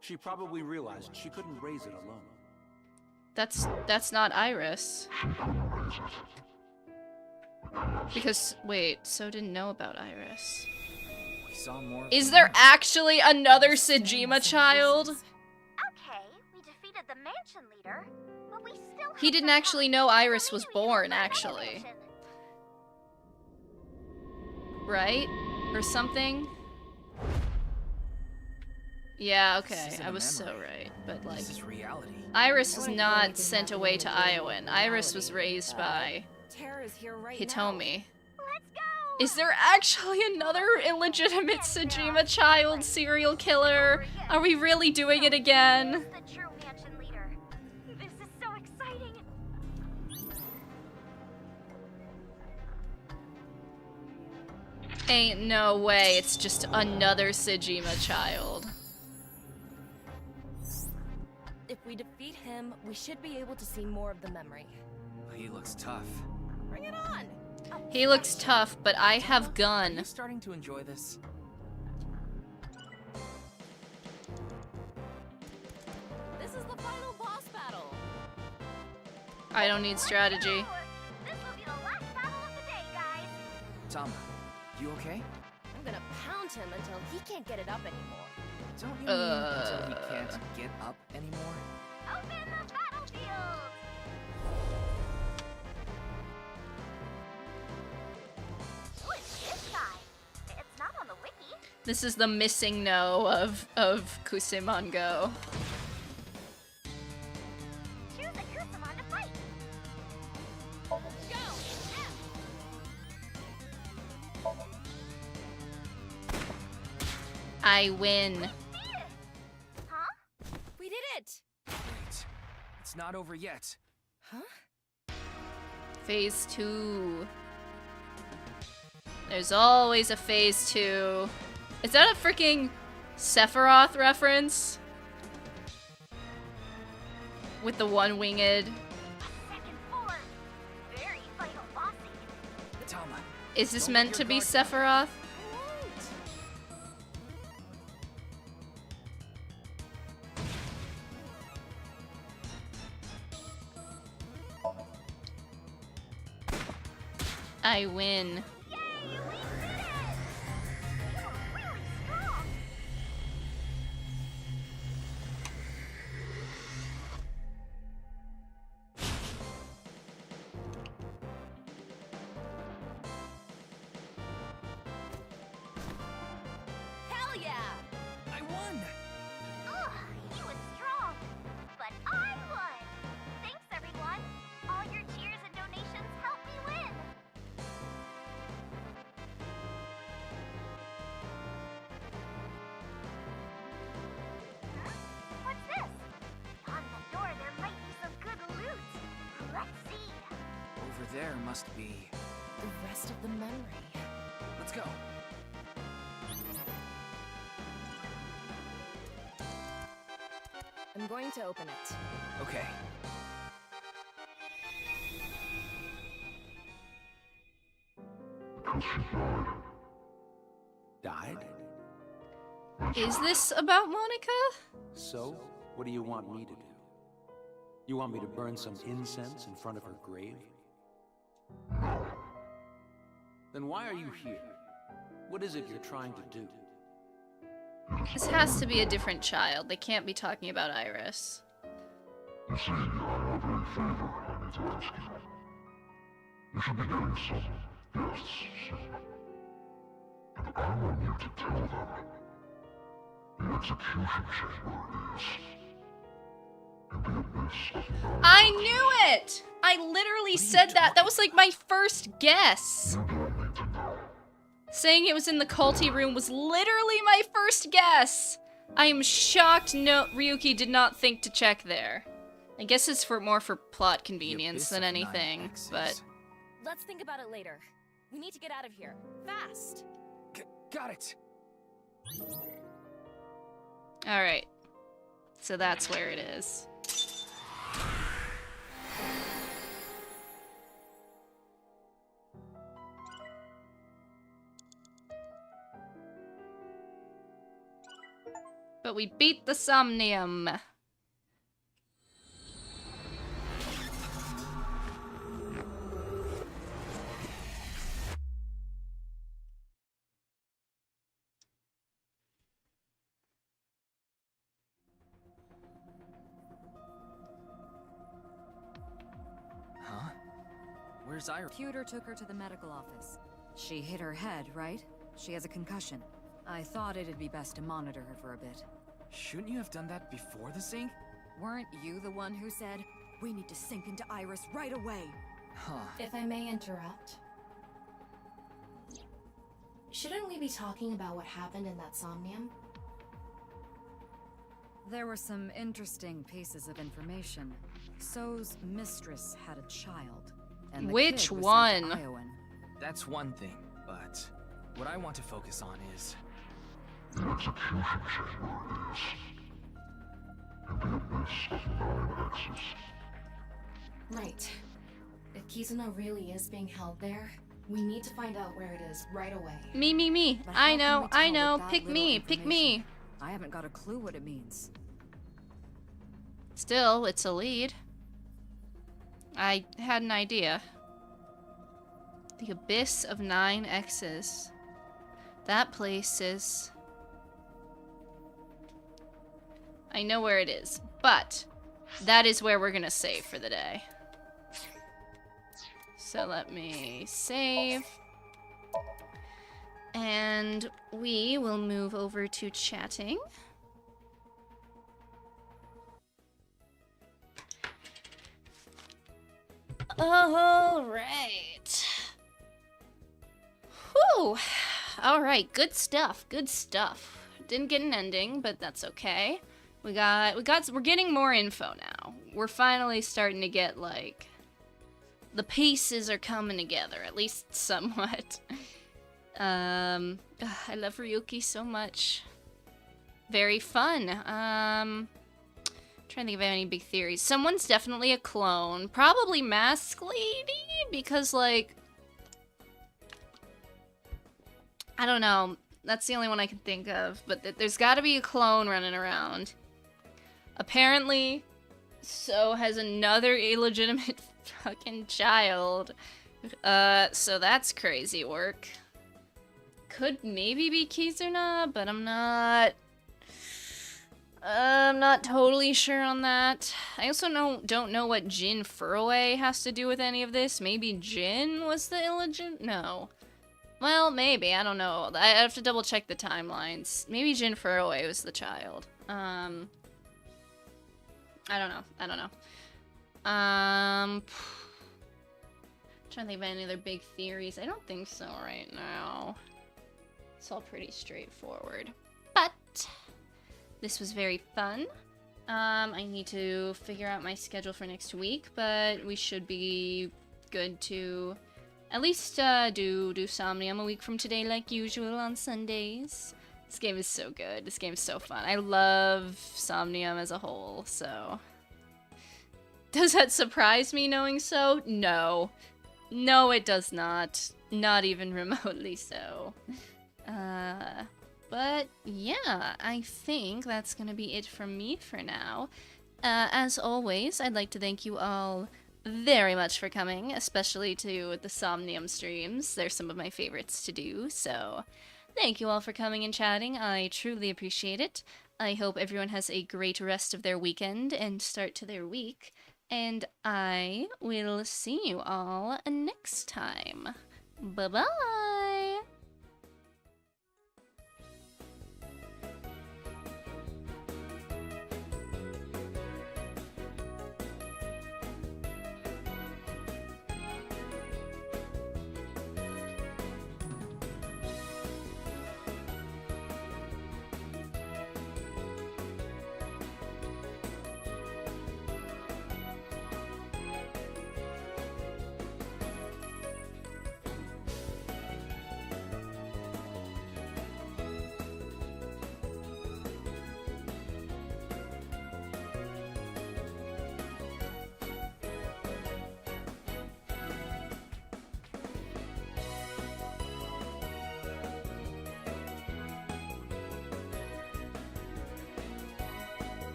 She probably realized she couldn't raise it alone. That's not Iris. She couldn't raise it. Because, wait, So didn't know about Iris. We saw more. Is there actually another Sejima child? Okay, we defeated the mansion leader, but we still He didn't actually know Iris was born, actually. Right? Or something? Yeah, okay, I was so right. But, like, This is reality. Iris was not sent away to Iowan. Iris was raised by Terra's here right Hitomi. Is there actually another illegitimate Sejima child serial killer? Are we really doing it again? The true mansion leader. This is so exciting. Ain't no way it's just another Sejima child. If we defeat him, we should be able to see more of the memory. He looks tough. Bring it on! He looks tough, but I have Are gun. you starting to enjoy this? This is the final boss battle! I don't need strategy. This will be the last battle of the day, guys. Tama, you okay? I'm gonna pound him until he can't get it up anymore. Don't you mean until he can't get up anymore? Open the battlefield. Who is this guy? It's not on the wiki. This is the missing no of Kusimon Go. Choose a Kusamon to fight. I win. Huh? We did it! Wait, it's not over yet. Huh? Phase 2. There's always a phase 2. Is that a freaking Sephiroth reference? With the one-winged. Second form. Very vital bossy. Tama. Is this Don't meant let to your be guard down. Sephiroth? I win. Hell yeah! I won! Ugh, he was strong, but I won. Thanks, everyone. All your cheers and donations help me win. Huh? What's this? On the door, there might be some good loot. Let's see. Over there must be. The rest of the memory. Let's go. I'm going to open it. Okay. Because she died. Died? Is this about Monica? So, what do you want me to do? You want me to burn some incense in front of her grave? No. Then why are you here? What is it you're trying to do? This has to be a different child. They can't be talking about Iris. You see, I have a favor I need to ask you. You should be getting some guests soon. And I want you to tell them The execution chamber is in the abyss of 9 I knew it! I literally said that. That was like my first guess. You don't need to know. Saying it was in the culty room was literally my first guess. I am shocked Ryuki did not think to check there. I guess it's more for plot convenience than anything, but... Let's think about it later. We need to get out of here. Fast! Got it! Alright. So that's where it is. But we beat the Somnium. Huh? Where's Iris? Computer took her to the medical office. She hit her head, right? She has a concussion. I thought it'd be best to monitor her for a bit. Shouldn't you have done that before the sync? Weren't you the one who said, we need to sink into Iris right away? Huh. If I may interrupt. Shouldn't we be talking about what happened in that Somnium? There were some interesting pieces of information. So's mistress had a child. And the Which kid was one? sent to Iowan. That's one thing, but what I want to focus on is... The execution chamber is in the abyss of 9 X's. Right. If Kizuna really is being held there, we need to find out where it is right away. Me. But how I can know, we I tell know. with that Pick little me, pick me. information? I haven't got a clue what it means. Still, it's a lead. I had an idea. The abyss of 9 X's. That place is... I know where it is, but that is where we're gonna save for the day. So let me save. And we will move over to chatting. All right. Whew. All right, good stuff. Good stuff. Didn't get an ending, but that's okay. We're getting more info now. We're finally starting to get, like, the pieces are coming together, at least somewhat. I love Ryuki so much. Very fun. Trying to think of any big theories. Someone's definitely a clone. Probably Mask Lady, because, like, I don't know. That's the only one I can think of. But there's got to be a clone running around. Apparently, So has another illegitimate fucking child. So that's crazy work. Could maybe be Kizuna, but I'm not totally sure on that. I also don't know what Jin Furroway has to do with any of this. Maybe Jin was the illegitimate? No. Well, maybe. I don't know. I have to double check the timelines. Maybe Jin Furroway was the child. I don't know. Trying to think of any other big theories. I don't think so right now. It's all pretty straightforward. But this was very fun. I need to figure out my schedule for next week, but we should be good to at least do Somnium a week from today like usual on Sundays. This game is so good. This game is so fun. I love Somnium as a whole, so... Does that surprise me knowing so? No. No, it does not. Not even remotely so. But yeah, I think that's gonna be it from me for now. As always, I'd like to thank you all very much for coming, especially to the Somnium streams. They're some of my favorites to do, so thank you all for coming and chatting. I truly appreciate it. I hope everyone has a great rest of their weekend and start to their week. And I will see you all next time. Bye-bye!